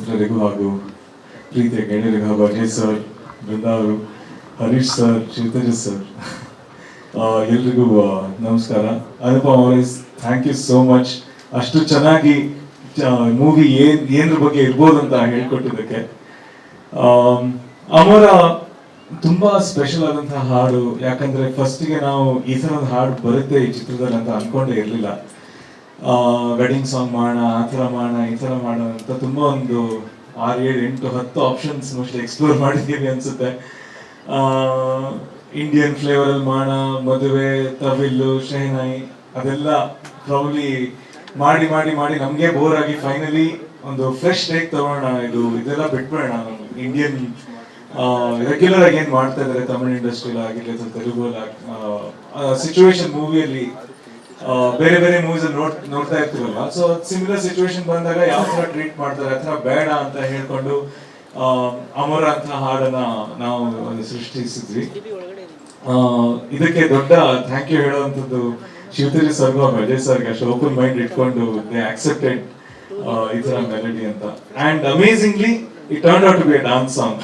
ಮಿತ್ರರಿಗೂ ಹಾಗೂ ಪ್ರೀತಿಯ ಗೆಳೆಯರಿಗೂ ಹಾಗೂ ಅಜಯ್ ಸರ್, ಬೃಂದಾ ಅವರು, ಹರೀಶ್ ಸರ್, ಶಿವತೇಜ ಸರ್, ಎಲ್ರಿಗೂ ನಮಸ್ಕಾರ. ಅನುಪಮ್ ಅವರೇ, ಥ್ಯಾಂಕ್ ಯು ಸೋ ಮಚ್. ಅಷ್ಟು ಚೆನ್ನಾಗಿ ಮೂವಿ ಏನ್ರ ಬಗ್ಗೆ ಇರ್ಬೋದು ಅಂತ ಹೇಳ್ಕೊಟ್ಟಿದ್ದಕ್ಕೆ. ಅಮರ ತುಂಬಾ ಸ್ಪೆಷಲ್ ಆದಂತಹ ಹಾಡು. ಯಾಕಂದ್ರೆ ಫಸ್ಟಿಗೆ ನಾವು ಈ ಥರ ಒಂದು ಹಾಡು ಬರುತ್ತೆ ಈ ಚಿತ್ರದಲ್ಲಿ ಅಂತ ಅನ್ಕೊಂಡೇ ಇರಲಿಲ್ಲ. ವೆಡ್ಡಿಂಗ್ ಸಾಂಗ್ ಮಾಡೋಣ, ಆ ಥರ ಮಾಡೋಣ, ಈ ಥರ ಮಾಡೋಣ ಅಂತ ತುಂಬ ಒಂದು 6, 7, 8, 10 ಆಪ್ಷನ್ಸ್ ಮೋಸ್ಟ್ಲಿ ಎಕ್ಸ್ಪ್ಲೋರ್ ಮಾಡಿದ್ದೀವಿ ಅನ್ಸುತ್ತೆ. ಇಂಡಿಯನ್ ಫ್ಲೇವರಲ್ಲಿ ಮಾಡೋಣ, ಮದುವೆ, ತಮಿಳು, ಶೆಹನಾಯಿ, ಅದೆಲ್ಲ ಪ್ರಾಬ್ಲಿ ಮಾಡಿ ಮಾಡಿ ಮಾಡಿ ನಮಗೆ ಬೋರ್ ಆಗಿ ಫೈನಲಿ ಒಂದು ಫ್ರೆಶ್ ಟೇಕ್ ತಗೋಣ, ಇದೆಲ್ಲ ಬಿಟ್ಬೇಡ. ಇಂಡಿಯನ್ ರೆಗ್ಯುಲರ್ ಆಗಿ ಏನ್ ಮಾಡ್ತಾ ಇದಾರೆ ತಮಿಳ್ ಇಂಡಸ್ಟ್ರಿಯಲ್ಲಿ ಆಗಿರ್ಲಿ ಅಥವಾ ತೆಲುಗಲ್ಲಿ ಸಿಚುವೇಶನ್ ಮೂವಿಯಲ್ಲಿ ಬೇರೆ ಬೇರೆ ಮೂವೀಸ್ ನೋಡ್ತಾ ಇರ್ತೀವಲ್ವ. ಸೊ ಸಿಮಿಲರ್ ಸಿಚುವೇಶನ್ ಬಂದಾಗ ಯಾವ ತರ ಟ್ರೀಟ್ ಮಾಡ್ತಾರೆ, ಆ ತರ ಬೇಡ ಅಂತ ಹೇಳ್ಕೊಂಡು ಅಮರ ಅಂತ ಹಾಡನ್ನ ನಾವು ಒಂದು ಸೃಷ್ಟಿಸಿದ್ವಿ. ಇದಕ್ಕೆ ದೊಡ್ಡ ಥ್ಯಾಂಕ್ ಯು ಹೇಳುವಂಥದ್ದು ಶಿವತೇಜ ಸರ್ಗೂ ಅಜಯ್ ಸರ್ಗೆ. ಅಷ್ಟು ಓಪನ್ ಮೈಂಡ್ ಇಟ್ಕೊಂಡು ದೇ ಆಕ್ಸೆಪ್ಟೆಡ್ ಈ ತರ ಮೆಲಡಿ ಅಂತ. And amazingly it turned out to be a dance song.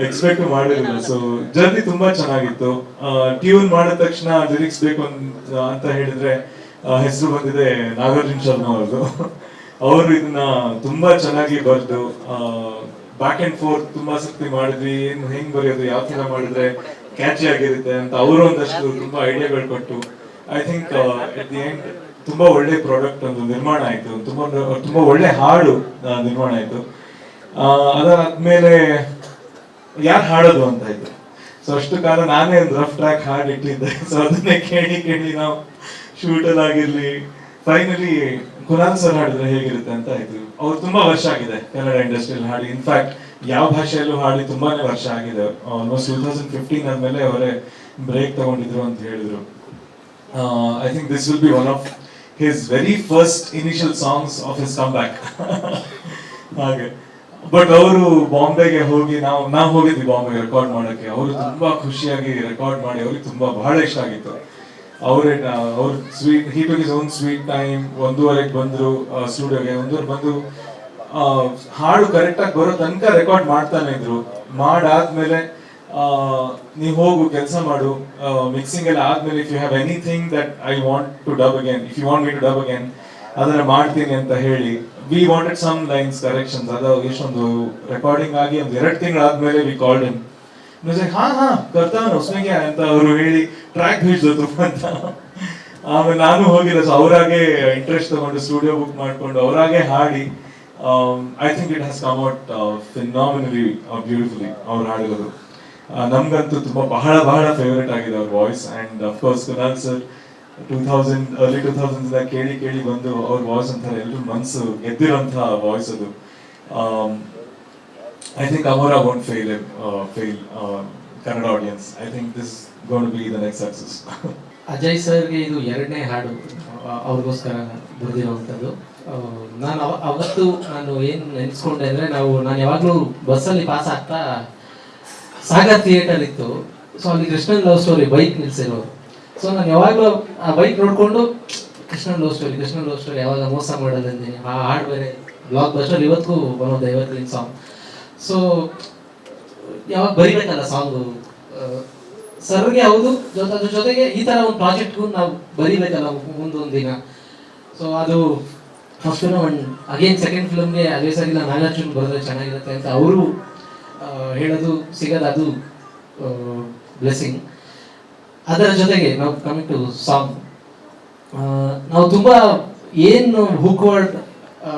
Expect ಮಾಡಿರಲಿಲ್ಲ. ಸೊ ಜರ್ನಿ ತುಂಬಾ ಚೆನ್ನಾಗಿತ್ತು. ಟ್ಯೂನ್ ಮಾಡಿದ ತಕ್ಷಣ ಲಿರಿಕ್ಸ್ ಬೇಕು ಅಂತ ಹೇಳಿದ್ರೆ ಹೆಸರು ಬಂದಿದೆ ನಾಗಾರ್ಜುನ ಶರ್ಮಾ ಅವ್ರದ್ದು. ಅವರು ಇದನ್ನ ತುಂಬಾ ಚೆನ್ನಾಗಿ ಬರೆದು ಬ್ಯಾಕ್ ಅಂಡ್ ಫೋರ್ತ್ ತುಂಬಾ ಸಕ್ತಿ ಮಾಡಿದ್ವಿ. ಏನು ಹೆಂಗ್ ಬರೆಯೋದು, ಯಾವ ತರ ಮಾಡಿದ್ರೆ ಕ್ಯಾಚಿ ಆಗಿರುತ್ತೆ ಅಂತ ಅವರು ಒಂದಷ್ಟು ತುಂಬಾ ಐಡಿಯಾಗಳು ಕೊಟ್ಟು I think at the end ತುಂಬಾ ಒಳ್ಳೆ ಪ್ರಾಡಕ್ಟ್ ಒಂದು ನಿರ್ಮಾಣ ಆಯ್ತು. ತುಂಬಾ ಒಳ್ಳೆ ಹಾಡು ನಿರ್ಮಾಣ ಆಯ್ತು. ಅದಾದ್ಮೇಲೆ ಯಾರು ಹಾಡೋದು ಅಂತ ಆಯ್ತು. ಸೊ ಅಷ್ಟು ಕಾಲ ನಾನೇ ಒಂದು ರಫ್ ಟ್ರ್ಯಾಕ್ ಹಾಡು ಇಟ್ಟಿದ್ದೆ. ಸೊ ಅದನ್ನೇ ಕೇಳಿ ಕೇಳಿ ನಾವು ಶೂಟಲ್ಲಿ ಆಗಿರ್ಲಿ ಫೈನಲಿ ಕುನಾಲ್ ಸರ್ ಹಾಡಿದ್ರೆ ಹೇಗಿರುತ್ತೆ ಅಂತ ಆಯ್ತು. ಅವ್ರು ತುಂಬಾ ವರ್ಷ ಆಗಿದೆ ಕನ್ನಡ ಇಂಡಸ್ಟ್ರಿಯಲ್ಲಿ ಹಾಡಿ. ಇನ್ಫ್ಯಾಕ್ಟ್ ಯಾವ ಭಾಷೆಯಲ್ಲೂ ಹಾಡಿ ತುಂಬಾನೇ ವರ್ಷ ಆಗಿದೆ. ಆಲ್ಮೋಸ್ಟ್ 2015 ಆದ್ಮೇಲೆ ಅವರೇ ಬ್ರೇಕ್ ತಗೊಂಡಿದ್ರು ಅಂತ ಹೇಳಿದ್ರು. I think this will be one of his very first initial songs of his come back. ಹಾಗೆ ಬಟ್ ಅವರು ಬಾಂಬೆಗೆ ಹೋಗಿ ನಾವು ಹೋಗಿದ್ವಿ ಬಾಂಬೆಗೆ ರೆಕಾರ್ಡ್ ಮಾಡೋಕ್ಕೆ. ಅವರು ತುಂಬಾ ಖುಷಿಯಾಗಿ ರೆಕಾರ್ಡ್ ಮಾಡಿ ಅವ್ರಿಗೆ ತುಂಬಾ ಬಹಳ ಇಷ್ಟ ಆಗಿತ್ತು. ಅವ್ರ sweet he took his own sweet time. 1:30 ಬಂದ್ರು ಸ್ಟುಡಿಯೋಗೆ. 1:30 ಬಂದು ಹಾಡು ಕರೆಕ್ಟ್ ಆಗಿ ಬರೋ ತನಕ ರೆಕಾರ್ಡ್ ಮಾಡ್ತಾನೆ ಇದ್ರು. ಮಾಡಾದ್ಮೇಲೆ ನೀವು ಹೋಗು ಕೆಲಸ ಮಾಡು, ಮಿಕ್ಸಿಂಗ್ ಎಲ್ಲ ಆದ್ಮೇಲೆ if you have anything that I want to dub again, if you want me to dub again ಅದನ್ನ ಮಾಡ್ತೀನಿ ಅಂತ ಹೇಳಿ we wanted some lines corrections. ಅದು ಎಷ್ಟೊಂದು ರೆಕಾರ್ಡಿಂಗ್ ಆಗಿ ಒಂದು 2 ತಿಂಗಳಾದ್ಮೇಲೆ ವಿ ಕಾಲ್ಡ್ ಹಿಮ್. ಹಾ ಕರ್ತಾನ ಹೊಸನಿಗೆ ಅಂತ ಅವರು ಹೇಳಿ ಟ್ರ್ಯಾಕ್ ಬೀಳ್ಸೋದು ಅಂತ. ಆಮೇಲೆ ನಾನು ಹೋಗಿಲ್ಲ. ಸೊ ಅವರಾಗೆ ಇಂಟ್ರೆಸ್ಟ್ ತಗೊಂಡು ಸ್ಟುಡಿಯೋ ಬುಕ್ ಮಾಡ್ಕೊಂಡು ಅವರಾಗೆ ಹಾಡಿ I think it has come out phenomenally beautifully ಅವ್ರು ಹಾಡಿರೋದು. ನಮ್ಗಂತೂ ತುಂಬಾ ಬಹಳ ಬಹಳ ಫೇವರೇಟ್ ಆಗಿದೆ ಅವ್ರ voice. And of course Kunal sir early 2000s ಕೇಳಿ ಕೇಳಿ ಬಂದು ಅವ್ರ ವಾಯ್ಸ್ ಅಂತಾರೆ ಎಲ್ಲರೂ ಮನಸ್ಸು ಗೆದ್ದಿರೋಂತಹ ವಾಯ್ಸ್ ಅದು. I think Amora won't fail Kannada audience. I think this is going to be the next success. Ajay ಸರ್ಗೆ ಇದು 2ನೇ ಹಾಡು ಅವ್ರಿಗೋಸ್ಕರ ಬರೆದಿರುವಂಥದ್ದು. ಅವತ್ತು ನಾನು ಏನು ನೆನೆಸ್ಕೊಂಡೆ ಅಂದರೆ, ನಾನು ಯಾವಾಗಲೂ ಬಸ್ಸಲ್ಲಿ ಪಾಸ್ ಆಗ್ತಾ ಸಾಗರ್ ಥಿಯೇಟರ್ ಇತ್ತು. ಸೊ ಅಲ್ಲಿ ಕೃಷ್ಣನ್ ಲವ್ ಸ್ಟೋರಿ ಬೈಕ್ ನಿಲ್ಸಿರೋರು. ಸೊ ನಾನು ಯಾವಾಗಲೂ ಆ ಬೈಕ್ ನೋಡಿಕೊಂಡು ಕೃಷ್ಣನ್ ಲವ್ ಸ್ಟೋರಿ ಯಾವಾಗ ಮೋಸ ಮಾಡೋದಂತೀನಿ. ಆ ಹಾಡು ಬೇರೆ ಬ್ಲಾಕ್ ಬಸ್ಟರ್, ಇವತ್ತಿಗೂ ಬರೋದು ಎವರ್ಗ್ರೀನ್ ಸಾಂಗ್. ಸೊ ಯಾವಾಗ ಬರಿಬೇಕಲ್ಲ ಸಾಂಗು ಸರ್ಗೆ ಹೌದು, ಅದ್ರ ಜೊತೆಗೆ ಈ ಥರ ಒಂದು ಪ್ರಾಜೆಕ್ಟ್ಗೂ ನಾವು ಬರಿಬೇಕಲ್ಲ ಮುಂದೊಂದು ದಿನ. ಸೊ ಅದು first film and again second ಫಿಲಮ್ಗೆ ಅದೇ ಸರಿ ಇಲ್ಲ ನಾಗಾರ್ಜುನ್ ಬರೆದ್ರೆ ಚೆನ್ನಾಗಿರುತ್ತೆ ಅಂತ ಅವರು ಹೇಳೋದು ಸಿಗೋದು, ಅದು ಬ್ಲೆಸ್ಸಿಂಗ್. ಅದರ ಜೊತೆಗೆ ನಾವು ಕಮಿಂಗ್ ಟು ಸಾಂಗ್, ನಾವು ತುಂಬ ಏನು ಹುಕ್ ವರ್ಡ್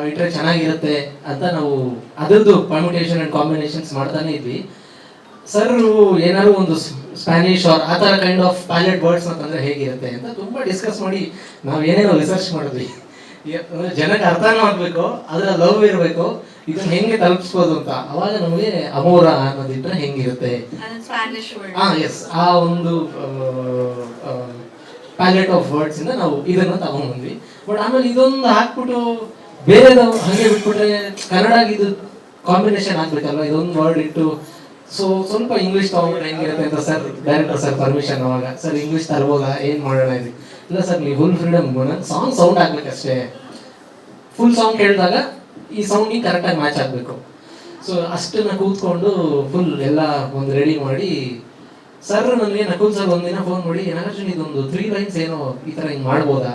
ಇಟ್ಟರೆ ಚೆನ್ನಾಗಿರುತ್ತೆ ಅಂತ ನಾವು ಅದರದ್ದು ಪರ್ಮಿಟೇಷನ್ ಆ್ಯಂಡ್ ಕಾಂಬಿನೇಷನ್ಸ್ ಮಾಡ್ತಾನೆ ಇದ್ವಿ. ಸರ್ ಏನಾದ್ರು ಒಂದು ಸ್ಪ್ಯಾನಿಷ್ ಆರ್ ಆ ಥರ ಕೈಂಡ್ ಆಫ್ ಪ್ಯಾಲೆಟ್ ವರ್ಡ್ಸ್ ಅಂತಂದರೆ ಹೇಗಿರುತ್ತೆ ಅಂತ ತುಂಬ ಡಿಸ್ಕಸ್ ಮಾಡಿ ನಾವು ಏನೇನೋ ರಿಸರ್ಚ್ ಮಾಡಿದ್ವಿ. ಅಂದರೆ ಜನಕ್ಕೆ ಅರ್ಥನೂ ಆಗಬೇಕು, ಅದರ ಲವ್ ಇರಬೇಕು, ಇದನ್ನ ಹೆಂಗೆ ತಲುಪಿಸ್ಬೋದು ಅಂತ. ಅವಾಗ ನಮಗೆ ಅಮೋರ ಅನ್ನೋದಿಟ್ಟರೆ ಹೆಂಗಿರುತ್ತೆ, ಎಸ್, ಆ ಒಂದು ಪ್ಯಾಲೆಟ್ ಆಫ್ ವರ್ಡ್ಸ್ ಇಂದ ನಾವು ಇದನ್ನ ತಗೊಂಡ್ಬಂದ್ವಿ. ಬಟ್ ಆಮೇಲೆ ಇದೊಂದು ಹಾಕ್ಬಿಟ್ಟು ಬೇರೆದವು ಹಾಗೆ ಬಿಟ್ಬಿಟ್ರೆ ಕನ್ನಡಗೆ ಇದು ಕಾಂಬಿನೇಷನ್ ಆಗ್ಬೇಕಲ್ವ, ಇದೊಂದು ವರ್ಡ್ ಇಟ್ಟು. ಸೊ ಸ್ವಲ್ಪ ಇಂಗ್ಲೀಷ್ ತಗೊಂಡ್ರೆ ಹೆಂಗಿರುತ್ತೆ ಅಂತ ಡೈರೆಕ್ಟರ್ ಸರ್ ಪರ್ಮಿಷನ್. ಅವಾಗ ಸರ್ ಇಂಗ್ಲೀಷ್ ತರ್ಬೋದಾ, ಏನು ಮಾಡೋಣ ಇದು? ಇಲ್ಲ ಸರ್, ನೀವು ಫುಲ್ ಫ್ರೀಡಮ್, ಸಾಂಗ್ ಸೌಂಡ್ ಆಗ್ಬೇಕಷ್ಟೇ. ಫುಲ್ ಸಾಂಗ್ ಕೇಳಿದಾಗ ಈ ಸೌಂಡಿಗೆ ಕರೆಕ್ಟಾಗಿ ಮ್ಯಾಚ್ ಆಗಬೇಕು. ಸೊ ಅಷ್ಟನ್ನ ಕೂತ್ಕೊಂಡು ಫುಲ್ ಎಲ್ಲ ಒಂದು ರೆಡಿ ಮಾಡಿ ಸರ್ ನನಗೆ ನಕುಲ್ ಸರ್ ಒಂದಿನ ಫೋನ್ ಮಾಡಿ ನಾಗಾರ್ಜುನ್ ಇದೊಂದು 3 ಲೈನ್ಸ್ ಏನೋ ಈ ಥರ ಹಿಂಗೆ ಮಾಡ್ಬೋದಾ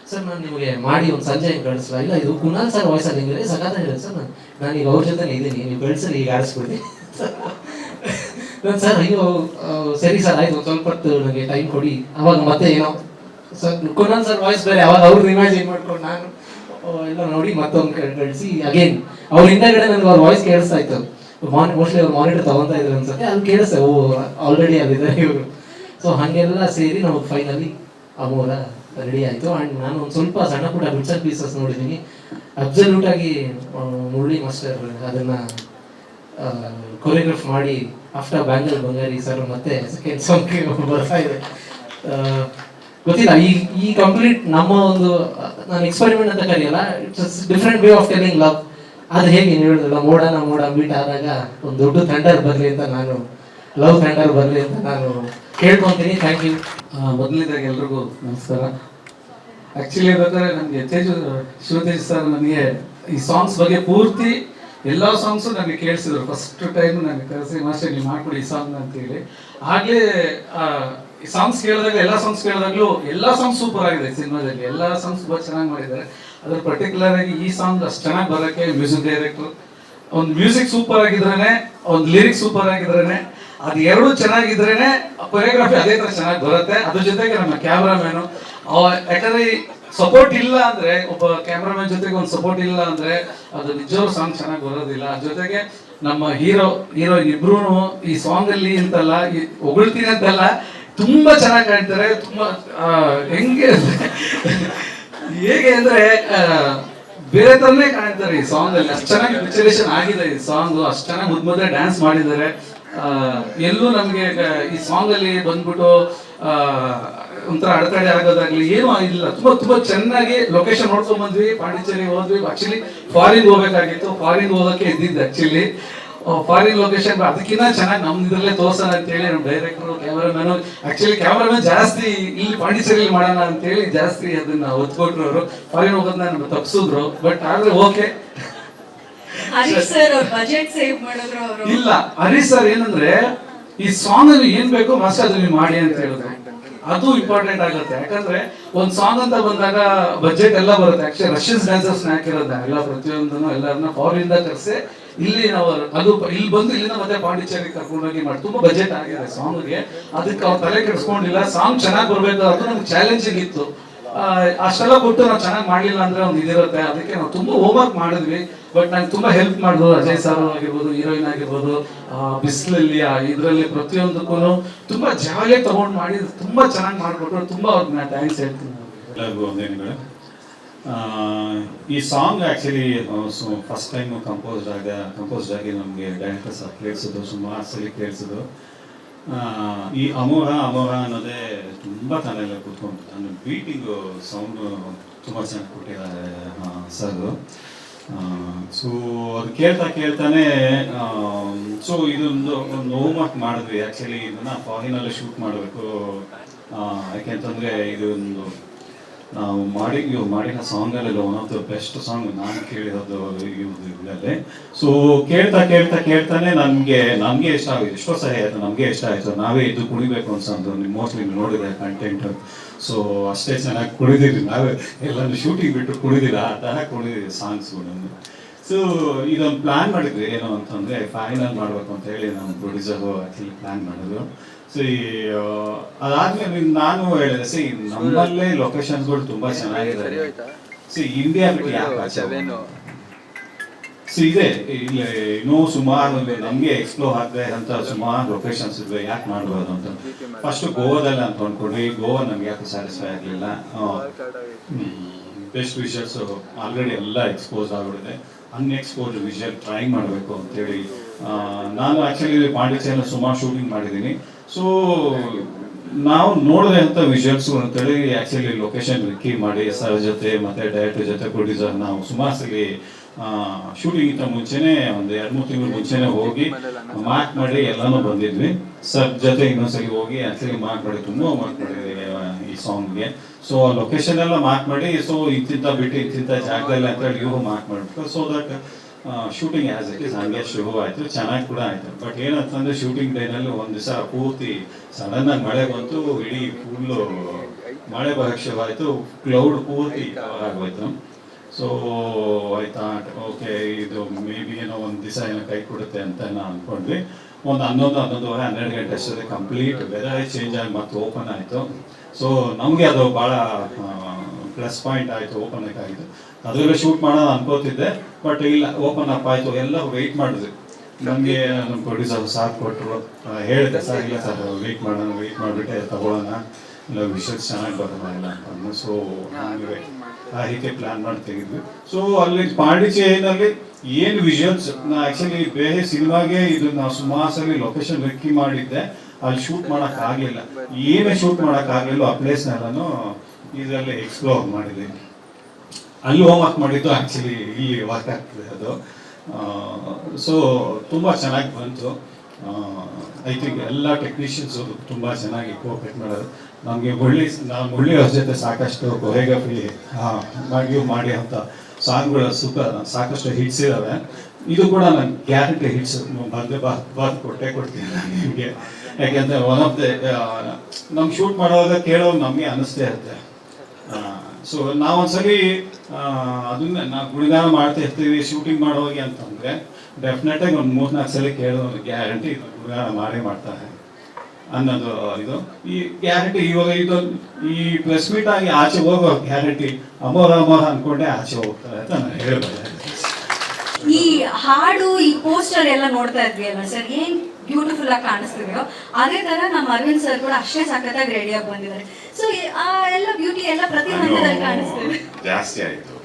ಸರ್, ನಾನು ನಿಮಗೆ ಮಾಡಿ ಒಂದು ಸಂಜೆ ಹಿಂಗೆ ಕಳಿಸ್ಲಾ, ಇಲ್ಲ ಇದು ಕುನಾಲ್ ಸರ್ ವಾಯ್ಸಲ್ಲಿ ಹಿಂಗೆ ಸಖತ್ತಾಗಿದೆ ಸರ್, ನಾನು ಈಗ ಅವ್ರ ಜೊತೆ ಇದ್ದೀನಿ, ನೀವು ಕಳಿಸಲಿ ಈಗ ಆಡಿಸ್ಬಿಡಿ ನಾನು ಸರ್ ಅಯ್ಯೋ ಸರಿ ಸರ್ ಆಯ್ತು ಒಂದು ಸ್ವಲ್ಪ ಹೊತ್ತು ನನಗೆ ಟೈಮ್ ಕೊಡಿ. ಅವಾಗ ಮತ್ತೆ ಏನೋ ಸರ್ ಕುನಾಲ್ ಸರ್ ವಾಯ್ಸ್ ಬೇರೆ, ಅವಾಗ ಅವ್ರನ್ನ ಇಮ್ಯಾಜಿನ್ ಮಾಡ್ಕೊಂಡು ನಾನು ಎಲ್ಲ ನೋಡಿ ಮತ್ತೊಂದು ಕಳಿಸಿ ಅಗೇನ್ ಅವ್ರ ಹಿಂದೆಗಡೆ ನನಗೆ ಅವ್ರ ವಾಯ್ಸ್ ಕೇಳಿಸ್ತಾ ಇತ್ತು. ಮೋಸ್ಟ್ಲಿ ಅವ್ರು ಮಾನಿಟರ್ ತಗೊಂತಾ ಇದ್ರು ಅನ್ಸುತ್ತೆ, ಅಲ್ಲಿ ಕೇಳಿಸ್ತೆ ಓ ಆಲ್ರೆಡಿ ಅಲ್ಲಿದೆ ಇವರು. ಸೊ ಹಾಗೆಲ್ಲ ಸೇರಿ ನಾವು ಫೈನಲಿ ಅಮೋರ ರೆಡಿ ಆಯಿತು. ಆ್ಯಂಡ್ ನಾನು ಒಂದು ಸ್ವಲ್ಪ ಸಣ್ಣ ಪುಟ್ಟ ಬಿಟ್ಸ್ ಆ್ಯಂಡ್ ಪೀಸಸ್ ನೋಡಿದ್ದೀನಿ. ಅಬ್ಸಲ್ಯೂಟ್ ಆಗಿ ಮುರಳಿ ಮಾಸ್ಟರ್ ಅದನ್ನು ಕೊರಿಯೋಗ್ರಾಫ್ ಮಾಡಿ ಆಫ್ಟರ್ ಬ್ಯಾಂಗಲ್ ಬಂಗಾರಿ ಸರ್ ಮತ್ತೆ ಸೆಕೆಂಡ್ ಸಾಂಗ್ಗೆ ಬರ್ತಾ ಇದೆ. ಗೊತ್ತಿಲ್ಲ ಈ ಕಂಪ್ಲೀಟ್ ನಮ್ಮ ಒಂದು ನಾನು ಎಕ್ಸ್ಪೆರಿಮೆಂಟ್ ಅಂತ ಕರೆಯಲ್ಲ, it's different way of telling love. ಅದು ಹೇಗೆ ನೀವು ಹೇಳಿದ್ರಲ್ಲ ಮೋಡ ಮೀಟ್ ಆದಾಗ ಒಂದು ದೊಡ್ಡ ಥಂಡರ್ ಬರಲಿ ಅಂತ ನಾನು ಲವ್ ಥಂಡರ್ ಬರಲಿ ಅಂತ ನಾನು ಕೇಳ್ಕೊತೀನಿ. Thank you. ಮೊದಲನೇದಾಗಿ ಎಲ್ರಿಗೂ ನಮಸ್ಕಾರ. ಆ್ಯಕ್ಚುಲಿ ಬೇಕಾದ್ರೆ ನನಗೆ ಶಿವತೇಜ್ ಸರ್ ನನಗೆ ಈ ಸಾಂಗ್ಸ್ ಬಗ್ಗೆ ಪೂರ್ತಿ ಎಲ್ಲ ಸಾಂಗ್ಸು ನನಗೆ ಕೇಳಿಸಿದ್ರು. ಫಸ್ಟ್ ಟೈಮ್ ನನಗೆ ಕರೆಸಿ ಮಾಸ್ಟರ್ ನೀವು ಮಾಡ್ಕೊಡಿ ಈ ಸಾಂಗ್ ಅಂತೇಳಿ. ಆಗಲೇ ಈ ಸಾಂಗ್ಸ್ ಕೇಳಿದಾಗ ಎಲ್ಲ ಸಾಂಗ್ಸ್ ಕೇಳಿದಾಗಲೂ ಎಲ್ಲ ಸಾಂಗ್ಸ್ ಸೂಪರ್ ಆಗಿದೆ ಸಿನಿಮಾದಲ್ಲಿ, ಎಲ್ಲ ಸಾಂಗ್ಸ್ ತುಂಬ ಚೆನ್ನಾಗಿ ಮಾಡಿದ್ದಾರೆ. ಅದ್ರ ಪರ್ಟಿಕ್ಯುಲರ್ ಆಗಿ ಈ ಸಾಂಗ್ ಅಷ್ಟು ಚೆನ್ನಾಗಿ ಬರೋಕ್ಕೆ ಮ್ಯೂಸಿಕ್ ಡೈರೆಕ್ಟರ್ ಒಂದು ಮ್ಯೂಸಿಕ್ ಸೂಪರ್ ಆಗಿದ್ರೇನೆ, ಒಂದು ಲಿರಿಕ್ಸ್ ಸೂಪರ್ ಆಗಿದ್ರೇನೆ, ಅದು ಎರಡು ಚೆನ್ನಾಗಿದ್ರೇನೆ ಕೊರಿಯೋಗ್ರಫಿ ಅದೇ ಥರ ಚೆನ್ನಾಗಿ ಬರುತ್ತೆ. ಅದ್ರ ಜೊತೆಗೆ ನಮ್ಮ ಕ್ಯಾಮ್ರಾಮ್ಯಾನು ಯಾಕಂದ್ರೆ ಸಪೋರ್ಟ್ ಇಲ್ಲ ಅಂದ್ರೆ, ಒಬ್ಬ ಕ್ಯಾಮ್ರಾಮನ್ ಜೊತೆಗೆ ಒಂದು ಸಪೋರ್ಟ್ ಇಲ್ಲ ಅಂದ್ರೆ ಅದು ನಿಜವಾಗ್ಲೂ ಸಾಂಗ್ ಚೆನ್ನಾಗಿ ಬರೋದಿಲ್ಲ. ಅದ್ರ ಜೊತೆಗೆ ನಮ್ಮ ಹೀರೋಯಿನ್ ಇಬ್ರು ಈ ಸಾಂಗ್ ಅಲ್ಲಿ ಅಂತಲ್ಲ, ಹೊಗಳ್ತೀನಿ ಅಂತಲ್ಲ, ತುಂಬಾ ಚೆನ್ನಾಗಿ ಕಾಣ್ತಾರೆ. ತುಂಬಾ ಹೇಗೆ ಅಂದ್ರೆ ಬೇರೆ ತರನೇ ಕಾಣ್ತಾರೆ ಈ ಸಾಂಗ್ ಅಲ್ಲಿ. ಅಷ್ಟು ಚೆನ್ನಾಗಿ ಪಿಕ್ಚರೇಷನ್ ಆಗಿದೆ ಈ ಸಾಂಗ್, ಅಷ್ಟು ಚೆನ್ನಾಗಿ ಮುದ್ದೆ ಡ್ಯಾನ್ಸ್ ಮಾಡಿದ್ದಾರೆ. ಎಲ್ಲೂ ನಮ್ಗೆ ಈ ಸಾಂಗ್ ಅಲ್ಲಿ ಬಂದ್ಬಿಟ್ಟು ಒಂಥರ ಅಡೆತಡೆ ಆಗೋದಾಗ್ಲಿ ಏನೂ ಆಗಿಲ್ಲ. ತುಂಬಾ ಚೆನ್ನಾಗಿ ಲೊಕೇಶನ್ ನೋಡ್ಕೊಂಡ್ ಬಂದ್ವಿ, ಪಾಂಡಿಚೇರಿ ಹೋದ್ವಿ. ಆಕ್ಚುಲಿ ಫಾರಿನ್ ಹೋಗ್ಬೇಕಾಗಿತ್ತು, ಫಾರಿನ್ ಹೋಗಕ್ಕೆ ಇದ್ದಿದ್ದು ಆಕ್ಚುಲಿ ಫಾರಿನ್ ಲೊಕೇಶನ್. ಅದಕ್ಕಿಂತ ಚೆನ್ನಾಗಿ ನಮ್ ಇದ್ರಲ್ಲೇ ತೋರ್ಸೋಣ ಅಂತೇಳಿ ನಮ್ಮ ಡೈರೆಕ್ಟರ್ ಕ್ಯಾಮರಾಮನ್, ಆಕ್ಚುಲಿ ಕ್ಯಾಮರಾಮನ್ ಜಾಸ್ತಿ ಇಲ್ಲಿ ಪಾಂಡಿಚೇರಿ ಮಾಡೋಣ ಅಂತೇಳಿ ಜಾಸ್ತಿ ಅದನ್ನ ಒತ್ಕೊಟ್ರು. ಅವರು ಫಾರಿನ್ ಹೋಗೋದನ್ನ ನಮ್ಗೆ ತಪ್ಪಿಸಿದ್ರು. ಬಟ್ ಆದ್ರೆ ಓಕೆ, ಇಲ್ಲ ಹರೀಶ್ ಸರ್ ಏನಂದ್ರೆ ಈ ಸಾಂಗ್ ಅಲ್ಲಿ ಏನ್ ಬೇಕೋ ಮಾಸ್ಟರ್ ಅದು ನೀವು ಮಾಡಿ ಅಂತ ಹೇಳಿದ್ರು. ಅದು ಇಂಪಾರ್ಟೆಂಟ್ ಆಗುತ್ತೆ. ಯಾಕಂದ್ರೆ ಒಂದ್ ಸಾಂಗ್ ಅಂತ ಬಂದಾಗ ಬಜೆಟ್ ಎಲ್ಲ ಬರುತ್ತೆ. ಆಕ್ಚುಲಿ ರಷ್ಯನ್ಸ್ ಡ್ಯಾನ್ಸರ್ಸ್ ಹಾಕಿರೋದ ಎಲ್ಲ ಪ್ರತಿಯೊಂದನ್ನು ಎಲ್ಲರನ್ನ ಫಾರಿನ್ ಕರ್ಸಿ ಇಲ್ಲಿ ನಾವು ಅದು ಇಲ್ಲಿ ಬಂದು ಇಲ್ಲಿಂದ ಮತ್ತೆ ಪಾಂಡಿಚೇರಿ ಕರ್ಕೊಂಡೋಗಿ ಮಾಡಿ ತುಂಬಾ ಬಜೆಟ್ ಆಗಿದೆ ಸಾಂಗ್ಗೆ. ಅದಕ್ಕೆ ಅವ್ರು ತಲೆ ಕೆಡಿಸ್ಕೊಂಡಿಲ್ಲ. ಸಾಂಗ್ ಚೆನ್ನಾಗಿ ಬರ್ಬೇಕು, ಅದು ನಮ್ಗೆ ಚಾಲೆಂಜಿಂಗ್ ಇತ್ತು. ಅಷ್ಟೆಲ್ಲ ಕೊಟ್ಟು ನಾವು ಚೆನ್ನಾಗಿ ಮಾಡ್ಲಿಲ್ಲ ಅಂದ್ರೆ ಒಂದು ಇದಿರುತ್ತೆ. ಅದಕ್ಕೆ ನಾವು ತುಂಬಾ ಹೋಮ್ ವರ್ಕ್ ಮಾಡಿದ್ವಿ. ಬಟ್ ನಂಗೆ ತುಂಬಾ ಹೆಲ್ಪ್ ಮಾಡಿದ್ರು ಅಜಯ್ ಸರ್ ಆಗಿರ್ಬೋದು, ಹೀರೋಯಿನ್ ಆಗಿರ್ಬೋದು, ಬಿಸಿಲಲ್ಲಿ ಇದ್ರಲ್ಲಿ ಪ್ರತಿಯೊಂದಕ್ಕೂ ತುಂಬಾ ಜಾಲಿಯಾಗಿ ತಗೊಂಡು ಮಾಡಿ ತುಂಬಾ ಚೆನ್ನಾಗಿ ಮಾಡಿಕೊಟ್ರು. ತುಂಬಾ ಅವ್ರಿಗೆ ನಾನು ಥ್ಯಾಂಕ್ಸ್ ಹೇಳ್ತೀನಿ. ಈ song actually first time composed ಆಗಿ ನಮಗೆ ಡೈರೆಕ್ಟರ್ ಸರ್ ಕೇಳಿಸಿದ್ರು, ಸುಮಾರು ಸಲ ಕೇಳಿಸಿದ್ರು. ಈ ಅಮೋರ ಅನ್ನೋದೇ ತುಂಬ ಚೆನ್ನಾಗಿ ಕೂತ್ಕೊಂಡು ನನ್ನ ಬೀಟಿಂಗು ಸೌಂಡು ತುಂಬ ಚೆನ್ನಾಗಿ ಕೊಟ್ಟಿದ್ದಾರೆ ಸರ್. ಸೊ ಅದು ಕೇಳ್ತಾನೆ ಸೊ ಇದೊಂದು ಹೋಮ್ ವರ್ಕ್ ಮಾಡಿದ್ವಿ. ಆ್ಯಕ್ಚುಲಿ ಇದನ್ನು ಫಾರಿನಲ್ಲೇ ಶೂಟ್ ಮಾಡಬೇಕು, ಯಾಕೆಂತಂದರೆ ಇದೊಂದು ನಾವು ಮಾಡಿದ ಸಾಂಗಲ್ಲಿ one of the best song ನಾನು ಕೇಳಿರೋದು ಇದರಲ್ಲಿ. ಸೊ ಕೇಳ್ತಾನೆ ನಮಗೆ ಇಷ್ಟ ಆಗಿದೆ. ಎಷ್ಟೋ ಸಹ ಆಯಿತು, ನಮಗೆ ಇಷ್ಟ ಆಯಿತು. ನಾವೇ ಇದು ಕುಣಿಬೇಕು ಅನ್ಸಂದು. ನೀವು ಮೋಸ್ಟ್ಲಿ ನೋಡಿದ್ರೆ ಕಂಟೆಂಟ್. ಸೊ ಅಷ್ಟೇ ಚೆನ್ನಾಗಿ ಕುಣಿದಿದ್ವಿ ನಾವೇ, ಎಲ್ಲರೂ ಶೂಟಿಂಗ್ ಬಿಟ್ಟು ಕುಣಿದಿಲ್ಲ, ಆ ಥರ ಕುಣಿದಿದ್ವಿ ಸಾಂಗ್ಸ್ಗಳನ್ನು. ಸೊ ಇದೊಂದು ಪ್ಲ್ಯಾನ್ ಮಾಡಿದ್ವಿ ಏನು ಅಂತಂದರೆ ಫೈನಲ್ ಮಾಡಬೇಕು ಅಂತ ಹೇಳಿ ನಮ್ಮ ಪ್ರೊಡ್ಯೂಸರು ಆ್ಯಕ್ಚುಲಿ ಪ್ಲ್ಯಾನ್ ಮಾಡಿದ್ರು. ಸೊ ಅದಾದ್ಮೇಲೆ ನಾನು ಹೇಳಿದೆ, ಸಿ ನಮ್ಮಲ್ಲೇ ಲೊಕೇಶನ್ಸ್ಗಳು ತುಂಬ ಚೆನ್ನಾಗಿದೆ. ಸಿ ಇಂಡಿಯಾ ಬಿಟ್ಟು ಯಾಕೆ ಸೊ ಇದೆ ಇಲ್ಲಿ ಇನ್ನೂ ಸುಮಾರು ನಮಗೆ ಎಕ್ಸ್ಪ್ಲೋರ್ ಆಗದೆ ಅಂತ ಸುಮಾರು ಲೊಕೇಶನ್ಸ್ ಇದ್ವಿ, ಯಾಕೆ ಮಾಡ್ಬೋದು ಅಂತ ಫಸ್ಟ್ ಗೋವಾದಲ್ಲಿ ಅಂತ ಅಂದ್ಕೊಂಡ್ವಿ. ಗೋವಾ ನಮ್ಗೆ ಯಾಕೆ ಸ್ಯಾಟಿಸ್ಫೈ ಆಗಲಿಲ್ಲ. ಬೆಸ್ಟ್ ವಿಷಲ್ಸ್ ಆಲ್ರೆಡಿ ಎಲ್ಲ ಎಕ್ಸ್ಪೋಸ್ ಆಗಿಬಿಟ್ಟಿದೆ. ಅನ್ಎಕ್ಸ್ಪೋರ್ಡ್ ವಿಷಲ್ ಟ್ರೈ ಮಾಡಬೇಕು ಅಂತೇಳಿ ನಾನು ಆ್ಯಕ್ಚುಲಿ ಪಾಂಡಿಚೇರಿಯಲ್ಲಿ ಸುಮಾರು ಶೂಟಿಂಗ್ ಮಾಡಿದ್ದೀನಿ. ಸೊ ನಾವು ನೋಡಿದೆ ಅಂತ ವಿಷಲ್ಸ್ ಅಂತೇಳಿ ಆ್ಯಕ್ಚುಲಿ ಲೊಕೇಶನ್ ರಿಕ್ಕಿ ಮಾಡಿ ಸರ್ ಜೊತೆ ಮತ್ತು ಡೈರೆಕ್ಟರ್ ಜೊತೆ ಪ್ರೊಡ್ಯೂಸರ್ ನಾವು ಸುಮಾರು ಸಲ ಶೂಟಿಂಗಿಂತ ಮುಂಚೆನೇ ಒಂದು 2-3 ತಿಂಗಳು ಮುಂಚೆನೇ ಹೋಗಿ ಮಾರ್ಕ್ ಮಾಡಿ ಎಲ್ಲನೂ ಬಂದಿದ್ವಿ. ಸರ್ ಜೊತೆ ಇನ್ನೊಂದ್ಸಲಿ ಹೋಗಿ ಆ್ಯಕ್ಚುಲಿ ಮಾರ್ಕ್ ಮಾಡಿ ತುಂಬ ಮಾರ್ಕ್ ಮಾಡಿದ್ವಿ ಈ ಸಾಂಗ್ಗೆ. ಸೊ ಲೊಕೇಶನ್ ಎಲ್ಲ ಮಾರ್ಕ್ ಮಾಡಿ, ಸೊ ಇಂತಿಂತ ಬಿಟ್ಟು ಇಂತಿಂತ ಜಾಗದಲ್ಲಿ ಅಂತ ಹೇಳಿ ಇವು ಮಾರ್ಕ್ ಮಾಡ್ಬಿಟ್ಟು, so that shooting as it is ಹಂಗೆ ಶುರು ಆಯಿತು, ಚೆನ್ನಾಗಿ ಕೂಡ ಆಯಿತು. ಬಟ್ ಏನಂತಂದರೆ ಶೂಟಿಂಗ್ ಡೇನಲ್ಲಿ ಒಂದು ದಿವಸ ಪೂರ್ತಿ ಸಡನ್ನಾಗಿ ಮಳೆ ಬಂತು, ಇಡೀ ಫುಲ್ಲು ಮಳೆ ಬರೋಕ್ಕೆ ಶುರು ಆಯಿತು, ಕ್ಲೌಡ್ ಪೂರ್ತಿ ಕವರ್ ಆಗೋಯ್ತು. ಸೊ ಆಯ್ತಾ, ಓಕೆ ಇದು ಮೇ ಬಿ ಏನೋ ಒಂದು ದಿವಸ ಏನೋ ಕೈ ಕೊಡುತ್ತೆ ಅಂತ ನಾವು ಅಂದ್ಕೊಂಡ್ವಿ. ಒಂದು 11:30 12 ಗಂಟೆ ಅಷ್ಟೊತ್ತಿಗೆ ಕಂಪ್ಲೀಟ್ ವೆದರ್ ಚೇಂಜ್ ಆಗಿ ಮತ್ತೆ ಓಪನ್ ಆಯಿತು. ಸೊ ನಮಗೆ ಅದು ಭಾಳ ಪ್ಲಸ್ ಪಾಯಿಂಟ್ ಆಯಿತು, ಓಪನ್ ಆಗಿದ್ದು. ಅದರಲ್ಲೇ ಶೂಟ್ ಮಾಡೋಣ ಅನ್ಕೋತಿದ್ದೆ, ಬಟ್ ಇಲ್ಲ, ಓಪನ್ ಅಪ್ ಆಯಿತು. ಎಲ್ಲ ವೆಯ್ಟ್ ಮಾಡಿದ್ವಿ. ನಮಗೆ ನಮ್ಮ ಪ್ರೊಡ್ಯೂಸರ್ ಸಾಥ್ ಕೊಟ್ಟರು, ಹೇಳಿದೆ ಸರ್ ಇಲ್ಲ ಸರ್ ವೆಯ್ಟ್ ಮಾಡಿಬಿಟ್ಟೆ ತಗೊಳ್ಳೋಣ, ಇಲ್ಲ ವಿಷಯಸ್ ಚೆನ್ನಾಗಿ ಬರೋಣ ಇಲ್ಲ ಅಂತಂದು. ಸೊ ನಮಗೆ ಹೀಗೆ ಪ್ಲ್ಯಾನ್ ಮಾಡಿ ತೆಗೆದ್ವಿ. ಸೊ ಅಲ್ಲಿ ಪಾಂಡಿಚೇರಿನಲ್ಲಿ ಏನು ವಿಜುವಲ್ಸ್, ನಾ ಆ್ಯಕ್ಚುಲಿ ಬೇರೆ ಸಿನಿಮಾಗೆ ಇದು ನಾವು ಸುಮಾರು ಸಲ ಲೊಕೇಶನ್ ರೆಕ್ಕಿ ಮಾಡಿದ್ದೆ, ಅಲ್ಲಿ ಶೂಟ್ ಮಾಡೋಕ್ಕಾಗಲಿಲ್ಲ. ಏನೇ ಶೂಟ್ ಮಾಡೋಕ್ಕಾಗಲಿಲ್ಲ ಆ ಪ್ಲೇಸ್ನೆಲ್ಲೂ ಇದರಲ್ಲಿ ಎಕ್ಸ್ಪ್ಲೋರ್ ಮಾಡಿದ್ದೀನಿ. ಅಲ್ಲಿ ಹೋಮ್ ವರ್ಕ್ ಮಾಡಿದ್ದು ಆ್ಯಕ್ಚುಲಿ ಇಲ್ಲಿ ವರ್ಕ್ ಆಗ್ತದೆ ಅದು. ಸೊ ತುಂಬ ಚೆನ್ನಾಗಿ ಬಂತು. ಐ ಥಿಂಕ್ ಎಲ್ಲ ಟೆಕ್ನಿಷಿಯನ್ಸು ತುಂಬ ಚೆನ್ನಾಗಿ ಕೋಆಪ್ರೇಟ್ ಮಾಡೋದು. ನಮಗೆ ಮುರಳಿ ಅವ್ರ ಜೊತೆ ಸಾಕಷ್ಟು ಕೊರಿಯೋಗ್ರಫಿ ಮಾಡಿ ಅಂತ ಸಾಂಗ್ಗಳು ಸಾಕಷ್ಟು ಹಿಟ್ಸ್ ಇದ್ದಾವೆ. ಇದು ಕೂಡ ನಾನು ಗ್ಯಾರಂಟಿ ಹಿಟ್ಸ್ ಬಾರ್ದು ಕೊಡ್ತೀನಿ ನಾನು ನಿಮಗೆ. ಯಾಕೆಂದರೆ ಒನ್ ಆಫ್ ದ ನಮ್ಗೆ ಶೂಟ್ ಮಾಡುವಾಗ ಕೇಳೋದು ನಮಗೆ ಅನ್ನಿಸ್ತೇ ಇರುತ್ತೆ. ಸೊ ನಾವೊಂದ್ಸಲಿ ಅದನ್ನ ನಾವು ಗುಣಗಾನ ಮಾಡ್ತಾ ಇರ್ತೀವಿ ಶೂಟಿಂಗ್ ಮಾಡೋಗಿ ಅಂತಂದರೆ, ಡೆಫಿನೆಟಾಗಿ ಒಂದು 3-4 ಸಲ ಕೇಳೋದು ಗ್ಯಾರಂಟಿ ಇದು ಗುಣಗಾನ ಮಾಡ್ತಾರೆ ಅನ್ನೋದು. ಇದು ಈ ಗ್ಯಾರಂಟಿ ಇವಾಗ ಇದು ಈ ಪ್ರೆಸ್ ಮೀಟ್ ಆಗಿ ಆಚೆ ಹೋಗೋ ಗ್ಯಾರಂಟಿ ಅಮೋರ ಅಂದ್ಕೊಂಡೆ ಆಚೆ ಹೋಗ್ತಾರೆ ಅಂತ ನಾನು ಹೇಳ್ಬೋದು. ಈ ಹಾಡು ಈ ಪೋಸ್ಟರ್ ಎಲ್ಲ ನೋಡ್ತಾ ಇದ್ವಿ ಅಲ್ಲ ಸರ್, ಏನ್ ಬ್ಯೂಟಿಫುಲ್ ಆಗಿ ಕಾಣಿಸ್ತಿದೆಯೋ ಅದೇ ತರ ನಮ್ಮ ಅರವಿಂದ್ ಸರ್ ಕೂಡ ಅಷ್ಟೇ ಸಖತ್ತಾಗಿ ರೆಡಿಯಾಗಿ ಬಂದಿದ್ದಾರೆ. ಸೊ ಆ ಎಲ್ಲ ಬ್ಯೂಟಿ ಎಲ್ಲ ಪ್ರತಿ ಹಂತದಲ್ಲಿ ಕಾಣಿಸ್ತಿದೆ. ಜಾಸ್ತಿ ಆಯ್ತು.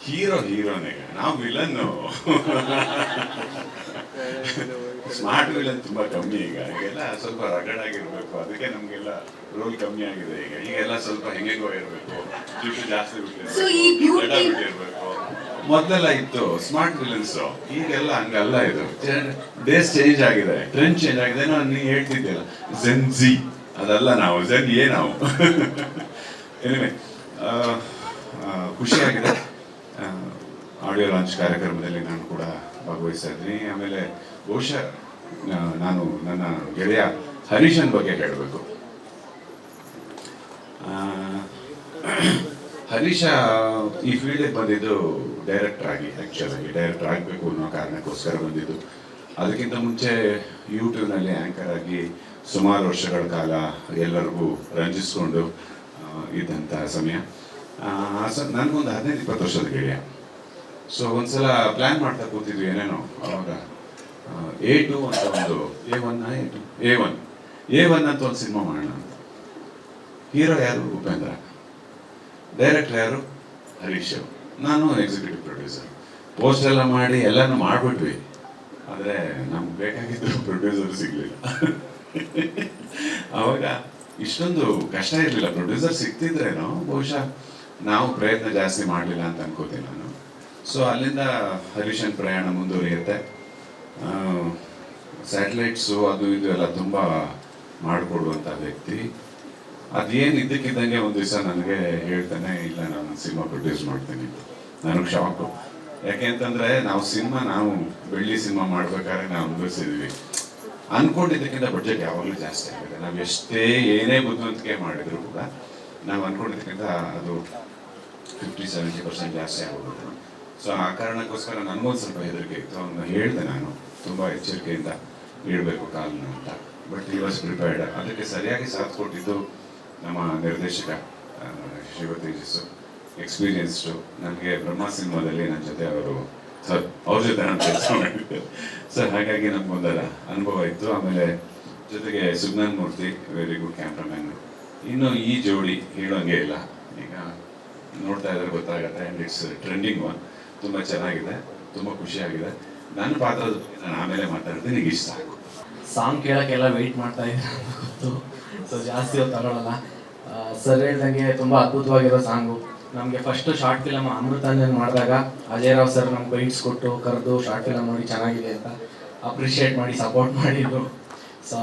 ಹೀರೋನೇ, ನಾವು ವಿಲನ್ನು. ಸ್ಮಾರ್ಟ್ ವಿಲನ್ ತುಂಬಾ ಕಮ್ಮಿ ಈಗೆಲ್ಲ ಸ್ವಲ್ಪ ರಗಡ್ ಆಗಿರ್ಬೇಕು, ಅದಕ್ಕೆ ನಮ್ಗೆಲ್ಲ ರೋಲ್ ಕಮ್ಮಿ ಆಗಿದೆ. ಈಗೆಲ್ಲ ಸ್ವಲ್ಪ ಹೆಂಗೆಗೋ ಇರಬೇಕು, ದುಡ್ಡು ಜಾಸ್ತಿ ಇರಬೇಕು. ಮೊದಲೆಲ್ಲ ಇತ್ತು ಸ್ಮಾರ್ಟ್ ವಿಲನ್ಸ್, ಈಗೆಲ್ಲ ಹಂಗಲ್ಲ. ಇದು ಡೇಸ್ ಚೇಂಜ್ ಆಗಿದೆ, ಟ್ರೆಂಡ್ ಚೇಂಜ್ ಆಗಿದೆ. ನಾನು ನೀ ಹೇಳ್ತಿದ್ದಿಲ್ಲ ಜೆನ್ ಜಿ, ಅದಲ್ಲ ನಾವು, ಜೆನ್ ಎ ನಾವು. ಎನಿವೆ ಖುಷಿಯಾಗಿದೆ. ಆಡಿಯೋ ಲಾಂಚ್ ಕಾರ್ಯಕ್ರಮದಲ್ಲಿ ನಾನು ಕೂಡ ಭಾಗವಹಿಸ್ತಾ ಇದ್ದೀನಿ. ಆಮೇಲೆ ಬಹುಶಃ ನಾನು ನನ್ನ ಗೆಳೆಯ ಹರೀಶನ್ ಬಗ್ಗೆ ಹೇಳಬೇಕು. ಹರೀಶ ಈ ಫೀಲ್ಡಿಗೆ ಬಂದಿದ್ದು ಡೈರೆಕ್ಟರ್ ಆಗಿ, ಆ್ಯಕ್ಚುಲಾಗಿ ಡೈರೆಕ್ಟರ್ ಆಗಬೇಕು ಅನ್ನೋ ಕಾರಣಕ್ಕೋಸ್ಕರ ಬಂದಿದ್ದು. ಅದಕ್ಕಿಂತ ಮುಂಚೆ ಯೂಟ್ಯೂಬ್ನಲ್ಲಿ ಆ್ಯಂಕರ್ ಆಗಿ ಸುಮಾರು ವರ್ಷಗಳ ಕಾಲ ಎಲ್ಲರಿಗೂ ರಂಜಿಸ್ಕೊಂಡು ಇದ್ದಂಥ ಸಮಯ. ನನಗೊಂದು 15-20 ವರ್ಷದ ಗೆಳೆಯ. ಸೊ ಒಂದ್ಸಲ ಪ್ಲ್ಯಾನ್ ಮಾಡ್ತಾ ಕೂತಿದ್ವಿ ಏನೇನೋ. ಅವಾಗ A2 ಅಂತ ಒಂದು A1 ಅಂತ ಒಂದು ಸಿನಿಮಾ ಮಾಡೋಣ ಅಂತ. ಹೀರೋ ಯಾರು? ಉಪೇಂದ್ರ. ಡೈರೆಕ್ಟರ್ ಯಾರು? ಹರೀಶ್. ನಾನು ಎಕ್ಸಿಕ್ಯೂಟಿವ್ ಪ್ರೊಡ್ಯೂಸರ್. ಪೋಸ್ಟ್ ಎಲ್ಲ ಮಾಡಿ ಎಲ್ಲನೂ ಮಾಡಿಬಿಟ್ವಿ. ಆದರೆ ನಮ್ಗೆ ಬೇಕಾಗಿದ್ದು ಪ್ರೊಡ್ಯೂಸರ್ ಸಿಗಲಿಲ್ಲ. ಆವಾಗ ಇಷ್ಟೊಂದು ಕಷ್ಟ ಇರಲಿಲ್ಲ. ಪ್ರೊಡ್ಯೂಸರ್ ಸಿಗ್ತಿದ್ರೇನೋ ಬಹುಶಃ ನಾವು ಪ್ರಯತ್ನ ಜಾಸ್ತಿ ಮಾಡಲಿಲ್ಲ ಅಂತ ಅನ್ಕೋತೀನಿ ನಾನು. ಸೊ ಅಲ್ಲಿಂದ ಹರೀಶನ್ ಪ್ರಯಾಣ ಮುಂದುವರಿಯುತ್ತೆ. ಸ್ಯಾಟಲೈಟ್ಸು ಅದು ಇದು ಎಲ್ಲ ತುಂಬ ಮಾಡಿಕೊಡುವಂಥ ವ್ಯಕ್ತಿ. ಅದೇನು ಇದ್ದಕ್ಕಿದ್ದಂಗೆ ಒಂದು ದಿವಸ ನನಗೆ ಹೇಳ್ತಾನೆ, ಇಲ್ಲ ನಾನು ಸಿನಿಮಾ ಪ್ರೊಡ್ಯೂಸ್ ಮಾಡ್ತೀನಿ. ನನಗೆ ಶಾಕು. ಯಾಕೆ ಅಂತಂದರೆ ನಾವು ಬೆಳ್ಳಿ ಸಿನಿಮಾ ಮಾಡ್ಬೇಕಾದ್ರೆ ನಾವು ಅನುಭವಿಸಿದ್ವಿ. ಅಂದ್ಕೊಂಡಿದ್ದಕ್ಕಿಂತ ಬಡ್ಜೆಟ್ ಯಾವಾಗಲೂ ಜಾಸ್ತಿ ಆಗಿದೆ. ನಾವು ಎಷ್ಟೇ ಏನೇ ಬುದ್ಧಿವಂತಿಕೆ ಮಾಡಿದ್ರು ಕೂಡ ನಾವು ಅಂದ್ಕೊಂಡಿದ್ದಕ್ಕಿಂತ ಅದು 50-70% ಜಾಸ್ತಿ ಆಗೋದು. ಸೊ ಆ ಕಾರಣಕ್ಕೋಸ್ಕರ ನನಗೊಂದು ಸ್ವಲ್ಪ ಹೆದರಿಕೆ ಇತ್ತು. ಅವನು ಹೇಳಿದೆ ನಾನು ತುಂಬ ಎಚ್ಚರಿಕೆಯಿಂದ ಇಡಬೇಕು ಕಾಲನ್ನ ಅಂತ. ಬಟ್ ಈ ವಾಸ್ ಪ್ರಿಪೇರ್ಡ್. ಅದಕ್ಕೆ ಸರಿಯಾಗಿ ಸಾಥ್ ಕೊಟ್ಟಿದ್ದು ನಮ್ಮ ನಿರ್ದೇಶಕ ಶಿವತೇಜಸ್ಸು, ಎಕ್ಸ್ಪೀರಿಯನ್ಸ್ಡು. ನನಗೆ ಬ್ರಹ್ಮ ಸಿನಿಮಾದಲ್ಲಿ ನನ್ನ ಜೊತೆ ಅವ್ರ ಜೊತೆ ನಾನು ಕೆಲಸ ಮಾಡಿದ್ದೆ ಸರ್. ಹಾಗಾಗಿ ನಮಗೊಂದರ ಅನುಭವ ಇತ್ತು. ಆಮೇಲೆ ಜೊತೆಗೆ ಸುಜ್ಞಾನ್ ಮೂರ್ತಿ, ವೆರಿ ಗುಡ್ ಕ್ಯಾಮ್ರಾಮ್ಯಾನ್. ಇನ್ನು ಈ ಜೋಡಿ ಹೇಳೋಂಗೆ ಇಲ್ಲ, ಈಗ ನೋಡ್ತಾ ಇದ್ರೆ ಗೊತ್ತಾಗತ್ತೆ. And it's trending one. ತುಂಬ ಚೆನ್ನಾಗಿದೆ, ತುಂಬ ಖುಷಿಯಾಗಿದೆ. ನನ್ನ ಪಾತ್ರದ ಬಗ್ಗೆ ನಾನು ಆಮೇಲೆ ಮಾತಾಡ್ತೀನಿ, ಈಗ ಇಷ್ಟ ಸಾಕು. ಸಾಂಗ್ ಕೇಳೋಕ್ಕೆಲ್ಲ ವೆಯ್ಟ್ ಮಾಡ್ತಾ ಇದ್ದಾರೆ ಅಂತ ಗೊತ್ತು. ಸೊ ಜಾಸ್ತಿ ಹೊತ್ತು ತಗೊಳ್ಳಲ್ಲ. ಸರ್ ಹೇಳ್ದಂಗೆ ತುಂಬ ಅದ್ಭುತವಾಗಿರೋ ಸಾಂಗು. ನಮಗೆ ಫಸ್ಟು ಶಾರ್ಟ್ ಫಿಲಮ್ ಅಮೃತಾಂಜನ್ ಮಾಡಿದಾಗ ಅಜಯ್ ರಾವ್ ಸರ್ ನಮ್ಗೆ ಬೈಟ್ಸ್ ಕೊಟ್ಟು ಕರೆದು ಶಾರ್ಟ್ ಫಿಲಮ್ ನೋಡಿ ಚೆನ್ನಾಗಿದೆ ಅಂತ ಅಪ್ರಿಷಿಯೇಟ್ ಮಾಡಿ ಸಪೋರ್ಟ್ ಮಾಡಿದ್ರು. ಸೊ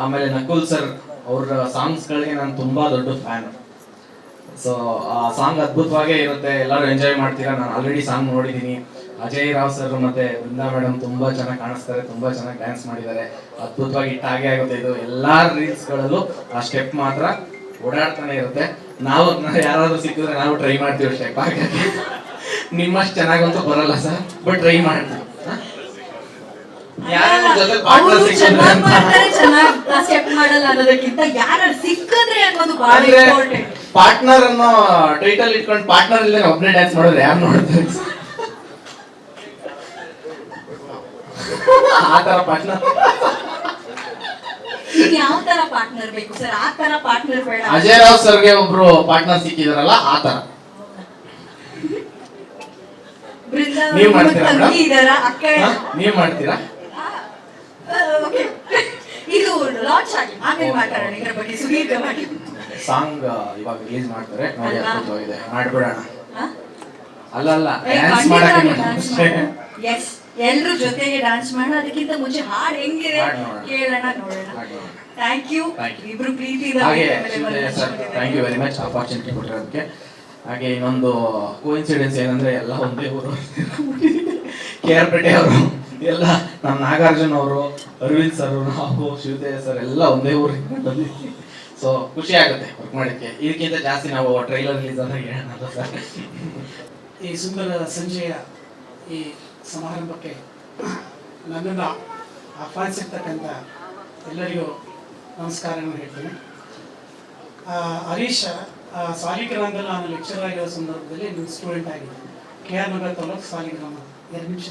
ಆಮೇಲೆ ನಕುಲ್ ಸರ್ ಅವ್ರ ಸಾಂಗ್ಸ್ಗಳಿಗೆ ನಾನು ತುಂಬ ದೊಡ್ಡ ಫ್ಯಾನ್. ಸೊ ಆ ಸಾಂಗ್ ಅದ್ಭುತವಾಗೇ ಇರುತ್ತೆ, ಎಲ್ಲರೂ ಎಂಜಾಯ್ ಮಾಡ್ತೀರಾ. ನಾನು ಆಲ್ರೆಡಿ ಸಾಂಗ್ ನೋಡಿದ್ದೀನಿ. ಅಜಯ್ ರಾವ್ ಸರ್ ಮತ್ತೆ ಬೃಂದಾ ಮೇಡಮ್ ತುಂಬಾ ಚೆನ್ನಾಗಿ ಕಾಣಿಸ್ತಾರೆ, ತುಂಬಾ ಚೆನ್ನಾಗಿ ಡ್ಯಾನ್ಸ್ ಮಾಡಿದ್ದಾರೆ. ಅದ್ಭುತವಾಗಿ ಹಿಟ್ ಆಗೇ ಆಗುತ್ತೆ ಇದು. ಎಲ್ಲಾ ರೀಲ್ಸ್ಗಳಲ್ಲೂ ಆ ಸ್ಟೆಪ್ ಮಾತ್ರ ಓಡಾಡ್ತಾನೆ ಇರುತ್ತೆ. ನಾವು ಯಾರಾದ್ರೂ ಸಿಕ್ಕಿದ್ರೆ ನಾವು ಟ್ರೈ ಮಾಡ್ತೀವಿ ಸ್ಟೆಪ್ ಹಾಕಕ್ಕೆ. ನಿಮ್ಮಷ್ಟು ಚೆನ್ನಾಗಂತೂ ಬರಲ್ಲ ಸರ್, ಬಟ್ ಟ್ರೈ ಮಾಡ್ತೀವಿ. ಅವರು ಚೆನ್ನಾಗಿ ಮಾಡ್ತಾರೆ, ಚೆನ್ನಾಗಿ ಸ್ಟೆಪ್ ಮಾಡಲ್ಲ ಅನ್ನೋದಕ್ಕಿಂತ ಯಾರು ಸಿಕ್ಕಿದ್ರೆ ಅನ್ನೋದು ಬಹಳ ಇಂಪಾರ್ಟೆಂಟ್. ಪಾರ್ಟ್ನರ್ ಅನ್ನೋ ಟೈಟಲ್ ಇಟ್ಕೊಂಡು ಪಾರ್ಟ್ನರ್ ಇಲ್ಲದೆ ಒಬ್ಬನೇ ಡ್ಯಾನ್ಸ್ ಮಾಡಿದ್ರೆ ಯಾರು ನೋಡ್ತಾರೆ? ಆ ತರ ಪಾರ್ಟ್ನರ್ ಯಾವ ತರ ಪಾರ್ಟ್ನರ್ ಬೇಕು ಸರ್? ಆ ತರ ಪಾರ್ಟ್ನರ್ ಬೇಡ. ಅಜಯ್ ರಾವ್ ಸರ್ಗೆ ಒಬ್ರು ಪಾರ್ಟ್ನರ್ ಸಿಕ್ಕಿದಾರಲ್ಲ ಆ ತರ ನೀವ್ ಮಾಡ್ತೀರಾ ತಂಗಿ ಇದಾರ, ಅಕ್ಕ. ನೀವ್ ಮಾಡ್ತೀರಾ? ಓಕೆ, ಇದು ಲಾಂಚ್ ಆಗಿ ಆಮೇಲೆ ಮಾತಾಡೋಣ ಇದ್ರ ಬಗ್ಗೆ ಸುದೀರ್ಘವಾಗಿ. ಸಾಂಗ್ ಇವಾಗ ರಿಲೀಸ್ ಮಾಡ್ತಾರೆ ನೋಡಿ, ಅದ್ಭುತವಾಗಿದೆ, ಮಾಡ್ಬಿಡೋಣ. ಹಾ? ಅಲ್ಲ ಡ್ಯಾನ್ಸ್ ಮಾಡಕ್ಕೆ ಎಸ್, ಎಲ್ರು ಜೊತೆಗೆ ಡಾನ್ಸ್ ಮಾಡೋಣ. ಅದಕ್ಕಿಂತ ಮುಂಚೆ ಹಾಡು ಹೆಂಗಿದೆ ಕೇಳೋಣ, ನೋಡೋಣ. ಥ್ಯಾಂಕ್ ಯು ಇಬ್ರು ಪ್ರೀತಿಯಿಂದ. ಹಾಗೆ thank you very much opportunity ಕೊಟ್ಟಿರೋದಕ್ಕೆ. ಹಾಗೆ ಇನ್ನೊಂದು ಕೋಇನ್ಸಿಡೆನ್ಸ್ ಏನಂದ್ರೆ ಎಲ್ಲ ಒಂದೇ ಊರು, KR ಪೇಟೆ ಅವರು ಎಲ್ಲ, ನಮ್ಮ ನಾಗಾರ್ಜುನ್ ಅವರು, ಅರವಿಂದ್ ಸರ್, ನಾವು ಶಿವತೇಜ ಸರ್ ಎಲ್ಲ ಒಂದೇ ಊರಿಗೆ ಬಂದಿದ್ವಿ. ಸೊ ಖುಷಿ ಆಗುತ್ತೆ ವರ್ಕ್ ಮಾಡೋಕ್ಕೆ. ಇದಕ್ಕಿಂತ ಜಾಸ್ತಿ ನಾವು ಟ್ರೈಲರ್ ರಿಲೀಸ್ ಆದಾಗ ಹೇಳೋಣ ಸರ್. ಈ ಸುಂದರ ಸಂಜೆಯ ಈ ಸಮಾರಂಭಕ್ಕೆ ನನ್ನನ್ನು ಆಹ್ವಾನಿಸಿರ್ತಕ್ಕಂಥ ಎಲ್ಲರಿಗೂ ನಮಸ್ಕಾರಗಳನ್ನು ಹೇಳ್ತೀನಿ. ಹರೀಶ್ ಸಾಲಿಗ್ರಾಮದಲ್ಲಿ ನಾನು ಲೆಕ್ಚರ್ ಆಗಿರೋ ಸಂದರ್ಭದಲ್ಲಿ ನಿಮ್ಮ ಸ್ಟೂಡೆಂಟ್ ಆಗಿದೆ. KR ನಗರ ತಾಲೂಕು ಸಾಲಿಗ್ರಾಮ, 2 ನಿಮಿಷ.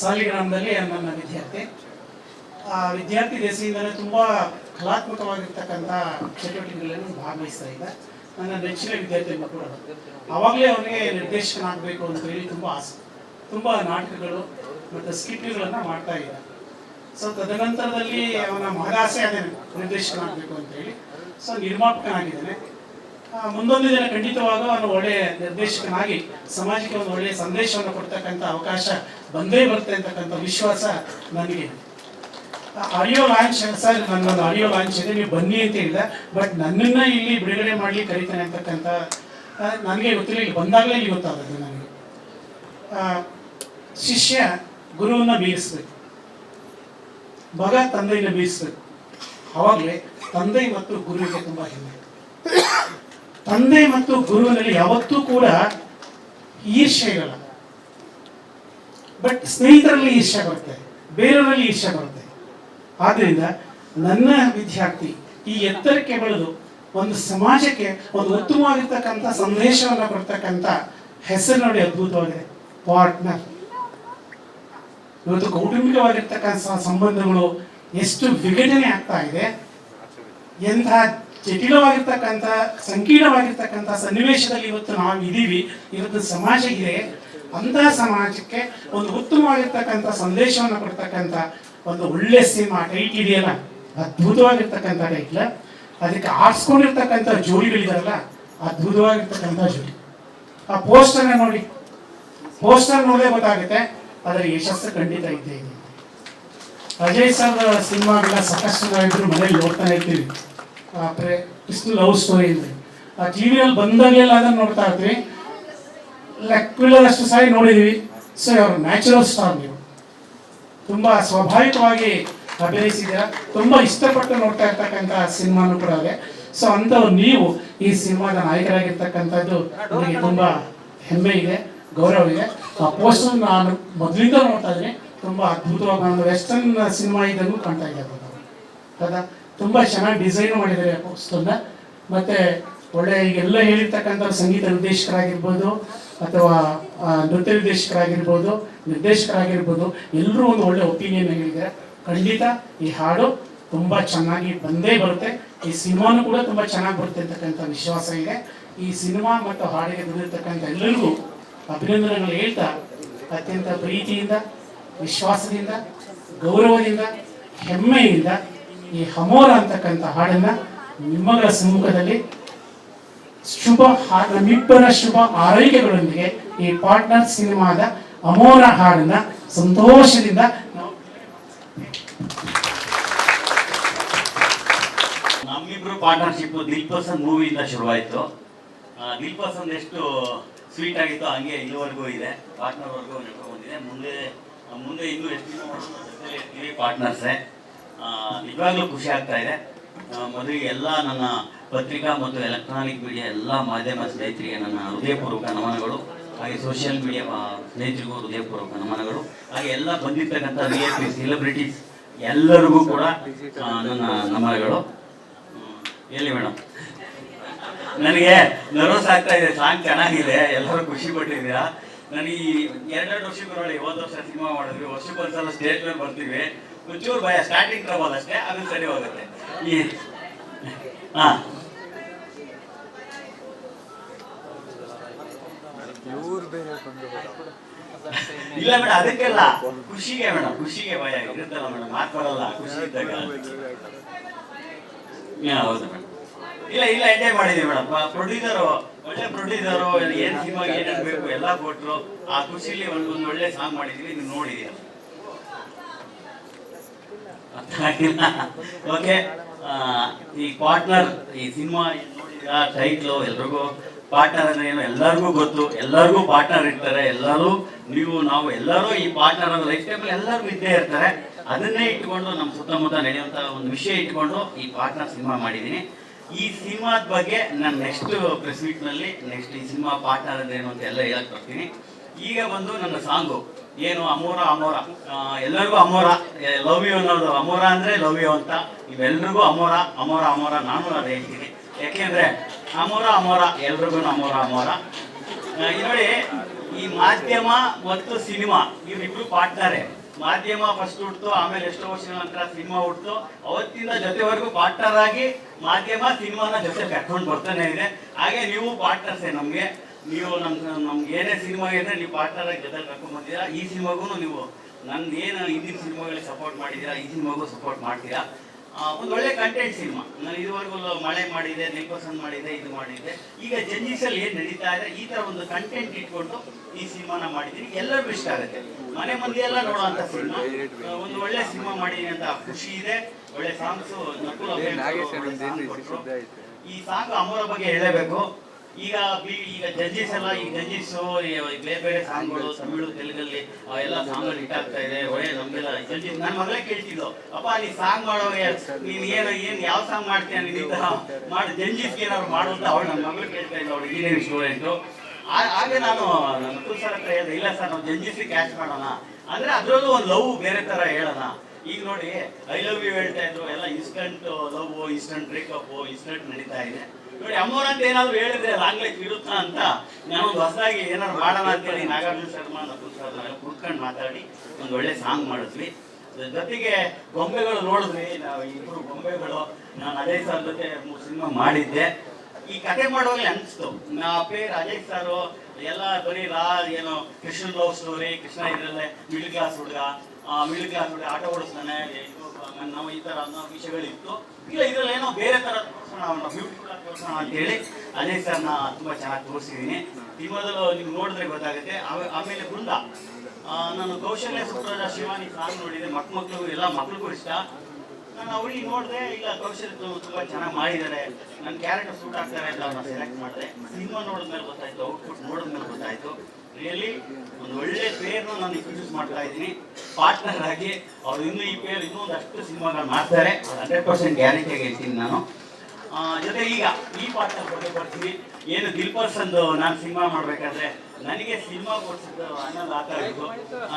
ಸಾಲಿಗ್ರಾಮದಲ್ಲಿ ನನ್ನ ವಿದ್ಯಾರ್ಥಿ. ವಿದ್ಯಾರ್ಥಿ ದೆಸೆಯಿಂದಲೇ ತುಂಬ ಕಲಾತ್ಮಕವಾಗಿರ್ತಕ್ಕಂಥ ಚಟುವಟಿಕೆಗಳನ್ನು ಭಾಗವಹಿಸ್ತಾ ಇದ್ದ. ನನ್ನ ನೆಚ್ಚಿನ ವಿದ್ಯಾರ್ಥಿಗಳು ಕೂಡ. ಆವಾಗಲೇ ಅವನಿಗೆ ನಿರ್ದೇಶಕನಾಗಬೇಕು ಅಂತ ಹೇಳಿ ತುಂಬ ಆಸೆ, ತುಂಬ ನಾಟಕಗಳು ಮತ್ತು ಸ್ಕಿಟ್ಗಳನ್ನು ಮಾಡ್ತಾ ಇದ್ದ. ಸೊ ತದನಂತರದಲ್ಲಿ ಅವನ ಮಹದಾಸೆ ಅದೇ ನಿರ್ದೇಶಕನಾಗಬೇಕು ಅಂತ ಹೇಳಿ. ಸೊ ನಿರ್ಮಾಪಕನಾಗಿದ್ದಾನೆ. ಮುಂದೊಂದು ದಿನ ಖಂಡಿತವಾಗ ಅವನು ಒಳ್ಳೆಯ ನಿರ್ದೇಶಕನಾಗಿ ಸಮಾಜಕ್ಕೆ ಒಂದು ಒಳ್ಳೆಯ ಸಂದೇಶವನ್ನು ಕೊಡ್ತಕ್ಕಂಥ ಅವಕಾಶ ಬಂದೇ ಬರುತ್ತೆ ಅಂತಕ್ಕಂಥ ವಿಶ್ವಾಸ ನನಗೆ. ಆಡಿಯೋ ಲಾಂಚ್ ಸರ್, ನನ್ನೊಂದು ಆಡಿಯೋ ಲಾಂಚ್ ಇದೆ, ನೀವು ಬನ್ನಿ ಅಂತ ಹೇಳಿದ. ಬಟ್ ನನ್ನನ್ನು ಇಲ್ಲಿ ಬಿಡುಗಡೆ ಮಾಡಲಿ ಕರೀತಾನೆ ಅಂತಕ್ಕಂಥ ನನಗೆ ಗೊತ್ತಿಲ್ಲ. ಇಲ್ಲಿ ಬಂದಾಗಲೇ ಇಲ್ಲಿ ಗೊತ್ತಾಗುತ್ತೆ ನನಗೆ. ಶಿಷ್ಯ ಗುರುವನ್ನ ಮೀರಿಸ್ಬೇಕು, ಮಗ ತಂದೆಯನ್ನು ಮೀರಿಸ್ಬೇಕು. ಆವಾಗಲೇ ತಂದೆ ಮತ್ತು ಗುರುವಿಗೆ ತುಂಬ ಹೆಮ್ಮೆ. ತಂದೆ ಮತ್ತು ಗುರುವಿನಲ್ಲಿ ಯಾವತ್ತೂ ಕೂಡ ಈರ್ಷ್ಯೆ ಇರಲ್ಲ. ಬಟ್ ಸ್ನೇಹಿತರಲ್ಲಿ ಈರ್ಷ್ಯೆ ಬರುತ್ತೆ, ಬೇರೆಯವರಲ್ಲಿ ಈರ್ಷ್ಯೆ ಬರುತ್ತೆ. ಆದ್ದರಿಂದ ನನ್ನ ವಿದ್ಯಾರ್ಥಿ ಈ ಎತ್ತರಕ್ಕೆ ಬೆಳೆದು ಒಂದು ಸಮಾಜಕ್ಕೆ ಒಂದು ಉತ್ತಮವಾಗಿರ್ತಕ್ಕಂಥ ಸಂದೇಶವನ್ನು ಕೊಡ್ತಕ್ಕಂಥ ಹೆಸರು ನೋಡಿ ಅದ್ಭುತವಾಗಿದೆ, ಪಾರ್ಟ್ನರ್. ಇವತ್ತು ಕೌಟುಂಬಿಕವಾಗಿರ್ತಕ್ಕಂಥ ಸಂಬಂಧಗಳು ಎಷ್ಟು ವಿಘಟನೆ ಆಗ್ತಾ ಇದೆ, ಎಂತಹ ಜಟಿಲವಾಗಿರ್ತಕ್ಕಂಥ ಸಂಕೀರ್ಣವಾಗಿರ್ತಕ್ಕಂಥ ಸನ್ನಿವೇಶದಲ್ಲಿ ಇವತ್ತು ನಾವು ಇದ್ದೀವಿ. ಇವತ್ತು ಸಮಾಜ ಇದೆ, ಅಂತಹ ಸಮಾಜಕ್ಕೆ ಒಂದು ಉತ್ತಮವಾಗಿರ್ತಕ್ಕಂಥ ಸಂದೇಶವನ್ನು ಕೊಡ್ತಕ್ಕಂಥ ಒಂದು ಒಳ್ಳೆ ಸಿನಿಮಾ. ಟೈಟ್ ಇದೆಯಲ್ಲ, ಅದ್ಭುತವಾಗಿರ್ತಕ್ಕಂಥ ಟೈಟ್ಲ. ಅದಕ್ಕೆ ಆರಿಸ್ಕೊಂಡಿರ್ತಕ್ಕಂಥ ಜೋಡಿಗಳಿದಾರಲ್ಲ, ಅದ್ಭುತವಾಗಿರ್ತಕ್ಕಂಥ ಜೋಡಿ. ಆ ಪೋಸ್ಟರ್ನ ನೋಡಿ, ಪೋಸ್ಟರ್ ನೋಡೇ ಗೊತ್ತಾಗುತ್ತೆ ಅದರ ಯಶಸ್ಸು ಖಂಡಿತ ಇದ್ದೇ ಇದೆ. ಅಜಯ್ ಸರ್ ಸಿನಿಮಾಗಳ ಸಾಕಷ್ಟು ನಾವಿದ್ರು ಮನೇಲಿ ನೋಡ್ತಾನೆ ಇರ್ತೀವಿ. ಇಷ್ಟು ಲವ್ ಸ್ಟೋರಿ ಇದೆ, ಆ ಟಿವಿಯಲ್ಲಿ ಬಂದಾಗಲೆಲ್ಲ ಅದನ್ನು ನೋಡ್ತಾ ಇರ್ತೀವಿ. ಲೆಕ್ಕವಿಲ್ಲದಷ್ಟು ಸಾರಿ ನೋಡಿದ್ವಿ. ಸೊ ಅವ್ರ ನ್ಯಾಚುರಲ್ ಸ್ಟಾರ್, ನೀವು ತುಂಬ ಸ್ವಾಭಾವಿಕವಾಗಿ ಅಭಿನಯಿಸಿದ್ದೀರಾ. ತುಂಬ ಇಷ್ಟಪಟ್ಟು ನೋಡ್ತಾ ಇರ್ತಕ್ಕಂಥ ಸಿನಿಮಾನು ಕೂಡ ಇದೆ. ಸೊ ಅಂಥವ್ರು ನೀವು ಈ ಸಿನಿಮಾದ ನಾಯಕರಾಗಿರ್ತಕ್ಕಂಥದ್ದು ನನಗೆ ತುಂಬ ಹೆಮ್ಮೆ ಇದೆ, ಗೌರವ ಇದೆ. ಆ ಪೋಸ್ಟರ್ ನಾನು ಮೊದಲಿಂದ ನೋಡ್ತಾ ಇದ್ದೀನಿ, ತುಂಬ ಅದ್ಭುತವಾಗಿ ಒಂದು ವೆಸ್ಟರ್ನ್ ಸಿನಿಮಾ ಇದ್ದಂಗೂ ಕಾಣ್ತಾ ಇದೆ ಹೌದಾ. ತುಂಬ ಚೆನ್ನಾಗಿ ಡಿಸೈನ್ ಮಾಡಿದ್ದಾರೆ ಆ ಪೋಸ್ಟರ್ನ. ಮತ್ತು ಒಳ್ಳೆ ಈಗೆಲ್ಲ ಹೇಳಿರ್ತಕ್ಕಂಥ ಸಂಗೀತ ನಿರ್ದೇಶಕರಾಗಿರ್ಬೋದು ಅಥವಾ ನೃತ್ಯ ನಿರ್ದೇಶಕರಾಗಿರ್ಬೋದು ಎಲ್ಲರೂ ಒಂದು ಒಳ್ಳೆ ಒಪಿನಿಯನ್ ಹೇಳಿದ್ದಾರೆ. ಖಂಡಿತ ಈ ಹಾಡು ತುಂಬ ಚೆನ್ನಾಗಿ ಬಂದೇ ಬರುತ್ತೆ. ಈ ಸಿನಿಮಾನು ಕೂಡ ತುಂಬ ಚೆನ್ನಾಗಿ ಬರುತ್ತೆ ಅಂತಕ್ಕಂಥ ವಿಶ್ವಾಸ ಇದೆ. ಈ ಸಿನಿಮಾ ಮತ್ತು ಹಾಡಿಗೆ ದುಡಿದಿರ್ತಕ್ಕಂಥ ಎಲ್ಲರಿಗೂ ಅಭಿನಂದನೆಗಳು ಹೇಳ್ತಾ, ಅತ್ಯಂತ ಪ್ರೀತಿಯಿಂದ, ವಿಶ್ವಾಸದಿಂದ, ಗೌರವದಿಂದ, ಹೆಮ್ಮೆಯಿಂದ ಈ ಹಮೋರ ಅಂತಕ್ಕಂಥ ಹಾಡನ್ನು ನಿಮ್ಮಗಳ ಸಮ್ಮುಖದಲ್ಲಿ ನಮ್ಮಿಬ್ಬರ ಶುಭ ಆರೈಕೆಗಳೊಂದಿಗೆ ಈ ಪಾರ್ಟ್ನರ್ ಸಿನಿಮಾದ ಅಮೋರ ಹಾಡನ್ನ ಸಂತೋಷದಿಂದ ನಮಗೆ ನಮ್ಮಿಬ್ರು ಪಾರ್ಟ್ನರ್ಶಿಪ್ ದಿಲ್ ಪಸಂದ್ ಮೂವಿಯಿಂದ ಶುರುವಾಯಿತು. ದಿಲ್ ಪಸಂದ್ ಎಷ್ಟು ಸ್ವೀಟ್ ಆಗಿತ್ತು ಹಂಗೆ ಇಲ್ಲಿವರೆಗೂ ಇದೆ, ಪಾರ್ಟ್ನರ್ವರೆಗೂ ನಡ್ಕೊಂಡು ಬಂದಿದೆ. ಮುಂದೆ ಇನ್ನೂ ಎಷ್ಟು ಇರ್ತೀವಿ ಪಾರ್ಟ್ನರ್ಸೇ. ನಿಜವಾಗ್ಲೂ ಖುಷಿ ಆಗ್ತಾ ಇದೆ. ಮೊದಲಿಗೆ ಎಲ್ಲ ನನ್ನ ಪತ್ರಿಕಾ ಮತ್ತು ಎಲೆಕ್ಟ್ರಾನಿಕ್ ಮೀಡಿಯಾ ಎಲ್ಲ ಮಾಧ್ಯಮ ಸ್ನೇಹಿತರಿಗೆ ನನ್ನ ಹೃದಯಪೂರ್ವಕ ನಮನಗಳು, ಹಾಗೆ ಸೋಷಿಯಲ್ ಮೀಡಿಯಾ ಸ್ನೇಹಿತರಿಗೂ ಹೃದಯಪೂರ್ವಕ ನಮನಗಳು, ಹಾಗೆ ಎಲ್ಲ ಬಂದಿರ್ತಕ್ಕಂಥ VIP ಸೆಲೆಬ್ರಿಟೀಸ್ ಎಲ್ಲರಿಗೂ ಕೂಡ ನನ್ನ ನಮನಗಳು. ಎಲ್ಲಿ ಮೇಡಮ್, ನನಗೆ ನರ್ವಸ್ ಆಗ್ತಾ ಇದೆ. ಸಾಂಗ್ ಚೆನ್ನಾಗಿದೆ, ಎಲ್ಲರೂ ಖುಷಿ ಪಟ್ಟಿದ್ದೀರಾ. ನನಗೆ ಈ 2 ವರ್ಷಕ್ಕೆ ನೋಡಿ, ಹೋದ ವರ್ಷ ಸಿನಿಮಾ ಮಾಡಿದ್ವಿ, ವರ್ಷಕ್ಕೊಂದ್ಸಲ ಸ್ಟೇಜ್ ಮೇಲೆ ಬರ್ತೀವಿ, ಒಂಚೂರು ಭಯ, ಸ್ಟಾರ್ಟಿಂಗ್ ಟ್ರಬಲ್ ಅಷ್ಟೇ, ಅದು ಸರಿ ಹೋಗುತ್ತೆ. ಇಲ್ಲ ಮೇಡಮ್, ಅದಕ್ಕೆಲ್ಲ ಖುಷಿಗೆ ಮೇಡಮ್, ಖುಷಿಗೆ ಭಯ ಇರುತ್ತಲ್ಲ ಮೇಡಮ್, ಮಾತು ಬರಲ್ಲ ಖುಷಿ ಇದ್ದಾಗ. ಹೌದು ಮೇಡಮ್. ಇಲ್ಲ ಎಂಜಾಯ್ ಮಾಡಿದೀವಿ ಮೇಡಮ್. ಪ್ರೊಡ್ಯೂಸರು ಒಳ್ಳೆ ಪ್ರೊಡ್ಯೂಸರು, ಏನ್ ಸಿನಿಮಾ ಏನೇನು ಬೇಕು ಎಲ್ಲ ಕೊಟ್ಟರು. ಆ ಖುಷಿಲಿ ಒಂದು ಒಳ್ಳೆ ಸಾಂಗ್ ಮಾಡಿದೀವಿ, ನೀವು ನೋಡಿದೀರ. ಓಕೆ, ಈ ಪಾರ್ಟ್ನರ್, ಈ ಸಿನಿಮಾ ನೋಡಿದ ಟೈಟ್ಲು ಎಲ್ರಿಗೂ ಪಾರ್ಟ್ನರ್ ಅಂದ್ರೆ ಏನು ಎಲ್ಲರಿಗೂ ಗೊತ್ತು. ಎಲ್ಲರಿಗೂ ಪಾರ್ಟ್ನರ್ ಇರ್ತಾರೆ, ಎಲ್ಲರೂ ನಾವು ಎಲ್ಲರೂ ಈ ಪಾರ್ಟ್ನರ್ ಅನ್ನೋ ಲೈಫ್ ಟೈಮಲ್ಲಿ ಎಲ್ಲರಿಗೂ ಇದ್ದೇ ಇರ್ತಾರೆ. ಅದನ್ನೇ ಇಟ್ಕೊಂಡು ನಮ್ಮ ಸುತ್ತಮುತ್ತ ನಡೆಯುವಂಥ ಒಂದು ವಿಷಯ ಇಟ್ಕೊಂಡು ಈ ಪಾರ್ಟ್ನರ್ ಸಿನಿಮಾ ಮಾಡಿದ್ದೀನಿ. ಈ ಸಿನಿಮಾದ ಬಗ್ಗೆ ನಾನು ನೆಕ್ಸ್ಟ್ ಪ್ರೆಸ್ ಮೀಟ್ನಲ್ಲಿ ನೆಕ್ಸ್ಟ್ ಈ ಸಿನಿಮಾ ಪಾರ್ಟ್ನರ್ ಅಂದ್ರೆ ಏನು ಅಂತ ಎಲ್ಲ ಹೇಳಕ್ ಬರ್ತೀನಿ. ಈಗ ಬಂದು ನನ್ನ ಸಾಂಗು ಏನು ಅಮೋರ ಎಲ್ಲರಿಗೂ ಅಮೋರ, ಲವ್ ಯು ಅನ್ನೋದು, ಅಮೋರ ಅಂದ್ರೆ ಲವ್ ಯು ಅಂತ, ಇವೆಲ್ರಿಗೂ ಅಮೋರ ನಾನು ಅದೇ ಹೇಳ್ತೀನಿ. ಯಾಕೆಂದ್ರೆ ಅಮೋರ ಎಲ್ರಿಗೂ ಅಮೋರ. ನೋಡಿ, ಈ ಮಾಧ್ಯಮ ಮತ್ತು ಸಿನಿಮಾ ಇವ್ರಿಬ್ರು ಪಾರ್ಟ್ನರೇ. ಮಾಧ್ಯಮ ಫಸ್ಟ್ ಹುಡ್ತು, ಆಮೇಲೆ ಎಷ್ಟೋ ವರ್ಷಗಳ ನಂತರ ಸಿನಿಮಾ ಹುಡ್ತು. ಅವತ್ತಿಂದ ಜೊತೆವರೆಗೂ ಪಾರ್ಟ್ನರ್ ಆಗಿ ಮಾಧ್ಯಮ ಸಿನಿಮಾನ ಜೊತೆ ಕಟ್ಕೊಂಡು ಬರ್ತಾನೆ ಇದೆ. ಹಾಗೆ ನೀವು ಪಾರ್ಟ್ನರ್ಸೇ ನಮಗೆ. ನೀವು ನಮ್ಗೆ ಏನೇ ಸಿನಿಮಾ ಇದ್ರೆ ನೀವು ಪಾರ್ಟ್ನರ್ ಆಗಿ ಜೊತೆ ಕರ್ಕೊಂಡು ಬಂದಿದ್ದೀರಾ. ಈ ಸಿನಿಮಾಗೂ ನೀವು ನಂದು ಏನು ಹಿಂದಿನ ಸಿನಿಮಾಗಳಿಗೆ ಸಪೋರ್ಟ್ ಮಾಡಿದ್ದೀರಾ, ಈ ಸಿನಿಮಾಗೂ ಸಪೋರ್ಟ್ ಮಾಡ್ತೀರಾ. ಒಂದು ಒಳ್ಳೆ ಕಂಟೆಂಟ್ ಸಿನಿಮಾ. ನಾನು ಇದುವರೆಗೂ ಮಳೆ ಮಾಡಿದೆ, ದಿಲ್ ಪಸಂದ್ ಮಾಡಿದೆ, ಇದು ಮಾಡಿದ್ದೆ. ಈಗ ಜಂಜೀಸಲ್ಲಿ ಏನು ನಡೀತಾ ಇದೆ, ಈ ಥರ ಒಂದು ಕಂಟೆಂಟ್ ಇಟ್ಕೊಂಡು ಈ ಸಿನಿಮಾನ ಮಾಡಿದ್ದೀನಿ. ಎಲ್ಲರಿಗೂ ಇಷ್ಟ ಆಗುತ್ತೆ, ಮನೆ ಮಂದಿ ಎಲ್ಲ ನೋಡುವಂಥ ಸಿನಿಮಾ. ಒಂದು ಒಳ್ಳೆ ಸಿನಿಮಾ ಮಾಡಿದ್ದೀನಿ ಅಂತ ಖುಷಿ ಇದೆ. ಒಳ್ಳೆ ಸಾಂಗ್ಸು ನಕುಲ್ ಕೊಟ್ಟರು. ಈ ಸಾಂಗ್ ಅಮೋರ ಬಗ್ಗೆ ಹೇಳಬೇಕು. ಈಗ ಜಡ್ಜಸ್ ಎಲ್ಲ, ಈ ಜಡ್ಜಸ್ಸು ಬೇರೆ ಸಾಂಗ್ಗಳು ತಮಿಳು ತೆಲುಗಲ್ಲಿ ಎಲ್ಲ ಸಾಂಗ್ಗಳು ಹಿಟ್ ಆಗ್ತಾ ಇದೆ. ಒಳ್ಳೆ ನಮಗೆಲ್ಲ ಜಡ್ಜಸ್, ನನ್ನ ಮಗಳೇ ಕೇಳ್ತಿದ್ಲು, ಅಪ್ಪ ನೀ ಸಾಂಗ್ ಮಾಡೋಗೆ ನೀನು ಏನು ಯಾವ ಸಾಂಗ್ ಮಾಡ್ತೀಯ, ನೀನು ಈ ಥರ ಮಾಡಿ ಜಡ್ಜಸ್ಗೆ ಏನಾದ್ರು ಮಾಡು ಅಂತ ಅವಳು ನನ್ನ ಮಗಳು ಕೇಳ್ತಾ ಇದ್ಲು, ಅವಳು ಇಂಜಿನಿಯರಿಂಗ್ ಸ್ಟೂಡೆಂಟು. ಹಾಗೆ ನಾನು ನಕುಲ್ ಸರ್ ಹತ್ರ ಹೇಳಿದೆ, ಇಲ್ಲ ಸರ್ ನಾವು ಜಡ್ಜಸ್ಗೆ ಕ್ಯಾಚ್ ಮಾಡೋಣ ಅಂದ್ರೆ ಅದರಲ್ಲೂ ಒಂದು ಲವ್ ಬೇರೆ ಥರ ಹೇಳೋಣ. ಈಗ ನೋಡಿ, ಐ ಲವ್ ಯು ಹೇಳ್ತಾ ಇದ್ರು, ಎಲ್ಲ instant love, instant breakup, instant ನಡೀತಾ ಇದೆ. ನೋಡಿ, ಅಮೋರ್ ಅಂತ ಏನಾದ್ರು ಹೇಳಿದ್ರೆ ಲಾಂಗ್ ಲೈಫ್ ಇರುತ್ತಾ ಅಂತ ನಾನೊಂದು ಹೊಸದಾಗಿ ಏನಾದ್ರು ಮಾಡೋಣ ಅಂತೇಳಿ ನಾಗಾರ್ಜುನ ಶರ್ಮಾ, ನಕುಲ್ ಸರ್ ನಾವೆಲ್ಲ ಕೂತ್ಕೊಂಡು ಮಾತಾಡಿ ಒಂದು ಒಳ್ಳೆ ಸಾಂಗ್ ಮಾಡಿದ್ವಿ. ಜೊತೆಗೆ ಗೊಂಬೆಗಳು ನೋಡಿದ್ವಿ ನಾವು, ಇಬ್ಬರು ಗೊಂಬೆಗಳು. ನಾನು ಅಜಯ್ ಸರ್ ಜೊತೆ 3 ಸಿನಿಮಾ ಮಾಡಿದ್ದೆ. ಈ ಕತೆ ಮಾಡುವಾಗಲೇ ಅನಿಸ್ತು, ನಾ ಪೇರ್ ಅಜಯ್ ಸರ್ ಎಲ್ಲ ಬರೀ ಏನು ಕೃಷ್ಣನ್ ಲವ್ ಸ್ಟೋರಿ, ಕೃಷ್ಣ ಇದರಲ್ಲೇ ಮಿಡ್ಲ್ ಕ್ಲಾಸ್ ಹುಡುಗ ಆಟೋ ಓಡಿಸ್ತಾನೆ, ನಾವು ಈ ಥರ ಅನ್ನೋ ವಿಷಯಗಳಿತ್ತು. ಇಲ್ಲ ಇದರಲ್ಲಿ ಏನೋ ಬೇರೆ ಥರ ತೋರಿಸೋಣ, ಬ್ಯೂಟಿಫುಲ್ ಆಗಿ ತೋರಿಸೋಣ ಅಂತೇಳಿ ಅಜಯ್ ಸರ್ನ ತುಂಬ ಚೆನ್ನಾಗಿ ತೋರಿಸಿದ್ದೀನಿ. ಈ ಮೊದಲು ನೀವು ನೋಡಿದ್ರೆ ಗೊತ್ತಾಗುತ್ತೆ. ಆಮೇಲೆ ಬೃಂದ, ನಾನು ಕೌಶಲ್ಯ ಸುಪ್ರಜಾ ಶಿವಾನಿ ಸಾಂಗ್ ನೋಡಿದೆ. ಮಕ್ಕಳು ಎಲ್ಲ ಮಕ್ಳಿಗೂ ಇಷ್ಟ. ನಾನು ಅವ್ರಿಗೆ ನೋಡಿದೆ, ಇಲ್ಲ ಕೌಶಲ್ಯ ತುಂಬ ಚೆನ್ನಾಗಿ ಮಾಡಿದ್ದಾರೆ, ನನ್ನ ಕ್ಯಾರೆಕ್ಟರ್ ಸೂಟ್ ಆಗ್ತಾರೆ ಅಂತ ಅವ್ರನ್ನ ಸೆಲೆಕ್ಟ್ ಮಾಡಿದೆ. ಸಿನಿಮಾ ನೋಡಿದ್ಮೇಲೆ ಗೊತ್ತಾಯ್ತು, ಔಟ್ಪುಟ್ ನೋಡಿದ್ಮೇಲೆ ಗೊತ್ತಾಯ್ತು. ರಿಯಲಿ ಒಂದು ಒಳ್ಳೆ ಪೇರ್ನ ನಾನು ಇಂಟ್ರೊಡ್ಯೂಸ್ ಮಾಡ್ತಾ ಇದ್ದೀನಿ ಪಾರ್ಟ್ನರ್ ಆಗಿ. ಅವ್ರು ಈ ಪೇರ್ ಇನ್ನೂ ಒಂದಷ್ಟು ಸಿನಿಮಾಗಳು ಮಾಡ್ತಾರೆ, 100% ಗ್ಯಾರಂಟಿಯಾಗಿ ಹೇಳ್ತೀನಿ ನಾನು. ಜೊತೆ ಈಗ ಈ ಪಾರ್ಟ್ನರ್ ಬಗ್ಗೆ ಬರ್ತೀನಿ. ಏನು ದಿಲ್ ಪಸಂದ್ ನಾನು ಸಿನಿಮಾ ಮಾಡಬೇಕಾದ್ರೆ ನನಗೆ ಸಿನಿಮಾ ಕೊಡ್ಸಿದ್ದು ಅನ್ನೋದು ಆತಾಯಿತು.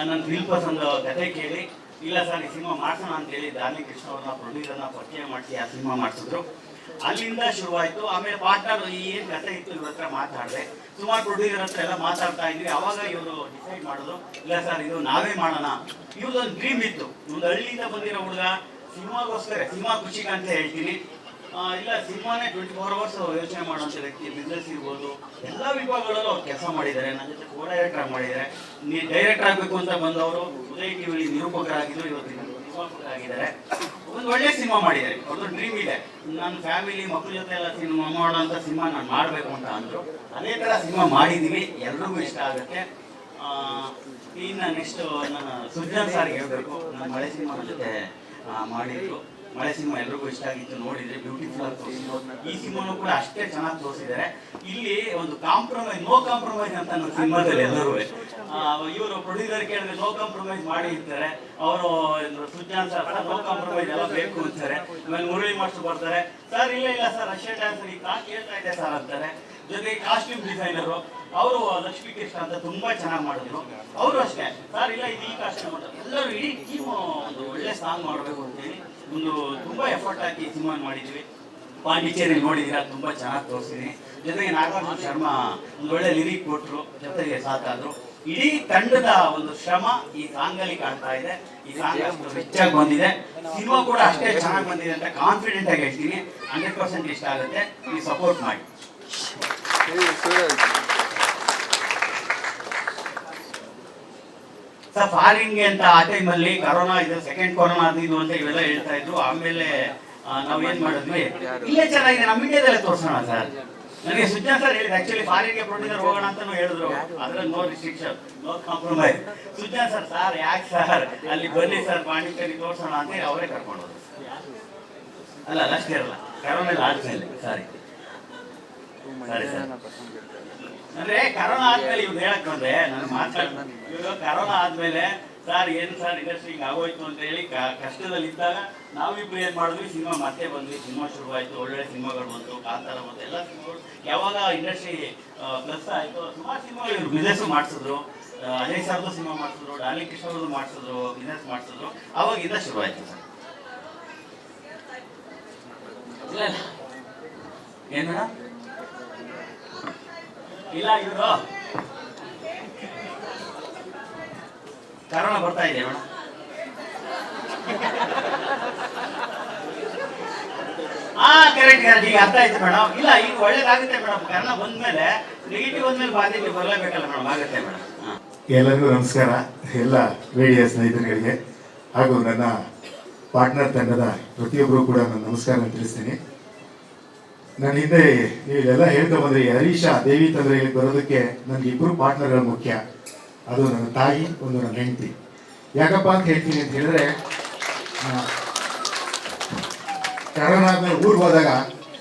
ನನ್ನ ದಿಲ್ ಪಸಂದ್ ಕತೆ ಕೇಳಿ, ಇಲ್ಲ ಸರ್ ಈ ಸಿನಿಮಾ ಮಾಡ್ಸೋಣ ಅಂತೇಳಿ ದಾರ್ಲಿಂಗ್ ಕೃಷ್ಣ ಅವ್ರನ್ನ ಪ್ರೊಡ್ಯೂಸರ್ನ ಪರಿಚಯ ಮಾಡಿಸಿ ಆ ಸಿನಿಮಾ ಮಾಡಿಸಿದ್ರು. ಅಲ್ಲಿಂದ ಶುರುವಾಯಿತು. ಆಮೇಲೆ ಪಾರ್ಟ್ನರ್ ಏನು ಕತೆ ಇತ್ತು ಇವ್ರ ಹತ್ರ ಮಾತಾಡಿದೆ, ಸುಮಾರು ಪ್ರೊಡ್ಯೂಸರ್ ಹತ್ರ ಎಲ್ಲ ಮಾತಾಡ್ತಾ ಇದ್ವಿ. ಅವಾಗ ಇವರು ಡಿಸೈಡ್ ಮಾಡಿದ್ರು, ಇಲ್ಲ ಸರ್ ಇದು ನಾವೇ ಮಾಡೋಣ. ಇವ್ರದೊಂದು ಡ್ರೀಮ್ ಇತ್ತು, ಒಂದು ಹಳ್ಳಿಯಿಂದ ಬಂದಿರೋ ಹುಡುಗ ಸಿನಿಮಾಗೋಸ್ಕರ, ಸಿನಿಮಾ ಖುಷಿಗೆ ಅಂತ ಹೇಳ್ತೀನಿ. ಇಲ್ಲ ಸಿನಿಮಾನೇ 24 hours ಯೋಚನೆ ಮಾಡುವಂಥ ವ್ಯಕ್ತಿ. ಬಿಸ್ನೆಸ್ ಇರ್ಬೋದು, ಎಲ್ಲ ವಿಭಾಗಗಳಲ್ಲೂ ಅವ್ರು ಕೆಲಸ ಮಾಡಿದ್ದಾರೆ. ನನ್ನ ಜೊತೆ ಕೋ ಡೈರೆಕ್ಟರ್ ಆಗಿ ಮಾಡಿದ್ದಾರೆ. ಡೈರೆಕ್ಟರ್ ಆಗಬೇಕು ಅಂತ ಬಂದವರು ಉದಯ್ ಟಿವಿಲಿ ನಿರೂಪಕರಾಗಿದ್ದು ಇವತ್ತು ನಿರ್ಮಾಪಕರಾಗಿದ್ದಾರೆ. ಒಂದು ಒಳ್ಳೆ ಸಿನಿಮಾ ಮಾಡಿದ್ದಾರೆ. ಅವ್ರದ್ದು ಡ್ರೀಮ್ ಇದೆ, ನನ್ನ ಫ್ಯಾಮಿಲಿ ಮಕ್ಕಳ ಜೊತೆ ಎಲ್ಲ ಸಿನಿಮಾ ಮಾಡೋಂಥ ಸಿನಿಮಾ ನಾನು ಮಾಡಬೇಕು ಅಂತ ಅಂದರು. ಅದೇ ಥರ ಸಿನಿಮಾ ಮಾಡಿದ್ದೀವಿ, ಎಲ್ರಿಗೂ ಇಷ್ಟ ಆಗುತ್ತೆ. ಇನ್ನು ನೆಕ್ಸ್ಟ್ ನನ್ನ ಸುಜಾನ್ ಸಾರ್ಗೆ ಹೇಳಬೇಕು, ನನ್ನ ಮಳೆ ಸಿನಿಮಾ ಜೊತೆ ಮಾಡಿದ್ರು. ಮಳೆ ಸಿನಿಮಾ ಎಲ್ರಿಗೂ ಇಷ್ಟ ಆಗಿತ್ತು, ನೋಡಿದ್ರೆ ಬ್ಯೂಟಿಫುಲ್ ಆಗಿ ತೋರಿಸಿದ್ರು. ಈ ಸಿನಿಮಾನು ಕೂಡ ಅಷ್ಟೇ ಚೆನ್ನಾಗಿ ತೋರಿಸಿದ್ದಾರೆ. ಇಲ್ಲಿ ಒಂದು ಕಾಂಪ್ರಮೈಸ್, ನೋ ಕಾಂಪ್ರಮೈಸ್ ಅಂತ ನಮ್ಮ ಸಿನಿಮಾದಲ್ಲಿ ಎಲ್ಲರೂ ಇವರು ಪ್ರೊಡ್ಯೂಸರ್ ಕೇಳಿದ್ರೆ ನೋ ಕಾಂಪ್ರಮೈಸ್ ಮಾಡಿ ಇರ್ತಾರೆ. ಅವರು ಸುಜಾನ್ ಸರ್ ನೋ ಕಾಂಪ್ರಮೈಸ್ ಎಲ್ಲ ಬೇಕು ಅಂತಾರೆ. ಆಮೇಲೆ ಮುರಳಿ ಮಾಸ್ಟರ್ ಬರ್ತಾರೆ, ಸರ್ ಇಲ್ಲ ಸರ್ ರಷ್ಯಾ ಡ್ಯಾನ್ಸ್ ಈಗ ಕೇಳ್ತಾ ಇದೆ ಸರ್ ಅಂತಾರೆ. ಜೊತೆಗೆ ಕಾಸ್ಟ್ಯೂಮ್ ಡಿಸೈನರು ಅವರು ಲಕ್ಷ್ಮೀ ಕೃಷ್ಣ ಅಂತ ತುಂಬಾ ಚೆನ್ನಾಗಿ ಮಾಡಿದ್ರು. ಅವರು ಅಷ್ಟೇ ಸರ್ ಇಲ್ಲ ಇದು ಈ ಕಾಸ್ಟ್ಯೂಮ್ ಮಾಡ್ತಾರೆ. ಎಲ್ಲರೂ ಇಡೀ ಟೀಮ್ ಒಂದು ಒಳ್ಳೆ ಸಾಂಗ್ ಮಾಡಬೇಕು ಅಂತೇಳಿ ಒಂದು ತುಂಬಾ ಎಫರ್ಟ್ ಹಾಕಿ ಸಿನಿಮಾ ಮಾಡಿದ್ವಿ. ಪಾಂಡಿಚೇರಿ ನೋಡಿದ್ದೀರಾ, ತುಂಬಾ ಚೆನ್ನಾಗಿ ತೋರಿಸಿದೀನಿ. ಜೊತೆಗೆ ನಾಗಾರ್ಜುನ ಶರ್ಮಾ ಒಂದು ಒಳ್ಳೆ ಲಿರಿಕ್ ಕೊಟ್ಟರು, ಜೊತೆಗೆ ಸಾಕಾದ್ರು. ಇಡೀ ತಂಡದ ಒಂದು ಶ್ರಮ ಈ ಸಾಂಗ್ ಅಲ್ಲಿ ಕಾಣ್ತಾ ಇದೆ. ಈ ಸಾಂಗ್ ಅಷ್ಟು ರಿಚ್ ಆಗಿ ಬಂದಿದೆ. ಸಿನಿಮಾ ಕೂಡ ಅಷ್ಟೇ ಚೆನ್ನಾಗಿ ಬಂದಿದೆ ಅಂತ ಕಾನ್ಫಿಡೆಂಟ್ ಆಗಿ ಹೇಳ್ತೀನಿ. 100% ಇಷ್ಟ ಆಗುತ್ತೆ. ನೀವು ಸಪೋರ್ಟ್ ಮಾಡಿ. ಸರ್ ಫಾರಿನ್ಗೆ ಅಂತ ಆ ಟೈಮಲ್ಲಿ ಕರೋನಾ ಇದು ಸೆಕೆಂಡ್ ಕೊರೋನಾ ಅದು ಅಂತ ಇವೆಲ್ಲ ಹೇಳ್ತಾ ಇದ್ರು. ಆಮೇಲೆ ನಾವ್ ಏನ್ ಮಾಡಿದ್ವಿ, ಇಲ್ಲೇ ಚೆನ್ನಾಗಿದೆ ನಮ್ಮ ಇಂಡಿಯಾದಲ್ಲೇ ತೋರಿಸೋಣ ಸರ್. ನನಗೆ ಸುಜಾನ್ ಸರ್ ಹೇಳಿದ್ರು, ಆಕ್ಚುಲಿ ಫಾರಿನ್ಗೆ ಪ್ರೊಡ್ಯೂಸರ್ ಹೋಗೋಣ ಅಂತಾನು ಹೇಳಿದ್ರು. ಅದ್ರಲ್ಲಿ no restriction, no compromise. Sujan sir ಯಾಕೆ ಸರ್ ಅಲ್ಲಿ ಬನ್ನಿ ಸರ್ ಪಾಂಡಿಚೇರಿ ತೋರಿಸೋಣ ಅಂತ ಹೇಳಿ ಅವರೇ ಕರ್ಕೊಂಡು ಹೋದ್ರು. ಅಲ್ಲ ಅಷ್ಟೇ ಇರಲ್ಲ, ಕರೋನಾ ಆದ್ಮೇಲೆ ಸರಿ ಸರ್ ಅಂದ್ರೆ ಕರೋನಾ ಆದ್ಮೇಲೆ ಇವ್ರು ಹೇಳಕ್ ಬಂದೆ ನಾನು ಮಾತಾಡ್ತೀನಿ. ಇವಾಗ ಕರೋನಾ ಆದ್ಮೇಲೆ ಸರ್ ಏನು ಸರ್ ಇಂಡಸ್ಟ್ರಿ ಹಿಂಗೆ ಆಗೋಯ್ತು ಅಂತ ಹೇಳಿ ಕಷ್ಟದಲ್ಲಿ ಇದ್ದಾಗ ನಾವಿಬ್ರು ಏನ್ ಮಾಡಿದ್ವಿ, ಸಿನಿಮಾ ಮತ್ತೆ ಬಂದ್ವಿ. ಸಿನಿಮಾ ಶುರುವಾಯ್ತು, ಒಳ್ಳೊಳ್ಳೆ ಸಿನಿಮಾಗಳು ಬಂತು, ಕಾಂತಾರ ಮತ್ತು ಎಲ್ಲ ಸಿನಿಮಾಗಳು. ಯಾವಾಗ ಇಂಡಸ್ಟ್ರಿ ಪ್ಲಸ್ ಆಯ್ತು, ಸುಮಾರು ಸಿನಿಮಾಗಳು ಇವ್ರು ಬಿಸ್ನೆಸ್ ಮಾಡಿಸಿದ್ರು. ಅಜಯ್ ಸರ್ದು ಸಿನಿಮಾ ಮಾಡಿಸಿದ್ರು, ಡಾರ್ಲಿಂಗ್ ಕೃಷ್ಣ ಅವ್ರದ್ದು ಮಾಡಿಸಿದ್ರು, ಬಿಸ್ನೆಸ್ ಮಾಡಿಸಿದ್ರು. ಅವಾಗಿಂದ ಶುರುವಾಯ್ತು ಸರ್. ಏನ ಇಲ್ಲ ಇವರು ಕರೋನಾ ಬರ್ತಾ ಇದೆ ಮೇಡಮ್. ಕರೆಕ್ಟ್ ಈಗ ಅರ್ಥ ಆಯ್ತು ಮೇಡಮ್. ಇಲ್ಲ ಈಗ ಒಳ್ಳೇದಾಗುತ್ತೆ ಮೇಡಮ್. ಕರೋನಾ ಬಂದ್ಮೇಲೆ ನೆಗೆಟಿವ್ ಅಂದ್ಮೇಲೆ ಪಾಸಿಟಿವ್ ಬರಲೇಬೇಕಲ್ಲ ಮೇಡಮ್, ಆಗುತ್ತೆ ಮೇಡಮ್. ಎಲ್ಲರಿಗೂ ನಮಸ್ಕಾರ. ಎಲ್ಲ ಮೀಡಿಯಾ ಸ್ನೇಹಿತರುಗಳಿಗೆ ಹಾಗೂ ನನ್ನ ಪಾರ್ಟ್ನರ್ ತಂಡದ ಪ್ರತಿಯೊಬ್ಬರು ಕೂಡ ನಾನು ನಮಸ್ಕಾರ ತಿಳಿಸ್ತೀನಿ. ನನ್ನ ಹಿಂದೆ ನೀವೆಲ್ಲ ಹೇಳ್ಕೊಂಡ್ಬಂದ್ರೆ ಹರೀಶ ದೇವಿ ತಂದ್ರೆ ಇಲ್ಲಿ ಬರೋದಕ್ಕೆ ನನಗೆ ಇಬ್ಬರು ಪಾರ್ಟ್ನರ್ಗಳು ಮುಖ್ಯ. ಅದು ನನ್ನ ತಾಯಿ, ಒಂದು ನನ್ನ ಹೆಂಡತಿ. ಯಾಕಪ್ಪ ಅಂತ ಹೇಳ್ತೀನಿ ಅಂತ ಹೇಳಿದ್ರೆ, ಕರೋನಾ ಆದ್ಮೇಲೆ ಊರಿಗೆ ಹೋದಾಗ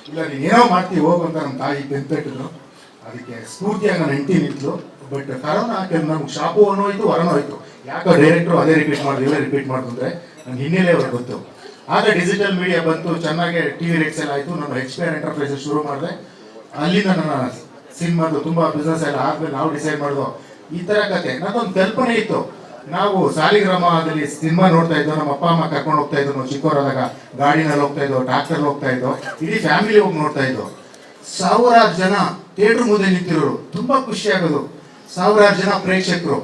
ಇಲ್ಲ ನೀನು ಏನೋ ಮಾಡ್ತೀವಿ ಹೋಗು ಅಂತ ನಮ್ಮ ತಾಯಿ ಬೆಂತಟ್ಟಿದ್ರು. ಅದಕ್ಕೆ ಸ್ಫೂರ್ತಿಯಾಗಿ ನನ್ನ ಹೆಂಡತಿ ನಿಂತಲು. ಬಟ್ ಕರೋನಾ ಹಾಕಿ ನಮ್ಗೆ ಶಾಪು ಅನ್ನೋಯ್ತು, ಹೊರನೋ ಹೋಯ್ತು. ಯಾಕೋ ಡೈರೆಕ್ಟ್ರು ಅದೇ ರಿಪೀಟ್ ಮಾಡಿದ್ರು, ಎಲ್ಲ ರಿಪೀಟ್ ಮಾಡಿದ್ರು ಅಂದರೆ ನನ್ನ ಹಿನ್ನೆಲೆ ಅವ್ರಿಗೆ ಗೊತ್ತು. ಆಗ ಡಿಜಿಟಲ್ ಮೀಡಿಯಾ ಬಂತು, ಚೆನ್ನಾಗಿ ಟಿವಿ ರೇಟ್ಸ್ ಎಲ್ಲ ಆಯಿತು. ನಾನು HPR ಎಂಟರ್ಪ್ರೈಸಸ್ ಶುರು ಮಾಡಿದೆ. ಅಲ್ಲಿಂದ ನನ್ನ ಸಿನಿಮಾದು ತುಂಬ ಬಿಸ್ನೆಸ್ ಎಲ್ಲ ಆದ್ಮೇಲೆ ನಾವು ಡಿಸೈಡ್ ಮಾಡಿದ್ವು ಈ ಥರ ಕತೆ. ನನ್ನೊಂದು ಕಲ್ಪನೆ ಇತ್ತು. ನಾವು ಸಾಲಿಗ್ರಾಮದಲ್ಲಿ ಸಿನಿಮಾ ನೋಡ್ತಾ ಇದ್ದೋ, ನಮ್ಮ ಅಪ್ಪ ಅಮ್ಮ ಕರ್ಕೊಂಡು ಹೋಗ್ತಾ ಇದ್ದೋ. ನಾವು ಚಿಕ್ಕವರಾದಾಗ ಗಾಡಿನಲ್ಲಿ ಹೋಗ್ತಾ ಇದ್ದೋ, ಟ್ರಾಕ್ಟರ್ ಹೋಗ್ತಾ ಇದ್ದೋ, ಇಡೀ ಫ್ಯಾಮಿಲಿ ಹೋಗಿ ನೋಡ್ತಾ ಇದ್ದೋ. ಸಾವಿರಾರು ಜನ ಥಿಯೇಟ್ರ್ ಮುಂದೆ ನಿಂತಿರೋರು, ತುಂಬ ಖುಷಿ ಆಗೋದು. ಸಾವಿರಾರು ಜನ ಪ್ರೇಕ್ಷಕರು.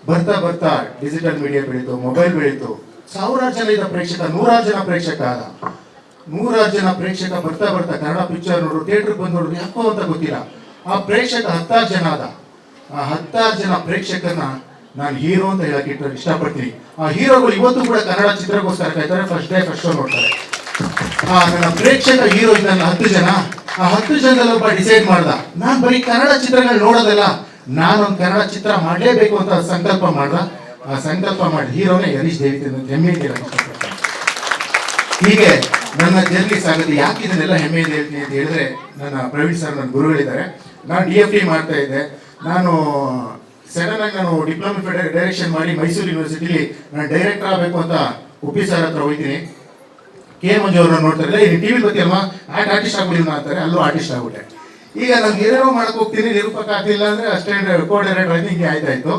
ಬರ್ತಾ ಬರ್ತಾ ಡಿಜಿಟಲ್ ಮೀಡಿಯಾ ಬೆಳೀತು, ಮೊಬೈಲ್ ಬೆಳೀತು. ಸಾವಿರಾರು ಜನ ಇದ್ದ ಪ್ರೇಕ್ಷಕ 100,000 ಜನ ಪ್ರೇಕ್ಷಕ ಆದ. 100,000 ಜನ ಪ್ರೇಕ್ಷಕ ಬರ್ತಾ ಬರ್ತಾ ಕನ್ನಡ ಪಿಕ್ಚರ್ ನೋಡ್ರು, ಥಿಯೇಟ್ರಿಗೆ ಬಂದು ನೋಡ್ರು, ಯಾಕೋ ಅಂತ ಗೊತ್ತಿಲ್ಲ. ಆ ಪ್ರೇಕ್ಷಕ 10,000 ಜನ ಆದ. ಆ 10,000 ಜನ ಪ್ರೇಕ್ಷಕರನ್ನ ನಾನು ಹೀರೋ ಅಂತ ಹೇಳಕ್ಕೆ ಇಷ್ಟಪಡ್ತೀನಿ. ಆ ಹೀರೋಗಳು ಇವತ್ತು ಕೂಡ ಕನ್ನಡ ಚಿತ್ರಕ್ಕೋಸ್ಕರ ಕಾಯ್ತಾರೆ, ಫಸ್ಟ್ ಡೇ ಫಸ್ಟ್ ಶೋ ನೋಡ್ತಾರೆ. ನನ್ನ ಪ್ರೇಕ್ಷಕ ಹೀರೋ ಇದ್ದ 10 ಜನ. ಆ 10 ಜನದಲ್ಲಿ ಒಬ್ಬ ಡಿಸೈಡ್ ಮಾಡ್ದ, ನಾನು ಬರೀ ಕನ್ನಡ ಚಿತ್ರಗಳು ನೋಡೋದಲ್ಲ, ನಾನೊಂದು ಕನ್ನಡ ಚಿತ್ರ ಮಾಡಲೇಬೇಕು ಅಂತ ಸಂಕಲ್ಪ ಮಾಡ್ದ. ಆ ಸಂಕಲ್ಪ ಮಾಡಿ ಹೀರೋನೇ ಹರೀಶ್ ದೇವಿ ಹೆಮ್ಮೆ ಇಷ್ಟಪಡ್ತಾರೆ. ಹೀಗೆ ನನ್ನ ಜರ್ನಿ ಸಾಗುತ್ತೆ. ಯಾಕೆ ಇದನ್ನೆಲ್ಲ ಹೆಮ್ಮೆ ಹೇಳ್ತೀನಿ ಅಂತ ಹೇಳಿದ್ರೆ, ನನ್ನ ಪ್ರವೀಣ್ ಸರ್ ನನ್ನ ಗುರುಗಳಿದ್ದಾರೆ. ನಾನು DFD ಮಾಡ್ತಾ ಇದ್ದೆ. ನಾನು ಸಡನ್ ಆಗಿ ನಾನು ಡಿಪ್ಲೊಮಾ ಡೈರೆಕ್ಷನ್ ಮಾಡಿ ಮೈಸೂರು ಯೂನಿವರ್ಸಿಟಿಲಿ ನಾನು ಡೈರೆಕ್ಟರ್ ಆಗಬೇಕು ಅಂತ ಉಪ್ಪಿ ಸರ್ ಹತ್ರ ಹೋಗ್ತೀನಿ. K ಮಂಜು ಅವ್ರನ್ನ ನೋಡ್ತಾರೆ, ಇಲ್ಲಿ ಟಿವಿ ಗೊತ್ತಿಲ್ವಾ ಆರ್ಟಿಸ್ಟ್ ಆಗ್ಬಿಡಿ ಅಂತಾರೆ. ಅಲ್ಲೂ ಆರ್ಟಿಸ್ಟ್ ಆಗ್ಬಿಟ್ಟೆ. ಈಗ ನನ್ಗೆ ಏನೇನೋ ಮಾಡಕ್ ಹೋಗ್ತೀನಿ, ನಿರೂಪಕ ಆಗ್ತಿಲ್ಲ ಅಂದ್ರೆ ಅಸ್ಟೆಂಟ್ ಕೋ ಡೈರೆಕ್ಟರ್ ಆಗಿ ಹಿಂಗೆ ಆಯ್ತಾಯ್ತು.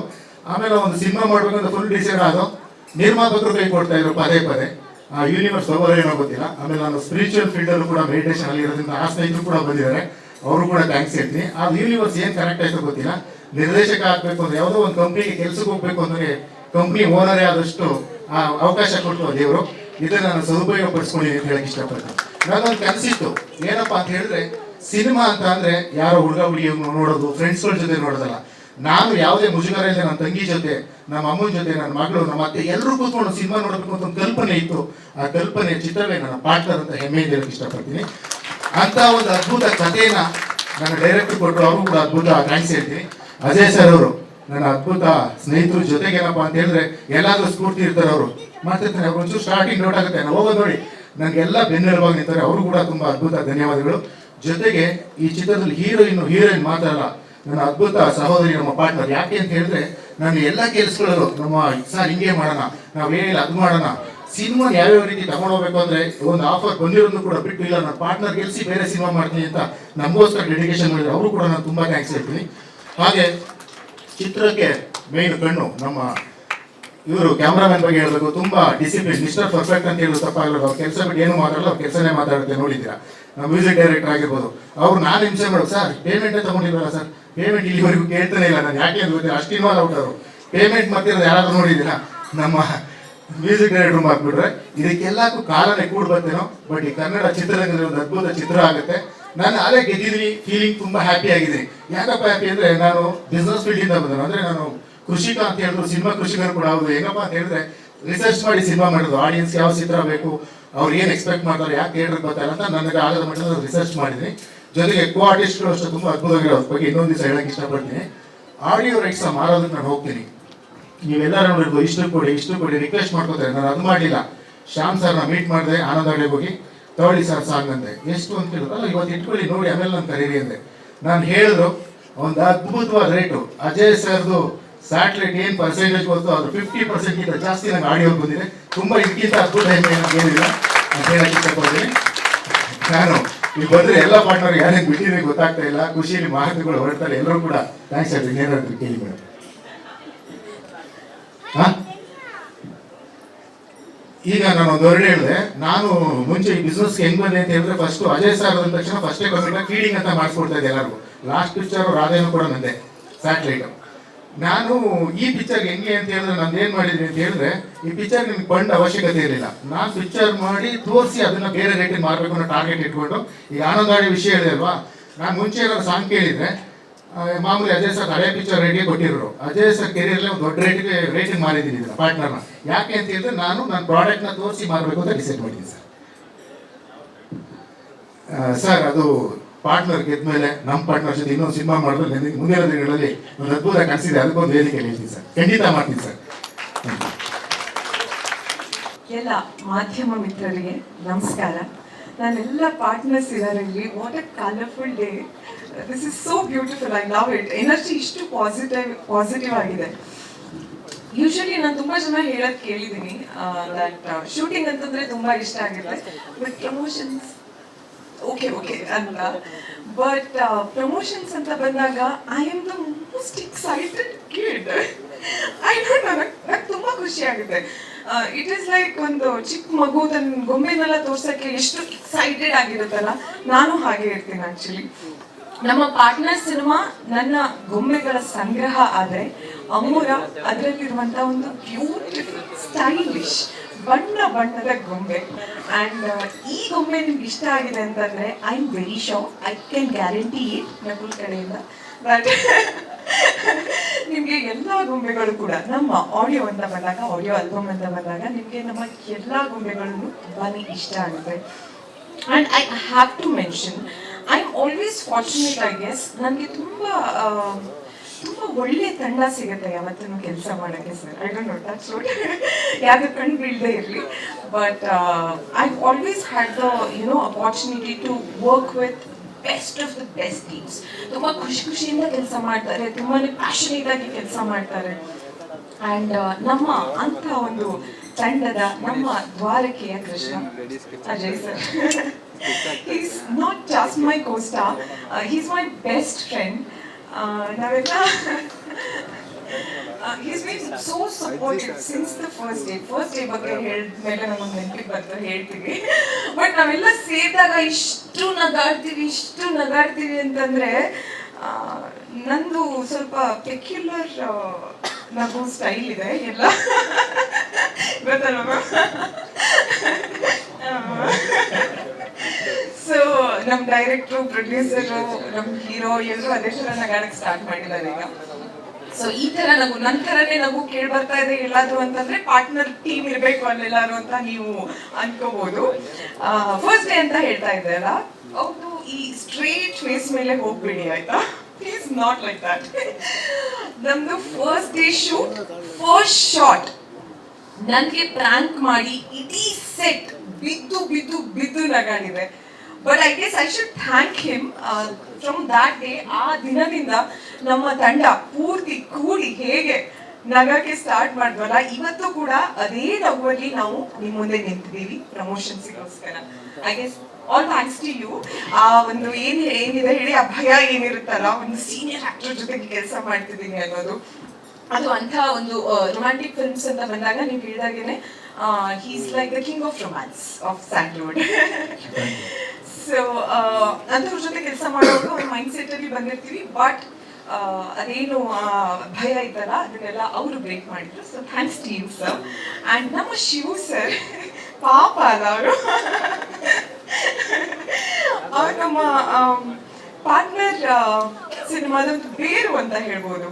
ಆಮೇಲೆ ಒಂದು ಸಿನಿಮಾ ಮಾಡ್ಬೇಕಂತ ಫುಲ್ ಡಿಸೈಡ್ ಆದೋ. ನಿರ್ಮಾಪಕರು ಕೈ ಕೊಡ್ತಾ ಇದ್ರು ಪದೇ ಪದೇ. ಯೂನಿವರ್ಸ್ ತಗೋರೋ ಏನೋ ಗೊತ್ತಿಲ್ಲ. ಆಮೇಲೆ ನಾನು ಸ್ಪಿರಿಚುವಲ್ ಫೀಲ್ಡಲ್ಲೂ ಕೂಡ ಮೆಡಿಟೇಷನ್ ಅಲ್ಲಿ ಇರೋದ್ರಿಂದ ಆ ಸ್ನೇಹಿತರು ಕೂಡ ಬಂದಿದ್ದಾರೆ, ಅವರು ಕೂಡ ಥ್ಯಾಂಕ್ಸ್ ಹೇಳ್ತೀನಿ. ಆ ಯೂನಿವರ್ಸ್ ಏನು ಕನೆಕ್ಟ್ ಆಯ್ತು ಗೊತ್ತಿಲ್ಲ. ನಿರ್ದೇಶಕ ಆಗಬೇಕು ಅಂದ್ರೆ, ಯಾವುದೋ ಒಂದು ಕಂಪ್ನಿಗೆ ಕೆಲ್ಸಕ್ಕೆ ಹೋಗ್ಬೇಕು ಅಂದ್ರೆ ಕಂಪ್ನಿ ಓನರೇ ಆದಷ್ಟು ಅವಕಾಶ ಕೊಟ್ಟು ದೇವರು. ಇದನ್ನ ನಾನು ಸದುಪಯೋಗ ಪಡಿಸ್ಕೊಂಡಿದ್ದೀನಿ ಅಂತ ಹೇಳಕ್ ಇಷ್ಟಪಡ್ತೀನಿ. ನಾನೊಂದು ಕನಸಿತ್ತು, ಏನಪ್ಪಾ ಅಂತ ಹೇಳಿದ್ರೆ, ಸಿನಿಮಾ ಅಂತ ಅಂದ್ರೆ ಯಾರೋ ಹುಡುಗ ಹುಡುಗಿ ನೋಡೋದು, ಫ್ರೆಂಡ್ಸ್ಗಳ ಜೊತೆ ನೋಡೋದಲ್ಲ. ನಾನು ಯಾವುದೇ ಮುಜುಗರ ಇಲ್ಲ, ನನ್ನ ತಂಗಿ ಜೊತೆ, ನಮ್ಮ ಅಮ್ಮನ ಜೊತೆ, ನನ್ನ ಮಗಳು, ನಮ್ಮ ಅತ್ತೆ ಎಲ್ಲರೂ ಕೂತ್ಕೊಂಡು ಸಿನಿಮಾ ನೋಡಬೇಕು ಅಂತ ಒಂದು ಕಲ್ಪನೆ ಇತ್ತು. ಆ ಕಲ್ಪನೆ ಚಿತ್ರವೇ ನನ್ನ ಪಾರ್ಟ್ನರ್ ಅಂತ ಹೆಮ್ಮೆಯಿಂದ ಹೇಳಕ್ ಇಷ್ಟಪಡ್ತೀನಿ. ಅಂತ ಒಂದು ಅದ್ಭುತ ಕಥೆನ ನನ್ನ ಡೈರೆಕ್ಟರ್ ಕೊಟ್ಟರು, ಅವರು ಕೂಡ ಅದ್ಭುತ ಥ್ಯಾಂಕ್ಸ್ ಹೇಳ್ತೀನಿ. ಅಜಯ್ ಸರ್ ಅವರು ನನ್ನ ಅದ್ಭುತ ಸ್ನೇಹಿತರು. ಜೊತೆಗೆ ಏನಪ್ಪಾ ಅಂತ ಹೇಳಿದ್ರೆ, ಎಲ್ಲಾದ್ರೂ ಸ್ಫೂರ್ತಿ ಇರ್ತಾರೆ ಅವರು. ಮಾಡ್ತಿರ್ತಾರೆ, ಒಂಚೂರು ಸ್ಟಾರ್ಟಿಂಗ್ ಡೌಟ್ ಆಗುತ್ತೆ, ನಾವು ಹೋಗೋದು ನೋಡಿ ನನಗೆಲ್ಲ ಬೆನ್ನೆಲುಬಾಗಿ ನಿಂತಾರೆ. ಅವರು ಕೂಡ ತುಂಬ ಅದ್ಭುತ, ಧನ್ಯವಾದಗಳು. ಜೊತೆಗೆ ಈ ಚಿತ್ರದಲ್ಲಿ ಹೀರೋಯಿನ್ ಮಾತ್ರ ಅಲ್ಲ, ನನ್ನ ಅದ್ಭುತ ಸಹೋದರಿ, ನಮ್ಮ ಪಾರ್ಟ್ನರ್. ಯಾಕೆ ಅಂತ ಹೇಳಿದ್ರೆ ನಾನು ಎಲ್ಲ ಕೆಲಸಗಳಲ್ಲೂ ನಮ್ಮ ಸರ್ ಹಿಂಗೆ ಮಾಡೋಣ, ನಾವೇನಿಲ್ಲ ಅದು ಮಾಡೋಣ, ಸಿನಿಮಾ ಯಾವ್ಯಾವ ರೀತಿ ತಗೊಂಡೋಗ್ಬೇಕು ಅಂದ್ರೆ ಒಂದು ಆಫರ್ ಬಂದಿರೋದು ಕೂಡ ಬಿಟ್ಟು ಇಲ್ಲ ನನ್ನ ಪಾರ್ಟ್ನರ್ ಗೆಲ್ಸಿ ಬೇರೆ ಸಿನಿಮಾ ಮಾಡ್ತೀನಿ ಅಂತ ನಮಗೋಸ್ಕರ ಡೆಡಿಕೇಶನ್ ಮಾಡಿದ್ರು. ಅವರು ಕೂಡ ನಾನು ತುಂಬಾ ಥ್ಯಾಂಕ್ಸ್ ಹೇಳ್ತೀನಿ. ಹಾಗೆ ಚಿತ್ರಕ್ಕೆ ಮೇನ್ ಕಣ್ಣು ನಮ್ಮ ಇವರು ಕ್ಯಾಮ್ರಾಮನ್ ಬಗ್ಗೆ ಹೇಳಬೇಕು, ತುಂಬಾ ಡಿಸಿಪ್ಲಿನ್, ಮಿಸ್ಟರ್ ಪರ್ಫೆಕ್ಟ್ ಅಂತ ಹೇಳೋದು ತಪ್ಪಾಗಲ್ಲ. ಅವ್ರು ಕೆಲಸ ಬಿಟ್ಟು ಏನು ಮಾತಾಡಲ್ಲ, ಅವ್ರ ಕೆಲಸನೇ ಮಾತಾಡುತ್ತೆ. ನೋಡಿದ್ದೀರಾ ನಮ್ಮ ಮ್ಯೂಸಿಕ್ ಡೈರೆಕ್ಟರ್ ಆಗಿರ್ಬೋದು, ಅವ್ರು ನಾನು ಹಿಂಸೆ ಮಾಡೋದು, ಸರ್ ಪೇಮೆಂಟೇ ತಗೊಂಡಿಲ್ವಲ್ಲ ಸರ್, ಪೇಮೆಂಟ್ ಇಲ್ಲಿವರೆಗೂ ಕೇಳ್ತಾನೆ ಇಲ್ಲ. ನಾನು ಯಾಕೆ ಅಂತ ಗೊತ್ತಿಲ್ಲ, ಅಷ್ಟು ಇನ್ವಾಲ್ವ್ ಔಟ್ ಅವರು. ಪೇಮೆಂಟ್ ಮಾಡ್ತಿರೋದು ಯಾರಾದ್ರೂ ನೋಡಿದ್ದೀರಾ? ನಮ್ಮ ಮ್ಯೂಸಿಕ್ ಡೈರೆಕ್ಟರ್ ಮಾಡ್ಬಿಟ್ರೆ ಇದಕ್ಕೆಲ್ಲಕ್ಕೂ ಕಾಲನೇ ಕೂಡ ಬರ್ತೇನೋ. ಬಟ್ ಈ ಕನ್ನಡ ಚಿತ್ರರಂಗದಲ್ಲಿ ಒಂದು ಅದ್ಭುತ ಚಿತ್ರ ಆಗುತ್ತೆ. ನಾನು ಅಲ್ಲೇ ಗೆದ್ದಿದ್ದೀನಿ, ಫೀಲಿಂಗ್ ತುಂಬಾ ಹ್ಯಾಪಿ ಆಗಿದ್ದೀನಿ. ಯಾಕಪ್ಪ ಹ್ಯಾಪಿ ಅಂದ್ರೆ ನಾನು ಬಿಸ್ನೆಸ್ ಫೀಲ್ಡ್ ಇಂದ ಬಂದ, ಅಂದ್ರೆ ನಾನು ಕೃಷಿಕ ಅಂತ ಹೇಳಿದ್ರು, ಸಿನಿಮಾ ಕೃಷಿಕರು ಕೂಡ ಹೌದು. ಹೆಂಗಪ್ಪ ಅಂತ ಹೇಳಿದ್ರೆ ರಿಸರ್ಚ್ ಮಾಡಿ ಸಿನಿಮಾ ಮಾಡೋದು, ಆಡಿಯನ್ಸ್ ಯಾವ ಚಿತ್ರ ಬೇಕು, ಅವ್ರು ಏನು ಎಕ್ಸ್ಪೆಕ್ಟ್ ಮಾಡ್ತಾರೆ, ಯಾಕೆ ಥಿಯೇಟರ್ಗೆ ಬರ್ತಾರೆ ಅಂತ ನನಗೆ ಆಗದ ಮಟ್ಟದ ರಿಸರ್ಚ್ ಮಾಡಿದ್ದೀನಿ. ಜೊತೆಗೆ ಕೋ ಆರ್ಟಿಸ್ಟ್ಗಳು ಅಷ್ಟು ತುಂಬಾ ಅದ್ಭುತವಾಗಿರೋ ಬಗ್ಗೆ ಇನ್ನೊಂದು ದಿವಸ ಹೇಳಕ್ಕೆ ಇಷ್ಟಪಡ್ತೀನಿ. ಆಡಿಯೋ ರೈಟ್ಸ್ ಮಾರೋದಕ್ಕೆ ನಾನು ಹೋಗ್ತೀನಿ. ನೀವೆಲ್ಲರೂ ನೋಡಿರ್ಬೋದು, ಇಷ್ಟು ಕೊಡಿ ರಿಕ್ವೆಸ್ಟ್ ಮಾಡ್ಕೋತಾರೆ. ನಾನು ಅದು ಮಾಡಲಿಲ್ಲ. ಶ್ಯಾಮ್ ಸರ್ನ ಮೀಟ್ ಮಾಡಿದೆ, ಆನಂದಾಡಿಗೆ ಹೋಗಿ ತಗೊಳ್ಳಿ ಸರ್ ಸಾಂಗ್ ಅಂದೆ. ಎಷ್ಟು ಅಂತ ಹೇಳಿದ್ರು, ಅಲ್ಲ ಇವತ್ತು ಇಟ್ಕೊಳ್ಳಿ ನೋಡಿ ಆಮೇಲೆ ನಾನು ಕರೀರಿ ಅಂದೆ. ನಾನು ಹೇಳಿದ್ರು ಒಂದು ಅದ್ಭುತವಾದ ರೇಟು. ಅಜಯ್ ಸರ್ದು ಸ್ಯಾಟಲೈಟ್ ಏನು ಪರ್ಸೆಂಟೇಜ್ ಬಂತು ಅದು 50% ಜಾಸ್ತಿ ನಂಗೆ ಆಡಿಯೋ ಬಂದಿದೆ. ತುಂಬಾ ಇದಕ್ಕಿಂತ ಅದ್ಭುತ ಹೆಮ್ಮೆ ಏನಿಲ್ಲ ಅಂತ ಹೇಳಕ್ಕೆ ಇಷ್ಟಪಡ್ತೀನಿ. ನಾನು ಇಲ್ಲಿ ಬಂದ್ರೆ ಎಲ್ಲ ಪಾರ್ಟ್ನರ್ ಯಾರೇನು ಬಿಟ್ಟಿದ್ರೆ ಗೊತ್ತಾಗ್ತಾ ಇಲ್ಲ, ಖುಷಿಯಲ್ಲಿ ಮಾಹಿತಿಗಳು ಹೊರಡ್ತಾರೆ. ಎಲ್ಲರೂ ಕೂಡ ಥ್ಯಾಂಕ್ಸ್ ಹೇಳ್ತೀನಿ. ಏನಾದ್ರು ಕೇಳಿ ಮೇಡಮ್. ಈಗ ನಾನು ಒಂದು ಹೊರಡೆ ಹೇಳಿದೆ, ನಾನು ಮುಂಚೆ ಈ ಬಿಸ್ನೆಸ್ ಹೆಂಗ್ ಬಂದೆ ಅಂತ ಹೇಳಿದ್ರೆ ಫಸ್ಟ್ ಅಜಯ್ ಸರ್ ಅಂದ ತಕ್ಷಣ ಫಸ್ಟೇ ಕಮಿಟ್ ಫೀಡಿಂಗ್ ಅಂತ ಮಾಡಿಸ್ಕೊಡ್ತಾ ಇದ್ದೆ ಎಲ್ಲರಿಗೂ. ಲಾಸ್ಟ್ ಪಿಕ್ಚರ್ ರಾಧೇನು ಕೂಡ ನಂದೆ, ಸ್ಯಾಟಲೈಟ್. ನಾನು ಈ ಪಿಕ್ಚರ್ ಹೆಂಗೆ ಅಂತ ಹೇಳಿದ್ರೆ ನಾನು ಏನ್ ಮಾಡಿದ್ದೀನಿ ಅಂತ ಹೇಳಿದ್ರೆ, ಈ ಪಿಕ್ಚರ್ ನಿಮ್ಗೆ ಫಂಡ್ ಅವಶ್ಯಕತೆ ಇರಲಿಲ್ಲ. ನಾನು ಪಿಕ್ಚರ್ ಮಾಡಿ ತೋರಿಸಿ ಅದನ್ನ ಬೇರೆ ರೇಟಿಗೆ ಮಾರಬೇಕು ಅನ್ನೋ ಟಾರ್ಗೆಟ್ ಇಟ್ಕೊಂಡು, ಈಗ ಆನಂದಾಡಿ ವಿಷಯ ಹೇಳಿದೆ ಅಲ್ವಾ, ನಾನು ಮುಂಚೆ ಏನಾದ್ರು ಸಾಂಗ್ ಕೇಳಿದ್ರೆ ಮಾಮೂಲಿ ಅಜಯ್ ಸರ್ ಹಳೆ ಪಿಕ್ಚರ್ ರೇಟಿಗೆ ಕೊಟ್ಟಿರೋರು. ಅಜಯ್ ಸರ್ ಕೆರಿಯರ್ಲಿ ಒಂದು ದೊಡ್ಡ ರೇಟಿಗೆ ಮಾರಿದ್ದೀನಿ ಇದನ್ನ ಪಾರ್ಟ್ನರ್ನ. ಯಾಕೆ ಅಂತ ಹೇಳಿದ್ರೆ ನಾನು ನನ್ನ ಪ್ರಾಡಕ್ಟ್ನ ತೋರಿಸಿ ಮಾರಬೇಕು ಅಂತ ಡಿಸೈಡ್ ಮಾಡಿದ್ದೀನಿ ಸರ್. ಸರ್ ಅದು ಪಾರ್ಟ್ನರ್ ಗೆದ್ಮೇಲೆ ನಮ್ಮ ಪಾರ್ಟ್ನರ್ ಜೊತೆ ಇನ್ನೊಂದು ಸಿನಿಮಾ ಮಾಡಿದ್ರೆ ಮುಂದಿನ ದಿನಗಳಲ್ಲಿ ಒಂದು ಅದ್ಭುತ ಕಾಣಿಸಿದೆ. ಅದಕ್ಕೊಂದು ವೇದಿಕೆ ಹೇಳ್ತೀನಿ ಸರ್, ಖಂಡಿತ ಮಾಡ್ತೀನಿ ಸರ್. ಎಲ್ಲ ಮಾಧ್ಯಮ ಮಿತ್ರರಿಗೆ ನಮಸ್ಕಾರ. ನಾನೆಲ್ಲ ಪಾರ್ಟ್ನರ್ಸ್ ಇದ್ದಾರೆ ಇಲ್ಲಿ. What A colourful day. This is so beautiful. I love it. Energy ಇಷ್ಟು ಪಾಸಿಟಿವ್ ಆಗಿದೆ. ಯೂಶಲಿ ನಾನು ತುಂಬಾ ಜನ ಹೇಳೋದು ಕೇಳಿದ್ದೀನಿ ದಟ್ ಶೂಟಿಂಗ್ ಅಂತಂದ್ರೆ ತುಂಬಾ ಇಷ್ಟ ಆಗುತ್ತೆ, ಬಟ್ ಪ್ರಮೋಷನ್ಸ್ ಓಕೆ ಅಂತ. ಬಟ್ ಪ್ರಮೋಷನ್ಸ್ ಅಂತ ಬಂದಾಗ I am the most excited kid. I don't no, ನಂಗೆ ತುಂಬಾ ಖುಷಿ ಆಗುತ್ತೆ. ಇಟ್ ಈಸ್ ಲೈಕ್ ಒಂದು ಚಿಕ್ಕ ಮಗು ತನ್ನ ಗೊಂಬೆನೆಲ್ಲ ತೋರ್ಸಕ್ಕೆ ಎಷ್ಟು ಎಕ್ಸೈಟೆಡ್ ಆಗಿರುತ್ತಲ್ಲ, ನಾನು ಹಾಗೆ ಇರ್ತೀನಿ ಆಕ್ಚುಲಿ. ನಮ್ಮ ಪಾರ್ಟ್ನರ್ ಸಿನಿಮಾ ನನ್ನ ಗೊಂಬೆಗಳ ಸಂಗ್ರಹ ಆದ್ರೆ ಅಮೂರ ಅದರಲ್ಲಿರುವಂತ ಒಂದು ಬ್ಯೂಟಿಫುಲ್ ಸ್ಟೈಲಿಶ್ ಬಣ್ಣದ ಗೊಂಬೆ. ಅಂಡ್ ಈ ಗೊಂಬೆ ನಿಮ್ಗೆ ಇಷ್ಟ ಆಗಿದೆ ಅಂತಂದ್ರೆ I am very sure, I can guarantee it Nakul ಕಡೆಯಿಂದ. ಬಟ್ ನಿಮ್ಗೆ ಎಲ್ಲಾ ಗೊಂಬೆಗಳು ಕೂಡ ನಮ್ಮ ಆಡಿಯೋ ಅಂತ ಬಂದಾಗ, ಆಡಿಯೋ ಆಲ್ಬಮ್ ಅಂತ ಬಂದಾಗ ನಿಮ್ಗೆ ನಮ್ಮ ಎಲ್ಲಾ ಗೊಂಬೆಗಳನ್ನು ತುಂಬಾನೇ ಇಷ್ಟ ಆಗುತ್ತೆ. And I have to mention, I am always fortunate. I guess ನನಗೆ ತುಂಬಾ ಒಳ್ಳೆ ತಂಡ ಸಿಗುತ್ತೆ ಯಾವತ್ತೂ ಕೆಲಸ ಮಾಡೋಕ್ಕೆ sir. I don't know, that's what. ಯಾರು ಕಂಡು ಬೀಳದೆ ಇರಲಿ, but I always had the opportunity to work with best of the best teams. ತುಂಬ ಖುಷಿಯಿಂದ ಕೆಲಸ ಮಾಡ್ತಾರೆ, ತುಂಬಾ ಪ್ಯಾಷನೇಟ್ ಆಗಿ ಕೆಲಸ ಮಾಡ್ತಾರೆ. ಆ್ಯಂಡ್ ನಮ್ಮ ಅಂತ ಒಂದು ತಂಡದ ನಮ್ಮ ದ್ವಾರಕೆಯ Krishna Ajay sir, is not just my co-star, he's my best friend. ನಾವೆಲ್ಲ he's been so supportive since the first day ಬಗ್ಗೆ ಹೇಳಿದ್ಮೇಲೆ ನಮಗೆ ನೆನಪಿಗೆ ಬರ್ತಾರೆ, ಹೇಳ್ತೀವಿ. ಬಟ್ ನಾವೆಲ್ಲ ಸೇರಿದಾಗ ಇಷ್ಟು ನಗಾಡ್ತೀವಿ ಅಂತಂದ್ರೆ ನಂದು ಸ್ವಲ್ಪ ಪೆಕ್ಯುಲರ್ ನಗು ಸ್ಟೈಲ್ ಇದೆ ಎಲ್ಲ ಗೊತ್ತಲ್ವ. ಸೊ ನಮ್ಮ ಡೈರೆಕ್ಟ್ರು, ಪ್ರೊಡ್ಯೂಸರು, ನಮ್ಮ ಹೀರೋ ಎಲ್ಲರೂ ಅದೇ ಥರ ನಗಾಡಕ್ಕೆ ಸ್ಟಾರ್ಟ್ ಮಾಡಿದ್ದಾರೆ ಈಗ. ಸೊ ಈ ತರ ನಂತರನೇ ನಗು ಕೇಳಿ ಬರ್ತಾ ಇದೆ ಎಲ್ಲಾದ್ರು ಅಂತಂದ್ರೆ ಪಾರ್ಟ್ನರ್ ಟೀಮ್ ಇರಬೇಕು ಅಲ್ಲೆಲ್ಲಾರು ಅಂತ ನೀವು ಅನ್ಕೋಬಹುದು. ಫಸ್ಟ್ ಡೇ ಅಂತ ಹೇಳ್ತಾ ಇದ್ದಾರ, ಹೌದು, ಈ ಸ್ಟ್ರೇಟ್ ಫೇಸ್ ಮೇಲೆ ಹೋಗ್ಬಿಡಿ ಆಯ್ತಾ, ಪ್ಲೀಸ್ ನಾಟ್ ಲೈಕ್ ದಟ್. ನಮ್ದು first day shoot, first shot ನನಗೆ ಪ್ರ್ಯಾಂಕ್ ಮಾಡಿ ಇಡೀ ಸೆಟ್ ಬಿದ್ದು ಬಿದ್ದು ಬಿದ್ದು ನಗಾಡಿದೆ. But I guess I should thank him. From that day, ಆ ದಿನದಿಂದ ನಮ್ಮ ತಂಡ ಪೂರ್ತಿ ಕೂಡಿ ಹೇಗೆ ನಗಕ್ಕೆ ಸ್ಟಾರ್ಟ್ ಮಾಡಿದ್ವಲ್ಲ, ಇವತ್ತು ಕೂಡ ಅದೇ ನಗುವಲ್ಲಿ ನಾವು ನಿಮ್ಮ ಮುಂದೆ ನಿಂತಿದ್ದೀವಿ ಪ್ರಮೋಷನ್ಸ್ಗೋಸ್ಕರ. I guess all thanks to you. ಆ ಒಂದು ಏನಿದೆ ಹೇಳಿ, ಆ ಭಯ ಏನಿರುತ್ತಲ್ಲ, ಒಂದು ಸೀನಿಯರ್ ಆಕ್ಟರ್ ಜೊತೆಗೆ ಕೆಲಸ ಮಾಡ್ತಿದ್ದೀನಿ ಅನ್ನೋದು, ಅದು ಅಂಥ ಒಂದು ರೊಮ್ಯಾಂಟಿಕ್ ಫಿಲ್ಮ್ಸ್ ಅಂತ ಬಂದಾಗ ನೀವು ಹೇಳಿದಾಗೇನೆ he's like the king of romance of Sandalwood. So ಅಂಥವ್ರ ಜೊತೆ ಕೆಲಸ ಮಾಡೋದು ಒಂದು ಮೈಂಡ್ ಸೆಟ್ ಅಲ್ಲಿ ಬಂದಿರ್ತೀವಿ. ಬಟ್ ಅದೇನು ಭಯ ಇತ್ತಲ್ಲ, ಅದನ್ನೆಲ್ಲ ಅವರು ಬ್ರೇಕ್ ಮಾಡಿದ್ರು. So thanks to you sir. And ನಮ್ಮ ಶಿವು ಸರ್ ಪಾಪ ಅಲ್ಲ ಅವರು, ಅವ್ರು ನಮ್ಮ ಪಾರ್ಟ್ನರ್ ಸಿನಿಮಾದ ಒಂದು ಬೇರು ಅಂತ ಹೇಳ್ಬೋದು.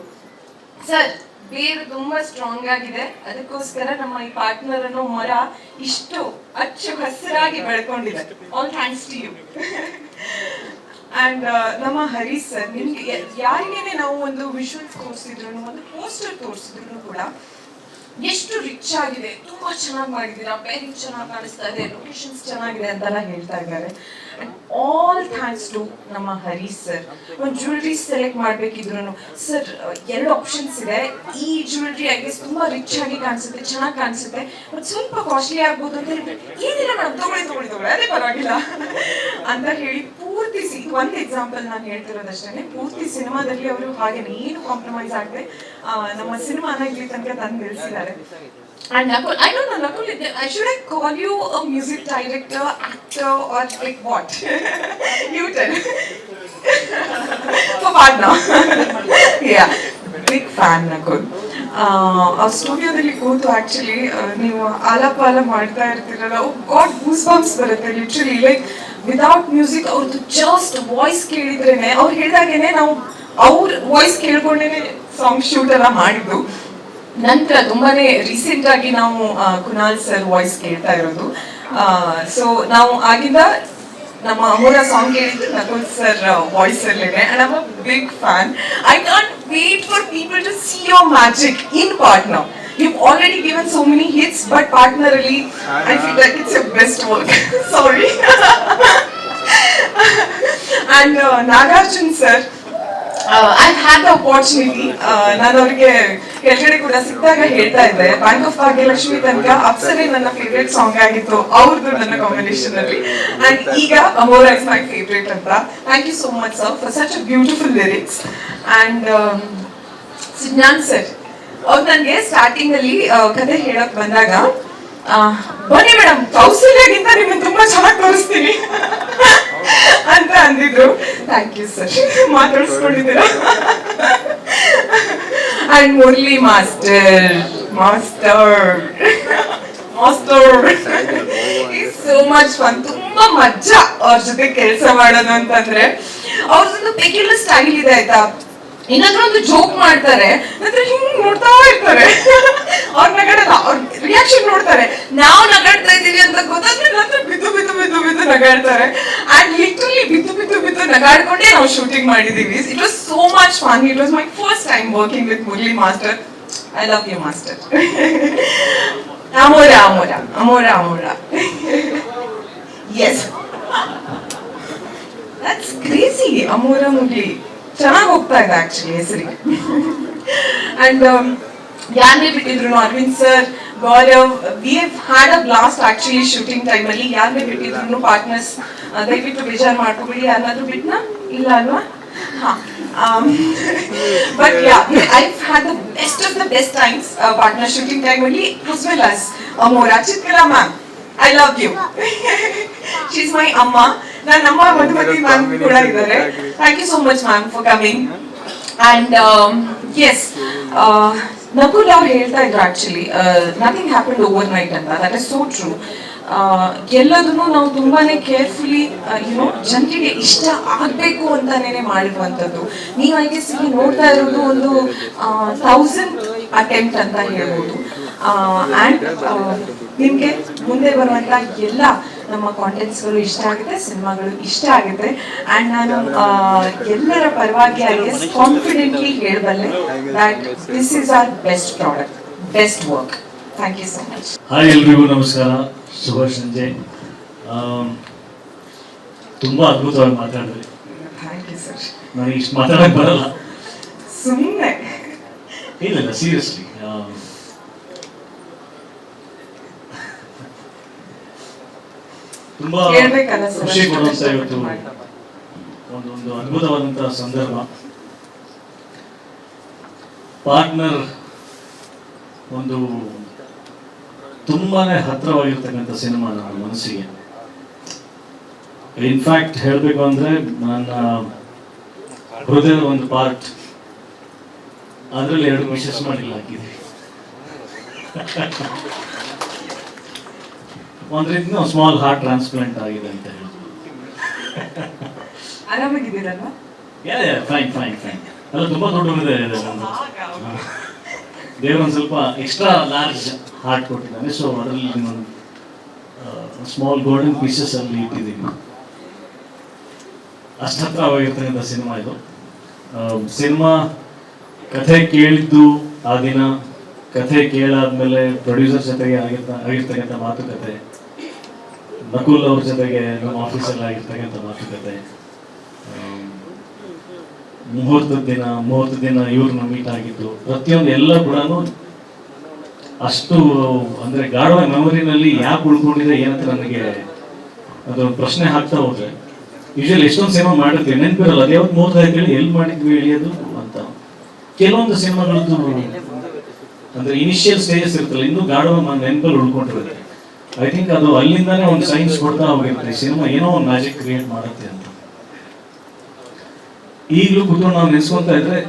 ಸರ್, ಬೇರು ತುಂಬಾ ಸ್ಟ್ರಾಂಗ್ ಆಗಿದೆ, ಅದಕ್ಕೋಸ್ಕರ ನಮ್ಮ ಈ ಪಾರ್ಟ್ನರ್ ಅನ್ನೋ ಮರ ಇಷ್ಟು ಅಚ್ಚು ಹಸಿರಾಗಿ ಬೆಳ್ಕೊಂಡಿದೆ. All thanks to you. And ನಮ್ಮ ಹರೀಶ್ ಸರ್, ನಿಮ್ಗೆ ಯಾರಿಗೇನೆ ನಾವು ಒಂದು ವಿಜುವಲ್ಸ್ ತೋರಿಸಿದ್ರು, ಒಂದು ಪೋಸ್ಟರ್ ತೋರಿಸಿದ್ರು ಕೂಡ ಎಷ್ಟು ರಿಚ್ ಆಗಿದೆ, ತುಂಬಾ ಚೆನ್ನಾಗಿ ಮಾಡಿದ್ದೀರಾ, ಪೇರಿಂಗ್ ಚೆನ್ನಾಗಿ ಕಾಣಿಸ್ತಾ ಇದೆ, ಲೊಕೇಶನ್ಸ್ ಚೆನ್ನಾಗಿದೆ ಅಂತೆಲ್ಲ ಹೇಳ್ತಾ ಇದ್ದಾರೆ. ಅಂಡ್ ಆಲ್ ಥ್ಯಾಂಕ್ಸ್ ಟು ನಮ್ಮ ಹರೀಶ್ ಸರ್. ಒಂದು ಜ್ಯುವೆಲ್ರಿ ಸೆಲೆಕ್ಟ್ ಮಾಡ್ಬೇಕಿದ್ರು ಸರ್, 2 ಆಪ್ಷನ್ಸ್ ಇದೆ. ಈ ಜ್ಯುವೆಲ್ರಿ ಐ ಗೆಸ್ ತುಂಬಾ ರಿಚ್ ಆಗಿ ಕಾಣಿಸುತ್ತೆ, ಚೆನ್ನಾಗಿ ಕಾಣಿಸುತ್ತೆ, ಬಟ್ ಸ್ವಲ್ಪ ಕಾಸ್ಟ್ಲಿ ಆಗ್ಬೋದು ಅಂತ ಹೇಳಿ, ಏನಿಲ್ಲ ಮೇಡಮ್ ತಗೊಳ್ಳಿ ಅದೇ ಪರವಾಗಿಲ್ಲ ಅಂತ ಹೇಳಿ ಪೂರ್ತಿ ಒಂದು ಎಕ್ಸಾಂಪಲ್ ನಾನು ಹೇಳ್ತಿರೋದಷ್ಟೇ, ಪೂರ್ತಿ ಸಿನಿಮಾದಲ್ಲಿ ಅವರು ಹಾಗೆ ಏನು ಕಾಂಪ್ರಮೈಸ್ ಆಗದೆ ನಮ್ಮ ಸಿನಿಮಾನ ಇಲ್ಲಿ ತನಕ ತಂದು ನಿಲ್ಲಿಸಿದ್ದಾರೆ. And Nakul, I don't know, Nakul, should I call you a music director, actor, or like what? You tell. For partner. Yeah, big fan, Nakul. ಆ ಸ್ಟುಡಿಯೋದಲ್ಲಿ ಕೂತು ಆಕ್ಚುಲಿ ನೀವು ಆಲಾಪಾಲ ಮಾಡ್ತಾ ಇರ್ತೀರಲ್ಲ, ಗಾಡ್ ಗೂಸ್ ಬಂಪ್ಸ್ ಬರುತ್ತೆ ಲಿಟ್ರಲಿ. ಲೈಕ್ ವಿದೌಟ್ ಮ್ಯೂಸಿಕ್ ಅವ್ರದ್ದು just voice ಕೇಳಿದ್ರೇನೆ, ಅವ್ರು ಹೇಳಿದಾಗೇನೆ ನಾವು ಅವ್ರ ವಾಯ್ಸ್ ಕೇಳ್ಕೊಂಡೇನೆ ಸಾಂಗ್ ಶೂಟ್ ಎಲ್ಲ ಮಾಡಿದ್ದು. ನಂತರ ತುಂಬಾನೇ ರೀಸೆಂಟ್ ಆಗಿ ನಾವು ಕುನಾಲ್ ಸರ್ ವಾಯ್ಸ್ ಕೇಳ್ತಾ ಇರೋದು. ಸೊ ನಾವು ಆಗಿಂದ ನಮ್ಮ ಅಮೂರ ಸಾಂಗ್ ಕೇಳಿದ್ದು ನಕುಲ್ ಸರ್ ವಾಯ್ಸ್ ಅಲ್ಲೇನೆ. And I am a big fan. I can't wait for people to see your magic in partner. You've already given so many hits, but partnerly, I feel like it's your best work. Sorry. And Nagarjun sir, I've had the opportunity. ನಾನು ಅವರಿಗೆ ಕೆಳಗಡೆ ಕೂಡ ಸಿಕ್ಕಾಗ ಹೇಳ್ತಾ ಇದ್ದೆ, bank of Bhagyalakshmi ತನಕ ಅಪ್ಸರೆ ನನ್ನ favourite song ಆಗಿತ್ತು ಅವ್ರದ್ದು ನನ್ನ ಕಾಂಬಿನೇಷನ್ ಅಲ್ಲಿ. ಅಂಡ್ ಈಗ ಅಮೋರ ಇಸ್ ಮೈ ಫೇವ್ರೇಟ್ ಅಂತ. Thank you so much sir for such a beautiful lyrics. And Siddhant sir, ಅವ್ರು ನನಗೆ ಸ್ಟಾರ್ಟಿಂಗ್ ಅಲ್ಲಿ ಕತೆ ಹೇಳಕ್ ಬಂದಾಗ, ಬನ್ನಿ ಮೇಡಮ್ ಕೌಸಲ್ಯಾಗಿಂತ ನಿಮ್ಮನ್ನು ತುಂಬಾ ಚೆನ್ನಾಗಿ ತೋರಿಸ್ತೀನಿ ಅಂತ ಅಂದಿದ್ರು. ಥ್ಯಾಂಕ್ ಯು ಸರ್, ಮಾತಾಡಿಸ್ಕೊಂಡಿದ್ದೀರಾ. And Murali master so much fun. ತುಂಬಾ ಮಜಾ ಅವ್ರ ಜೊತೆ ಕೆಲಸ ಮಾಡೋದು ಅಂತಂದ್ರೆ. ಅವ್ರದೊಂದು ಪೆಕ್ಯುಲರ್ ಸ್ಟೈಲ್ ಇದೆ ಆಯ್ತಾ, ಏನಾದ್ರೂ ಒಂದು ಜೋಕ್ ಮಾಡ್ತಾರೆ, ನಂತರ ಹಿಂಗ್ ನೋಡ್ತಾ ಇರ್ತಾರೆ, ಅವ್ರ ನಗಾಡಲ್ಲ, ಅವ್ರ ರಿಯಾಕ್ಷನ್ ನೋಡ್ತಾರೆ, ನಾವು ನಗಾಡ್ತಾ ಇದೀವಿ ಅಂತ ಗೊತ್ತಾದ್ರೆ ನಂತರ ಬಿದ್ದು ಬಿದ್ದು ಬಿದ್ದು ಬಿದ್ದು ನಗಾಡ್ತಾರೆ. ಅಂಡ್ ಲಿಟ್ರಲಿ ಬಿದ್ದು ಬಿದ್ದು ಬಿದ್ದು ನಗಾಡ್ಕೊಂಡೇ ನಾವು ಶೂಟಿಂಗ್ ಮಾಡಿದೀವಿ. It was so much fun. It was my first time working with Murali master. I love you master. Amora Amora Amora Amora. Yes, that's crazy. Amora Murali ಚೆನ್ನಾಗಿ ಹೋಗ್ತಾ ಇದೆ ಆಕ್ಚುಲಿ ಹೆಸರಿಗೆ. ಅಂಡ್ ಯಾರನ್ನೇ ಬಿಟ್ಟಿದ್ರು, Aravind sir, Gaurav, we have had a blast actually shooting time ಅಲ್ಲಿ. ಯಾರನ್ನೇ ಬಿಟ್ಟಿದ್ರು partners ದಯವಿಟ್ಟು ಬೇಜಾರು ಮಾಡ್ಕೋಬೇಡಿ. ಯಾರನ್ನಾದ್ರೂ ಬಿಟ್ನಾ? ಇಲ್ಲ ಅಲ್ವಾ? But yeah, I've had the best of the best times partner shooting time only, as well as Amora. Chitkala ma'am, I love you. She's my amma. Nan amma Madhumati ma'am kuda idare. Thank you so much ma'am for coming. And yes, Nakul ಅವರು ಹೇಳ್ತಾ ಇದ್ರು actually nothing happened overnight ಅಂತ. That is so true. ಎಲ್ಲದನ್ನು ನಾವು ತುಂಬಾನೇ carefully YONO ಜನರಿಗೆ ಇಷ್ಟ ಆಗ್ಬೇಕು ಅಂತಾನೇನೆ ಮಾಡಿರುವಂಥದ್ದು. ನೀವು ಐ ಗೆಸ್ ಇಲ್ಲಿ ನೋಡ್ತಾ ಇರೋದು ಒಂದು 1000 ಅಟೆಂಪ್ಟ್ ಅಂತ ಹೇಳ್ಬೋದು. ಆ್ಯಂಡ್ ನಿಮಗೆ ಮುಂದೆ ಬರುವಂಥ ಎಲ್ಲ ನಮ್ಮ ಕಾಂಟೆಂಟ್ಸ್ಗಳು ಇಷ್ಟ ಆಗುತ್ತೆ, ಸಿನಿಮಾಗಳು ಇಷ್ಟ ಆಗುತ್ತೆ. ಆ್ಯಂಡ್ ನಾನು ಎಲ್ಲರ ಪರವಾಗಿ ಐ ಗೆಸ್ ಕಾನ್ಫಿಡೆಂಟ್ಲಿ ಹೇಳಬಲ್ಲೆ that this is our best product, best work. Thank you so much. Hi ಎಲ್ರಿಗೂ ನಮಸ್ಕಾರ, ಶುಭ ಸಂಜೆ. ತುಂಬ ಅದ್ಭುತವಾಗಿ ಮಾತಾಡಿದ್ರಿ. Thank you sir. ನನಗೆ ಇಷ್ಟು ಮಾತಾಡಕ್ಕೆ ಬರಲ್ಲ. ಸುಮ್ಮನೆ ಇಲ್ಲ ಸೀರಿಯಸ್ಲಿ ತುಂಬ ಹೇಳ್ಬೇಕಲ್ಲ ಸರ್, ಖುಷಿ ಕೊಡುವಂಥ ಅಷ್ಟು ಇವತ್ತು ಒಂದು ಅದ್ಭುತವಾದಂಥ ಸಂದರ್ಭ. ಪಾರ್ಟ್ನರ್ ಒಂದು ತುಂಬಾನೇ ಹತ್ತಿರವಾಗಿರ್ತಕ್ಕಂಥ ಸಿನಿಮಾ ನನ್ನ ಮನಸ್ಸಿಗೆ. ಇನ್ಫ್ಯಾಕ್ಟ್ ಹೇಳಬೇಕು ಅಂದರೆ ನನ್ನ ಹೃದಯದ ಒಂದು ಪಾರ್ಟ್, ಅದರಲ್ಲಿ 2 ಮಿಸಸ್ ಮಾಡಿಲ್ಲ ಹಾಕಿದ್ವಿ. ಒಂದು ರೀತಿ ಸ್ಮಾಲ್ ಹಾರ್ಟ್ ಟ್ರಾನ್ಸ್ಪ್ಲಾಂಟ್ ಆಗಿದೆ ಅಂತ ಹೇಳಿ. ಆರಾಮಾಗಿದ್ದೀರಲ್ವಾ? ಫೈನ್ ಅಲ್ಲ, ತುಂಬ ದೊಡ್ಡ ಹೃದಯ ಇದೆ ಒಂದು. ದೇವರೊಂದು ಸ್ವಲ್ಪ ಎಕ್ಸ್ಟ್ರಾ ಲಾರ್ಜ್ ಹಾರ್ಟ್ ಕೊಟ್ಟಿದ್ದಾನೆ. ಸೊ ಅದರಲ್ಲಿ ಒಂದು ಸ್ಮಾಲ್ ಗೋಲ್ಡನ್ ಪೀಸಸ್ ಅಲ್ಲಿ ಇಟ್ಟಿದ್ದೀನಿ. ಅಷ್ಟು ಹತ್ರವಾಗಿರ್ತಕ್ಕಂಥ ಸಿನಿಮಾ ಇದು. ಸಿನಿಮಾ ಕಥೆ ಕೇಳಿದ್ದು ಆ ದಿನ, ಕಥೆ ಕೇಳಾದ್ಮೇಲೆ ಪ್ರೊಡ್ಯೂಸರ್ ಜೊತೆಗೆ ಆಗಿರ್ತಕ್ಕಂಥ ಮಾತುಕತೆ, ನಕುಲ್ ಅವ್ರ ಜೊತೆಗೆ ನಮ್ಮ ಆಫೀಸಲ್ಲಿ ಆಗಿರ್ತಕ್ಕಂಥ ಮಾತುಕತೆ, ಮುಹೂರ್ತದ ದಿನ ಇವ್ರನ್ನ ಮೀಟ್ ಆಗಿದ್ದು, ಪ್ರತಿಯೊಂದು ಎಲ್ಲ ಕೂಡ ಅಷ್ಟು ಅಂದ್ರೆ ಗಾಢವಾದ ಮೆಮೊರಿನಲ್ಲಿ ಯಾಕೆ ಉಳ್ಕೊಂಡಿದೆ ಏನಂತ ನನಗೆ ಅದೊಂದು ಪ್ರಶ್ನೆ ಹಾಕ್ತಾ ಹೋದ್ರೆ, ಯೂಶಲಿ ಎಷ್ಟೊಂದು ಸಿನಿಮಾ ಮಾಡಿರ್ತೀವಿ, ನೆನಪಿರಲ್ಲ ಅದು ಯಾವತ್ತು ಮುಹೂರ್ತ ಹೇಳಿ ಎಲ್ಲಿ ಮಾಡಿದ್ವಿ ಎಳಿಯೋದು ಅಂತ. ಕೆಲವೊಂದು ಸಿನಿಮಾಗಳದ್ದು ಅಂದ್ರೆ ಇನಿಷಿಯಲ್ ಸ್ಟೇಜಸ್ ಇರ್ತಲ್ಲ, ಇನ್ನೂ ಗಾಢವಾದ ನೆನಪಲ್ಲಿ ಉಳ್ಕೊಂಡಿರುತ್ತೆ. ಐ ಥಿಂಕ್ ಅದು ಅಲ್ಲಿಂದಾನೇ ಒಂದು ಸೈನ್ಸ್ ಕೊಡ್ತಾ ಹೋಗಿರುತ್ತೆ, ಸಿನಿಮಾ ಏನೋ ಒಂದು ಮ್ಯಾಜಿಕ್ ಕ್ರಿಯೇಟ್ ಮಾಡುತ್ತೆ ಅಂತ. ಈಗಲೂ ಕೂತ್ಕೊಂಡು ನಾವು ನೆನೆಸ್ಕೊಂತ ಇದ್ರೆ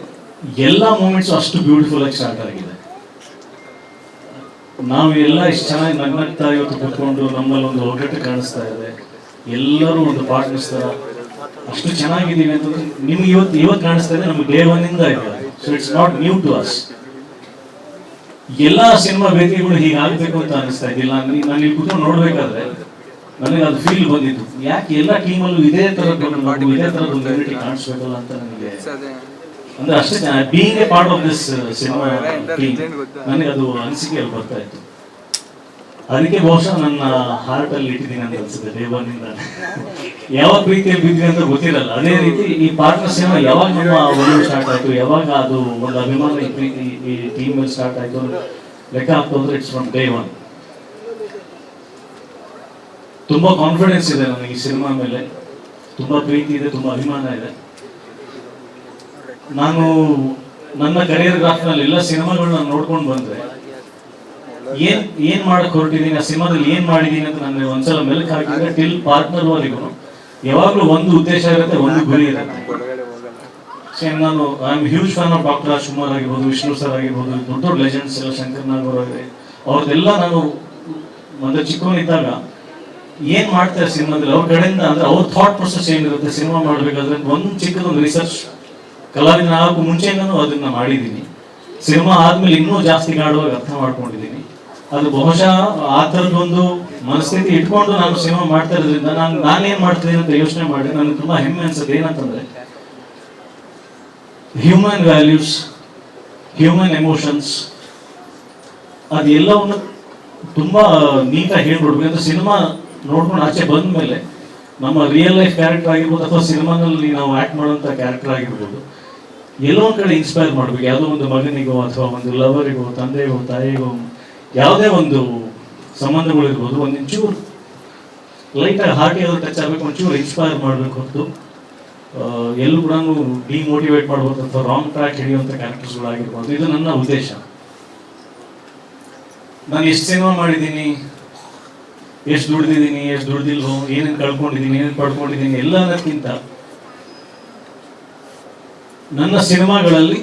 ಎಲ್ಲ ಮೂಮೆಂಟ್ಸ್ ಅಷ್ಟು ಬ್ಯೂಟಿಫುಲ್ ಆಗಿ ಸ್ಟಾರ್ಟ್ ಆಗಿದೆ. ನಾವು ಎಲ್ಲ ಇಷ್ಟು ಚೆನ್ನಾಗಿ ನಗ್ನಗ್ತಾ ಇವತ್ತು ಕೂತ್ಕೊಂಡು ನಮ್ಮಲ್ಲಿ ಒಂದು ಒಗ್ಗಟ್ಟು ಕಾಣಿಸ್ತಾ ಇದೆ, ಎಲ್ಲರೂ ಒಂದು ಪಾರ್ಟ್ನರ್ಸ್ ತರ ಅಷ್ಟು ಚೆನ್ನಾಗಿದ್ದೀವಿ ಅಂತಂದ್ರೆ ನಿಮ್ಗೆ ಇವತ್ತು ಕಾಣಿಸ್ತಾ ಇದೆ, ನಮ್ಗೆ ಡೇ 1 ಇಂದ ಇದೆ. So it's not new to us. ಎಲ್ಲಾ ಸಿನಿಮಾ ವೇದಿಕೆಗಳು ಹೀಗಾಗಬೇಕು ಅಂತ ಅನಿಸ್ತಾ ಇದ್ದಿಲ್ಲ. ನಾನು ಇಲ್ಲಿ ಕೂತ್ಕೊಂಡು ನೋಡ್ಬೇಕಾದ್ರೆ ನನಗೆ ಅದು ಫೀಲ್ ಬಂದಿತ್ತು, ಯಾಕೆ ಎಲ್ಲ ಟೀಮಲ್ಲೂ ಇದೇ ತರದ ಒಂದು ಯೂನಿಟಿ ಕಾಣಿಸ್ಬೇಕಲ್ಲ ಅಂತ ನನಗೆ. ಅಂದ್ರೆ ಅಷ್ಟೇ ಚೆನ್ನಾಗಿ being A part of this cinema team ನನಗೆ ಅದು ಅನಿಸಿಕೆಯಲ್ಲಿ ಬರ್ತಾ ಇತ್ತು. ಅದಕ್ಕೆ ಬಹುಶಃ ನನ್ನ ಹಾರ್ಟ್ ಅಲ್ಲಿ ಇಟ್ಟಿದ್ದೀನಿ ಅಂತ ಅನ್ಸುತ್ತೆ ಡೇ 1 ಇಂದ. ಯಾವ ಪ್ರೀತಿಯಲ್ಲಿ ಬಿದ್ವಿ ಅಂತ ಗೊತ್ತಿರಲ್ಲ. ಅದೇ ರೀತಿ ಈ ಪಾರ್ಟ್ನರ್ ಸಿನಿಮಾ ಯಾವಾಗ ನಮ್ಮ ಒಲವು ಸ್ಟಾರ್ಟ್ ಆಯ್ತು, ಯಾವಾಗ ಅದು ಒಂದು ಅಭಿಮಾನ ಈ ಪ್ರೀತಿ ಈ ಟೀಮ್ ಮೇಲೆ ಸ್ಟಾರ್ಟ್ ಆಯ್ತು ಲೆಕ್ಕ ಹಾಕ್ತು ಅಂದ್ರೆ ಇಟ್ಸ್ ಫ್ರಮ್ ಡೇ 1. ತುಂಬಾ ಕಾನ್ಫಿಡೆನ್ಸ್ ಇದೆ ನನಗೆ ಈ ಸಿನಿಮಾ ಮೇಲೆ, ತುಂಬಾ ಪ್ರೀತಿ ಇದೆ, ತುಂಬಾ ಅಭಿಮಾನ ಇದೆ. ನಾನು ನನ್ನ ಕರಿಯರ್ ಗ್ರಾಫ್ ನಲ್ಲಿ ಎಲ್ಲ ಸಿನಿಮಾಗಳನ್ನ ನೋಡ್ಕೊಂಡು ಬಂದ್ರೆ ಏನ್ ಮಾಡಕ್ ಹೊರಟಿದ್ದೀನಿ, ಆ ಸಿನಿಮಾದಲ್ಲಿ ಏನ್ ಮಾಡಿದೀನಿ ಅಂತ ನನ್ನ ಒಂದ್ಸಲ ಮೆಲಕ್ ಹಾಕಿದ್ರೆ ಟಿಲ್ ಪಾರ್ಟ್ನರ್ ವರೆಗೂ ಯಾವಾಗ್ಲೂ ಒಂದು ಉದ್ದೇಶ ಇರುತ್ತೆ, ಒಂದು ಗುರಿ ಇರುತ್ತೆ. ನಾನು I am huge fan of doctor Rajkumar ಆಗಿರ್ಬೋದು, ವಿಷ್ಣು ಸರ್ ಆಗಿರ್ಬೋದು, ದೊಡ್ಡ ಲೆಜೆಂಡ್ಸ್ ಎಲ್ಲ, ಶಂಕರ್ ನಾಗ್ ಅವರಾಗಿದೆ, ಅವ್ರದ್ದೆಲ್ಲ ನಾನು ಒಂದು ಚಿಕ್ಕವನಿದ್ದಾಗ ಏನ್ ಮಾಡ್ತಾರೆ ಸಿನಿಮಾದಲ್ಲಿ ಅವ್ರ ಕಡೆಯಿಂದ, ಅಂದ್ರೆ ಅವ್ರ ಥಾಟ್ ಪ್ರೊಸೆಸ್ ಏನಿರುತ್ತೆ ಸಿನಿಮಾ ಮಾಡ್ಬೇಕಾದ್ರೆ ಒಂದು ಚಿಕ್ಕದೊಂದು ರಿಸರ್ಚ್ ಕಲಾವಿದನ ಆಗೋ ಮುಂಚೆನೂ ಅದನ್ನ ಮಾಡಿದ್ದೀನಿ. ಸಿನಿಮಾ ಆದ್ಮೇಲೆ ಇನ್ನೂ ಜಾಸ್ತಿ ಗಾಢವಾಗಿ ಅರ್ಥ ಮಾಡ್ಕೊಂಡಿದ್ದೀನಿ. ಅದು ಬಹುಶಃ ಆ ಥರದ್ದೊಂದು ಮನಸ್ಥಿತಿ ಇಟ್ಕೊಂಡು ನಾನು ಸಿನಿಮಾ ಮಾಡ್ತಾ ಇರೋದ್ರಿಂದ ನಾನೇನ್ ಮಾಡ್ತಿದ್ದೀನಿ ಅಂತ ಯೋಚನೆ ಮಾಡಿ ನನಗೆ ತುಂಬಾ ಹೆಮ್ಮೆ ಅನ್ಸುತ್ತೆ. ಏನಂತಂದ್ರೆ ಹ್ಯೂಮನ್ ವ್ಯಾಲ್ಯೂಸ್, ಹ್ಯೂಮನ್ ಎಮೋಷನ್ಸ್ ಅದೆಲ್ಲವನ್ನು ತುಂಬಾ ನೀಟಾಗಿ ಹೇಳ್ಕೊಡ್ಬೇಕು. ಅಂದ್ರೆ ಸಿನಿಮಾ ನೋಡ್ಕೊಂಡು ಆಚೆ ಬಂದ ಮೇಲೆ ನಮ್ಮ ರಿಯಲ್ ಲೈಫ್ ಕ್ಯಾರೆಕ್ಟರ್ ಆಗಿರ್ಬೋದು ಅಥವಾ ಸಿನಿಮಾನಲ್ಲಿ ನಾವು ಆಕ್ಟ್ ಮಾಡುವಂತ ಕ್ಯಾರೆಕ್ಟರ್ ಆಗಿರ್ಬೋದು, ಎಲ್ಲೋ ಒಂದ್ ಕಡೆ ಇನ್ಸ್ಪೈರ್ ಮಾಡ್ಬೇಕು. ಯಾವುದೋ ಒಂದು ಮಗನಿಗೋ ಅಥವಾ ಒಂದು ಲವರಿಗೋ, ತಂದೆಗೋ, ತಾಯಿಗೋ, ಯಾವುದೇ ಒಂದು ಸಂಬಂಧಗಳಿರ್ಬೋದು, ಒಂಚೂರು ಲೈಟಾಗಿ ಹಾರ್ಟ್ ಯಾವ್ದು ಟಚ್ ಆಗಬೇಕು, ಒಂಚೂರು ಇನ್ಸ್ಪೈರ್ ಮಾಡಬೇಕು ಹೊತ್ತು ಎಲ್ಲೂ ಕೂಡ ಡಿಮೋಟಿವೇಟ್ ಮಾಡ್ಬೋದು ಅಥವಾ ರಾಂಗ್ ಟ್ರ್ಯಾಕ್ ಹಿಡಿಯುವಂಥ ಕ್ಯಾರೆಕ್ಟರ್ಸ್ಗಳಾಗಿರ್ಬೋದು. ಇದು ನನ್ನ ಉದ್ದೇಶ. ನಾನು ಎಷ್ಟು ಸಿನಿಮಾ ಮಾಡಿದ್ದೀನಿ, ಎಷ್ಟು ದುಡ್ದಿದ್ದೀನಿ, ಎಷ್ಟು ದುಡ್ದಿಲ್ವೋ, ಏನೇನು ಕಳ್ಕೊಂಡಿದ್ದೀನಿ, ಏನೇನು ಪಡ್ಕೊಂಡಿದ್ದೀನಿ, ಎಲ್ಲದಕ್ಕಿಂತ ನನ್ನ ಸಿನಿಮಾಗಳಲ್ಲಿ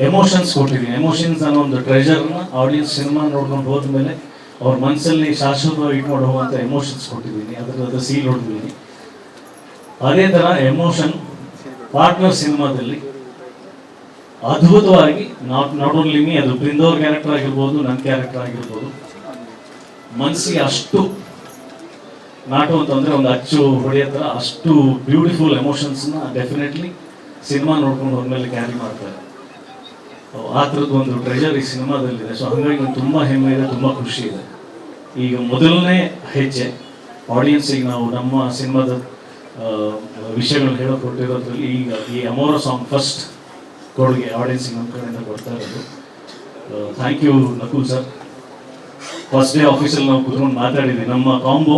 ಎಮೋಷನ್ಸ್ ಕೊಟ್ಟಿದ್ದೀನಿ. ಎಮೋಷನ್ಸ್ ಅನ್ನೋ ಒಂದು ಟ್ರೆಜರ್ನ ಆಡಿಯನ್ಸ್ ಸಿನಿಮಾ ನೋಡ್ಕೊಂಡು ಹೋದ್ಮೇಲೆ ಅವ್ರ ಮನಸ್ಸಲ್ಲಿ ಶಾಶ್ವತವಾಗಿ ಇಟ್ಕೊಂಡು ಹೋಗುವಂಥ ಎಮೋಷನ್ಸ್ ಕೊಟ್ಟಿದ್ದೀನಿ, ಅದರ ಸೀಲ್ ಹೊಡೆದಿದ್ದೀನಿ. ಅದೇ ಥರ ಎಮೋಷನ್ ಪಾರ್ಟ್ನರ್ ಸಿನಿಮಾದಲ್ಲಿ ಅದ್ಭುತವಾಗಿ ನಾಟ್ ಓನ್ಲಿ ಮೀ, ಅದು ಬೃಂದವ್ರ ಕ್ಯಾರೆಕ್ಟರ್ ಆಗಿರ್ಬೋದು, ನನ್ನ ಕ್ಯಾರೆಕ್ಟರ್ ಆಗಿರ್ಬೋದು, ಮನಸ್ಸಿಗೆ ಅಷ್ಟು ನಾಟು ಅಂತಂದ್ರೆ ಒಂದು ಅಚ್ಚು ಹೊಡೆಯೋ ಥರ ಅಷ್ಟು ಬ್ಯೂಟಿಫುಲ್ ಎಮೋಷನ್ಸ್ನ ಡೆಫಿನೆಟ್ಲಿ ಸಿನಿಮಾ ನೋಡ್ಕೊಂಡು ಹೋದ್ಮೇಲೆ ಕ್ಯಾರಿ ಮಾಡ್ತಾರೆ. ಆ ಥರದ್ದು ಒಂದು ಟ್ರೆಜರ್ ಈ ಸಿನಿಮಾದಲ್ಲಿದೆ. ಸೊ ಹಾಗಾಗಿ ನಂಗೆ ತುಂಬ ಹೆಮ್ಮೆ ಇದೆ, ತುಂಬ ಖುಷಿ ಇದೆ. ಈಗ ಮೊದಲನೇ ಹೆಜ್ಜೆ ಆಡಿಯನ್ಸಿಗೆ ನಾವು ನಮ್ಮ ಸಿನಿಮಾದ ವಿಷಯಗಳನ್ನ ಹೇಳಿಕೊಟ್ಟಿರೋದ್ರಲ್ಲಿ ಈಗ ಈ ಅಮೋರ ಸಾಂಗ್ ಫಸ್ಟ್ ಕೊಡುಗೆ ಆಡಿಯನ್ಸಿಗೆ ನಮ್ಮ ಕಡೆಯಿಂದ ಕೊಡ್ತಾ ಇರೋದು. Thank you Nakul sir. First day ಆಫೀಸಲ್ಲಿ ನಾವು ಕೂತ್ಕೊಂಡು ಮಾತಾಡಿದ್ವಿ, ನಮ್ಮ ಕಾಂಬೋ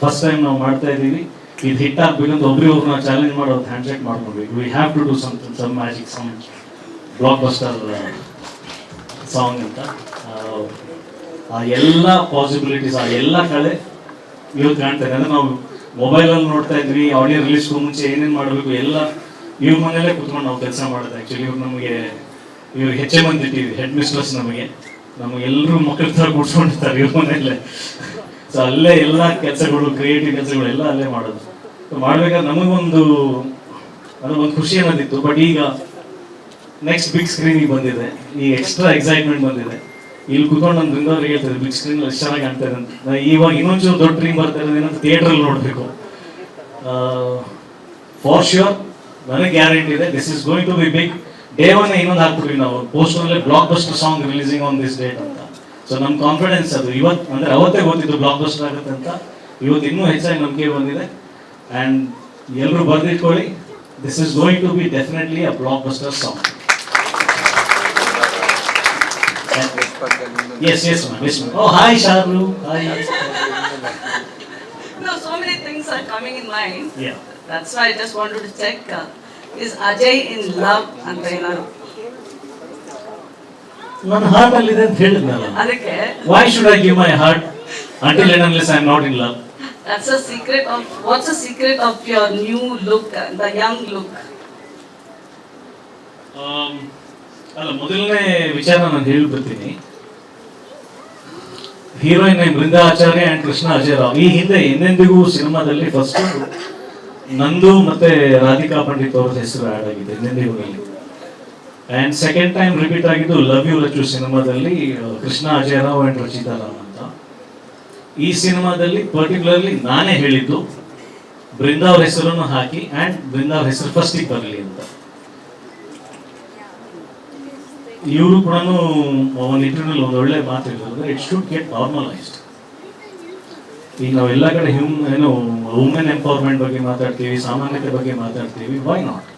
ಫಸ್ಟ್ ಟೈಮ್ ನಾವು ಮಾಡ್ತಾ ಇದ್ದೀವಿ, ಇದು ಹಿಟ್ ಆಗ್ಬೇಕಂತ ಒಬ್ರಿಗೊಬ್ರನ್ನ ಚಾಲೆಂಜ್ ಮಾಡೋದು ಹ್ಯಾಂಡ್ಶೇಕ್ ಮಾಡ್ಕೊಂಡ್ವಿ. We have to do some magic, some blockbuster song ಅಂತ. ಆ ಎಲ್ಲ ಪಾಸಿಬಿಲಿಟೀಸ್, ಆ ಎಲ್ಲ ಕಳೆ ಇವತ್ತು ಕಾಣ್ತಾ ಇದೆ. ಅಂದರೆ ನಾವು ಮೊಬೈಲಲ್ಲಿ ನೋಡ್ತಾ ಇದ್ವಿ, ಆಡಿಯೋ ರಿಲೀಸ್ಗೂ ಮುಂಚೆ ಏನೇನು ಮಾಡಬೇಕು ಎಲ್ಲ ಇವ್ರ ಮನೆಯಲ್ಲೇ ಕೂತ್ಕೊಂಡು ನಾವು ಕೆಲಸ ಮಾಡೋದು. ಆ್ಯಕ್ಚುಲಿ ಇವ್ರು ಹೆಚ್ಚೆ ಮಂದಿ ಇಟ್ಟಿವಿ, ಹೆಡ್ ಮಿಸ್ಟ್ರೆಸ್ ನಮಗೆಲ್ಲರೂ ಮಕ್ಕಳ ಥರ ಕೂಡ್ಸ್ಕೊಂಡಿರ್ತಾರೆ ಇವ್ರ ಮನೆಯಲ್ಲೇ. ಸೊ ಅಲ್ಲೇ ಎಲ್ಲ ಕೆಲಸಗಳು, ಕ್ರಿಯೇಟಿವ್ ಕೆಲಸಗಳು ಎಲ್ಲ ಅಲ್ಲೇ ಮಾಡೋದು. ಸೊ ಮಾಡ್ಬೇಕಾದ್ರೆ ನಮಗೊಂದು ಖುಷಿ ಅನ್ನೋದಿತ್ತು. ಬಟ್ ಈಗ ನೆಕ್ಸ್ಟ್ ಬಿಗ್ ಸ್ಕ್ರೀನಿಗೆ ಬಂದಿದೆ, ಈ ಎಕ್ಸ್ಟ್ರಾ ಎಕ್ಸೈಟ್ಮೆಂಟ್ ಬಂದಿದೆ. ಇಲ್ಲಿ ಕೂತ್ಕೊಂಡು ನಮ್ಮ ಬೃಂದವ್ರಿಗೆ ಹೇಳ್ತಾರೆ ಬಿಗ್ ಸ್ಕ್ರೀನ್ ಎಷ್ಟು ಚೆನ್ನಾಗಿ ಕಾಣ್ತಾ ಇದೆ ಅಂತ. ಇವಾಗ ಇನ್ನೊಂಚೂರು ದೊಡ್ಡ ಡ್ರೀಮ್ ಬರ್ತಾ ಇರೋದು ಏನಂತ ಥಿಯೇಟ್ರಲ್ಲಿ ನೋಡಬೇಕು. ಫಾರ್ ಶ್ಯೂರ್ ನನಗೆ ಗ್ಯಾರಂಟಿ ಇದೆ, this is going to be big. Day one ಇನ್ನೊಂದು ಹಾಕ್ಬಿಟ್ವಿ ನಾವು ಪೋಸ್ಟರ್ನಲ್ಲೇ blockbuster song releasing on this date ಅಂತ. ಸೊ ನಮ್ಮ ಕಾನ್ಫಿಡೆನ್ಸ್ ಅದು ಇವತ್ತು, ಅಂದರೆ ಅವತ್ತೇ ಗೊತ್ತಿತ್ತು ಬ್ಲಾಕ್ ಬಸ್ಟರ್ ಆಗುತ್ತೆ ಅಂತ. ಇವತ್ತು ಇನ್ನೂ ಹೆಚ್ಚಾಗಿ ನಂಬಿಕೆ ಬಂದಿದೆ. ಆ್ಯಂಡ್ ಎಲ್ಲರೂ ಬರೆದಿಟ್ಕೊಳ್ಳಿ, this is going to be definitely a blockbuster song. Yes, ma'am. Yes, ma'am. Oh, hi, Sharu. Hi. No, so many things are coming in mind. Yeah. That's why I just wanted to check. Is Ajay in love? ಅಂತ ಏನಾದ್ರು ನನ್ನ heart ಅಲ್ಲಿ ಇದೆ ಅಂತ ಹೇಳಿದ್ನಲ್ಲ. ಅದಕ್ಕೆ Why should I give my heart until and unless I am not in love? That's a secret of, what's the secret of your new look, the young look? ಅಲ್ಲ, ಮೊದಲನೇ ವಿಚಾರ ನಾನು ಹೇಳ್ಬಿಡ್ತೀನಿ. Heroine name Brinda Acharya and Krishna Ajay Rao. ಈ ಹಿಂದೆ ಎಂದೆಂದಿಗೂ ಸಿನಿಮಾದಲ್ಲಿ first ನಂದು ಮತ್ತೆ ರಾಧಿಕಾ ಪಂಡಿತ್ ಅವ್ರ ಹೆಸರು ಆ್ಯಡ್ ಆಗಿದೆ ಎಂದೆಂದಿಗೂನಲ್ಲಿ. ಆ್ಯಂಡ್ ಸೆಕೆಂಡ್ ಟೈಮ್ ರಿಪೀಟ್ ಆಗಿದ್ದು ಲವ್ ಯು ರಚು ಸಿನಿಮಾದಲ್ಲಿ ಕೃಷ್ಣ ಅಜಯ್ ರಾವ್ ಅಂಡ್ ರಚಿತಾ ರಾಮ್ ಅಂತ. ಈ ಸಿನಿಮಾದಲ್ಲಿ ಪರ್ಟಿಕ್ಯುಲರ್ಲಿ ನಾನೇ ಹೇಳಿದ್ದು ಬೃಂದಾ ಅವ್ರ ಹೆಸರನ್ನು ಹಾಕಿ ಆ್ಯಂಡ್ ಬೃಂದಾ ಅವ್ರ ಹೆಸರು ಫಸ್ಟಿಗೆ ಬರಲಿ ಅಂತ. ಇವರು ಕೂಡ ಒಂದು ಇಂಟರ್ವ್ಯೂನಲ್ಲಿ ಒಂದು ಒಳ್ಳೆ ಮಾತು ಹೇಳಿದ್ರು, ಇಟ್ ಶುಡ್ ಗೆಟ್ ನಾರ್ಮಲೈಸ್ಡ್. ಈಗ ನಾವು ಎಲ್ಲ ಕಡೆ ವುಮೆನ್ ಎಂಪವರ್ಮೆಂಟ್ ಬಗ್ಗೆ ಮಾತಾಡ್ತೀವಿ, ಸಾಮಾನ್ಯತೆ ಬಗ್ಗೆ ಮಾತಾಡ್ತೀವಿ. Why not?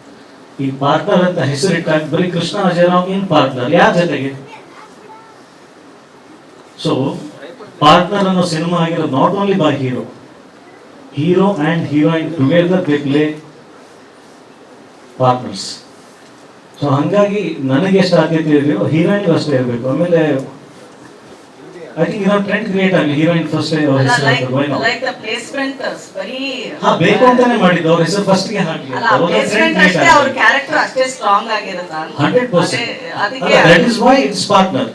ಈ ಪಾರ್ಟ್ನರ್ ಅಂತ ಹೆಸರಿಟ್ಟಾಗ ಬರೀ ಕೃಷ್ಣ ಅಜಯ್ ರಾವ್ ಇನ್ ಪಾರ್ಟ್ನರ್ ಯಾರ ಜೊತೆಗೆ? ಸೊ ಪಾರ್ಟ್ನರ್ ಅನ್ನೋ ಸಿನಿಮಾ ಆಗಿರೋದು not only by hero and heroine together they play partners. So ಹಂಗಾಗಿ ನನಗೆ ಎಷ್ಟು ಆದ್ಯತೆ ಇದೆಯೋ ಹೀರೋಯಿನ್ ಅಷ್ಟೇ ಇರಬೇಕು. ಆಮೇಲೆ ಐ ಥಿಂಕ್ ಇದೊಂದು ಟ್ರೆಂಡ್ ಕ್ರಿಯೇಟ್ ಆಗಲಿ, heroine first Like the placement very ಬೇಕು ಅಂತಾನೆ ಮಾಡಿದ್ದು, ಅವ್ರ ಹೆಸರು ಫಸ್ಟ್ ಗೆ ಹಾಕಿ. placement ಅಷ್ಟೇ, ಅವ್ರ ಕ್ಯಾರೆಕ್ಟರ್ ಅಷ್ಟೇ ಸ್ಟ್ರಾಂಗ್ ಆಗಿರುತ್ತೆ. 100%. ಅದಕ್ಕೆ that is why it's partner.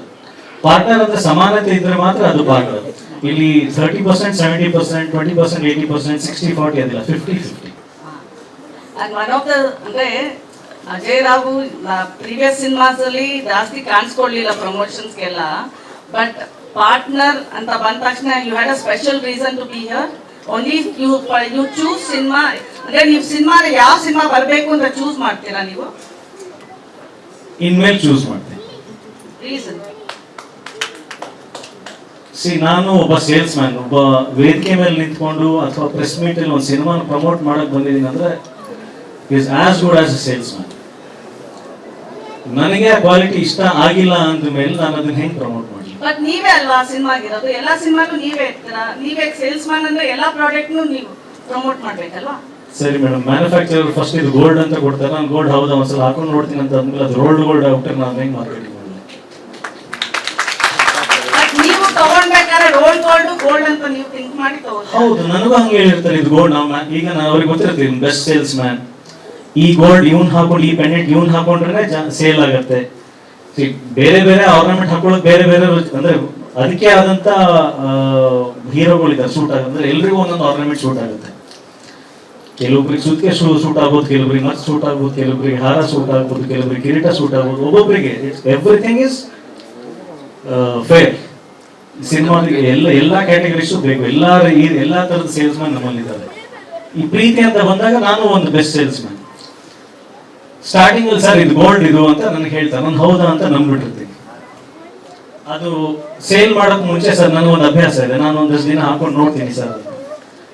Partner ಅಂದ್ರೆ ಸಮಾನತೆ ಇದ್ರೆ ಮಾತ್ರ ಅದು ಪಾರ್ಟ್ನರ್. ಇಲ್ಲಿ 30%, 70%, 20%, 80%, 60-40 ಅದಿಲ್ಲ, 50-50. And one of the, ಅಂದ್ರೆ ಅಜಯ್ ರಾವ್ ಪ್ರೀವಿಯಸ್ ಸಿನಿಮಾಸ್ ಅಲ್ಲಿ ಜಾಸ್ತಿ ಕಾಣಿಸ್ಕೊಳ್ಳಿಲ್ಲ ಪ್ರಮೋಷನ್ಸ್ಗೆಲ್ಲ. ಬಟ್ ಪಾರ್ಟ್ನರ್ ಅಂತ ಬಂದ ತಕ್ಷಣ you had a special reason to be here. Only you choose cinema, ಅಂದ್ರೆ ನೀವು ಸಿನಿಮಾ ಯಾವ ಸಿನಿಮಾ ಬರಬೇಕು ಅಂತ ಚೂಸ್ ಮಾಡ್ತೀರಾ ನೀವು? ಇನ್ಮೇಲೆ ಚೂಸ್ ಮಾಡ್ತೀನಿ. ರೀಸನ್? ನಾನು ಒಬ್ಬ ಸೇಲ್ಸ್ ಮ್ಯಾನ್, ಒಬ್ಬ ವೇದಿಕೆ ಮೇಲೆ ನಿಂತ್ಕೊಂಡು ಅಥವಾ ಪ್ರೆಸ್ ಮೀಟ್ ಅಲ್ಲಿ ಒಂದು ಸಿನಿಮಾನ ಪ್ರಮೋಟ್ ಮಾಡಕ್ ಬಂದಿದ್ದೀನಿ ಅಂದ್ರೆ is as good as a salesman. ನನಗೆ ಆ ಕ್ವಾಲಿಟಿ ಇಷ್ಟ ಆಗಿಲ್ಲ ಅಂದ ಮೇಲೆ ನಾನು ಅದನ್ನ ಹೆಂಗೆ ಪ್ರಮೋಟ್ ಮಾಡಲಿ? ಬಟ್ ನೀವೇ ಅಲ್ವಾ ಸಿನಿಮಾ ಆಗಿರೋದು, ಎಲ್ಲ ಸಿನಿಮಾನು ನೀವೇ ಇರ್ತೀರಾ. ನೀವೇ ಸೇಲ್ಸ್ ಮ್ಯಾನ್ ಅಂದ್ರೆ ಎಲ್ಲ ಪ್ರಾಡಕ್ಟ್ನು ನೀವು ಪ್ರಮೋಟ್ ಮಾಡ್ಬೇಕಲ್ವಾ? ಸರಿ ಮೇಡಮ್, ಮ್ಯಾನುಫ್ಯಾಕ್ಚರರ್ ಫಸ್ಟ್ ಇದು ಗೋಲ್ಡ್ ಅಂತ ಕೊಡ್ತಾರೆ, ನಾನು ಗೋಲ್ಡ್ ಹೌದಾ ಒಂದ್ಸಲ ಹಾಕೊಂಡು ನೋಡ್ತೀನಿ ಅಂತ ಅಂದ್ಮೇಲೆ ಅದು ರೋಲ್ಡ್ ಗೋಲ್ಡ್ ಆಗ್ಬಿಟ್ರೆ ನಾನು ಹೆಂಗೆ ಮಾರ್ಕೆಟಿಂಗ್ ಮಾಡಲಿ? ನೀವು ತಗೊಂಡ್ಬೇಕಾದ್ರೆ ರೋಲ್ಡ್ ಗೋಲ್ಡ್ ಅಂತ ನೀವು ಥಿಂಕ್ ಮಾಡಿ ತಗೋತೀರಾ? ಹೌದು, ನನಗೂ ಹಂಗೆ ಹೇಳಿರ್ತಾರೆ ಇದು ಗೋಲ್ಡ್. ಈಗ ನಾನು ಅವ್ರಿಗೆ ಗೊತ್ತಿರ್ತೀನಿ ಬೆಸ್ಟ್ ಸೇಲ್ಸ್ ಮ್ಯಾನ್, ಈ ಗೋಲ್ಡ್ ಇವನ್ ಹಾಕೊಂಡು ಈ ಪೆಂಡೆಂಟ್ ಇವನ್ ಹಾಕೊಂಡ್ರೆ ಸೇಲ್ ಆಗುತ್ತೆ. ಬೇರೆ ಬೇರೆ ಆರ್ನಮೆಂಟ್ ಹಾಕೊಳ್ಳೋದು ಬೇರೆ ಬೇರೆ, ಅಂದ್ರೆ ಅದಕ್ಕೆ ಆದಂತ ಹೀರೋಗಳಿದ್ದಾರೆ ಸೂಟ್ ಆಗುತ್ತೆ. ಅಂದ್ರೆ ಎಲ್ರಿಗೂ ಒಂದೊಂದು ಆರ್ನಮೆಂಟ್ ಸೂಟ್ ಆಗುತ್ತೆ. ಕೆಲವೊಬ್ರಿಗೆ ಸುತ್ತಿಗೆ ಸೂಟ್ ಆಗ್ಬೋದು, ಕೆಲವೊಬ್ರಿಗೆ ಮತ್ ಸೂಟ್ ಆಗ್ಬೋದು, ಕೆಲವೊಬ್ರಿಗೆ ಹಾರ ಸೂಟ್ ಆಗ್ಬೋದು, ಕೆಲವೊಬ್ರಿಗೆ ಕಿರೀಟ ಸೂಟ್ ಆಗ್ಬೋದು. ಒಬ್ಬೊಬ್ಬರಿಗೆ ಎವ್ರಿಥಿಂಗ್ ಇಸ್ ಫೇರ್. ಸಿನಿಮಾಗೆ ಎಲ್ಲ ಕ್ಯಾಟಗರೀಸು ಬೇಕು, ಎಲ್ಲಾ ತರದ ಸೇಲ್ಸ್ ಮ್ಯಾನ್ ನಮ್ಮಲ್ಲಿದ್ದಾರೆ. ಈ ಪ್ರೀತಿ ಅಂತ ಬಂದಾಗ ನಾನು ಒಂದು ಬೆಸ್ಟ್ ಸೇಲ್ಸ್ ಮ್ಯಾನ್. ಸ್ಟಾರ್ಟಿಂಗ್ ಅಲ್ಲಿ ಸರ್ ಇದು ಗೋಲ್ಡ್ ಇದು ಅಂತ ನನಗೆ ಹೇಳ್ತಾರೆ, ನಾನು ಹೌದಾ ಅಂತ ನಂಬ್ಬಿಟ್ಟಿರ್ತೀನಿ. ಅದು ಸೇಲ್ ಮಾಡೋಕೆ ಮುಂಚೆ ಸರ್ ನನಗೊಂದು ಅಭ್ಯಾಸ ಇದೆ, ನಾನು ಒಂದಷ್ಟು ದಿನ ಹಾಕೊಂಡು ನೋಡ್ತೀನಿ ಸರ್.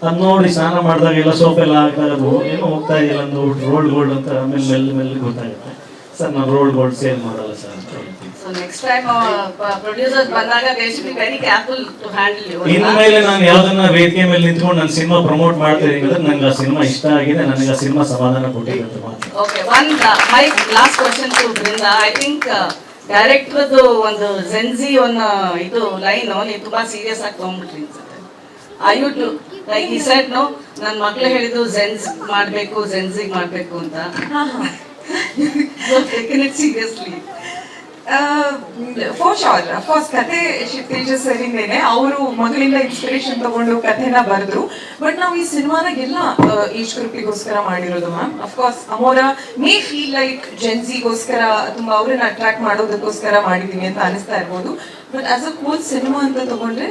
ಅದು ನೋಡಿ ಸ್ನಾನ ಮಾಡಿದಾಗೆಲ್ಲ ಸೋಪ್ ಎಲ್ಲ ಹಾಕಿದಾಗ ಅದು ಏನೋ ಹೋಗ್ತಾ ಇದೆಯಲ್ಲ ಒಂದು ರೋಲ್ಡ್ ಗೋಲ್ಡ್ ಅಂತ ಆಮೇಲೆ ಮೆಲ್ಲ ಗೊತ್ತಾಗುತ್ತೆ ಸರ್. ನಾನು ರೋಲ್ಡ್ ಗೋಲ್ಡ್ ಸೇಲ್ ಮಾಡಲ್ಲ ಸರ್ ಅಂತ ಹೇಳ್ತೀನಿ. So next time producers ಬಂದಾಗ they should be very careful to handle you. ಇನ್ಮೇಲೆ ನಾನು ಯಾವ್ದನ್ನ ವೇದಿಕೆ ಮೇಲೆ ನಿಂತ್ಕೊಂಡು ನನ್ನ ಸಿನಿಮಾ ಪ್ರಮೋಟ್ ಮಾಡ್ತಾ ಇದೀನಿ ಅಂದ್ರೆ ನಂಗೆ ಆ ಸಿನಿಮಾ ಇಷ್ಟ ಆಗಿದೆ, ನನಗೆ ಆ ಸಿನಿಮಾ ಸಮಾಧಾನ ಕೊಟ್ಟಿದೆ ಅಂತ ಮಾತ್ರ. Okay, one my last question to Brinda. I think ಡೈರೆಕ್ಟರ್ದು ಒಂದು ಜೆನ್ಜಿ ಒಂದು ಇದು ಲೈನ್ ನೀವು ತುಂಬಾ ಸೀರಿಯಸ್ ಆಗಿ ತಗೊಂಡ್ಬಿಟ್ರಿ ಅನ್ಸುತ್ತೆ. ಐ ಟು ಲೈಕ್ ಈ ಸೈಡ್ ನೋ ನನ್ನ ಮಕ್ಳು ಹೇಳಿದ್ದು ಮಾಡಬೇಕು ಜೆನ್ಜಿಗ್ ಮಾಡಬೇಕು ಅಂತ. ಸೀರಿಯಸ್ಲಿ ಫಾರ್ ಶೋರ್ ಅಫ್ಕೋರ್ಸ್ ಕತೆ ತೇಜ ಸರಿಂದೇನೆ ಅವರು ಮಗಳಿಂದ ಇನ್ಸ್ಪಿರೇಷನ್ ತಗೊಂಡು ಕಥೆನ ಬರೆದ್ರು. ಬಟ್ ನಾವು ಈ ಸಿನಿಮಾನಾಗೆಲ್ಲ ಏಜ್ ಗ್ರೂಪಿಗೋಸ್ಕರ ಮಾಡಿರೋದು ma'am. Of course Amora may feel like ಜೆನ್ಸಿಗೋಸ್ಕರ ತುಂಬಾ ಅವ್ರನ್ನ ಅಟ್ರಾಕ್ಟ್ ಮಾಡೋದಕ್ಕೋಸ್ಕರ ಮಾಡಿದೀವಿ ಅಂತ ಅನಿಸ್ತಾ ಇರ್ಬೋದು. But as a whole cinema ಅಂತ ತಗೊಂಡ್ರೆ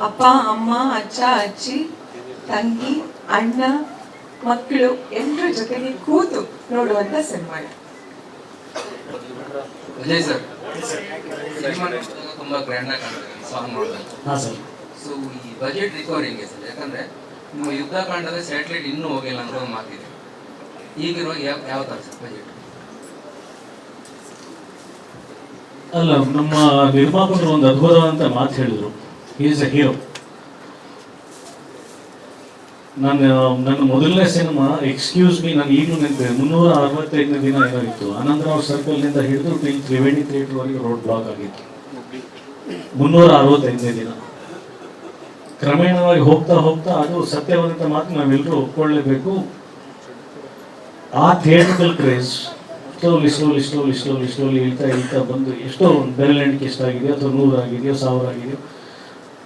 ಅಪ್ಪ ಅಮ್ಮ ಅಜ್ಜ ಅಜ್ಜಿ ತಂಗಿ ಅಣ್ಣ ಮಕ್ಕಳು ಎಲ್ಲರ ಜೊತೆಗೆ ಕೂತು ನೋಡುವಂತ ಸಿನಿಮಾ. ಅಜಯ್ ಸರ್, ಸಿನಿಮಾ ತುಂಬಾ ಗ್ರ್ಯಾಂಡ್ ಆಗಿ ಕಾಣ್ತದೆ ಸಾಂಗ್ ನೋಡಿದಾಗ. ಹಾಂ ಸರ್. ಸೊ ಈ ಬಜೆಟ್ ರಿಕವರಿಂಗ್ ಸರ್, ಯಾಕಂದ್ರೆ ನಿಮ್ಮ ಯುದ್ಧ ಕಾಂಡದ ಸ್ಯಾಟಲೈಟ್ ಇನ್ನೂ ಹೋಗಿಲ್ಲ ಅಂತ ಒಂದು ಮಾತಿದೆ. ಈಗಿರುವ ಯಾವ ಥರ ಸರ್ ಬಜೆಟ್? ಅಲ್ಲ, ನಮ್ಮ ನಿರ್ಮಾಪಕರು ಒಂದು ಅದ್ಭುತವಾದಂಥ ಮಾತು ಹೇಳಿದರು, ಈಸ್ ಎ ಹೀರೋ. ನನ್ನ ಮೊದಲನೇ ಸಿನಿಮಾ ಎಕ್ಸ್ಕ್ಯೂಸ್ ಮೀ, ನಾನು ಈಗಲೂ ನೆನಪಿದೆ, 365 ದಿನ ಏನೋ ಇತ್ತು. ಅನಂತರಾವ್ ಸರ್ಕಲ್ನಿಂದ ಹಿಡಿದು ತ್ರಿವೇಣಿ ಥಿಯೇಟರ್ವರೆಗೆ ರೋಡ್ ಬ್ಲಾಕ್ ಆಗಿತ್ತು. 365 ದಿನ. ಕ್ರಮೇಣವಾಗಿ ಹೋಗ್ತಾ ಹೋಗ್ತಾ ಅದು ಸತ್ಯವಾದಂಥ ಮಾತು ನಾವೆಲ್ಲರೂ ಒಪ್ಕೊಳ್ಳೇಬೇಕು. ಆ ಥಿಯೇಟ್ರಿಕಲ್ ಕ್ರೇಜ್ ಸ್ಲೋಲಿ ಇಳ್ತಾ ಬಂದು ಎಷ್ಟೋ ಒಂದು ಬೆರಳೆಣಿಕೆ ಎಷ್ಟಾಗಿದೆಯೋ ಅಥವಾ 100 ಆಗಿದೆಯೋ 1000 ಆಗಿದೆಯೋ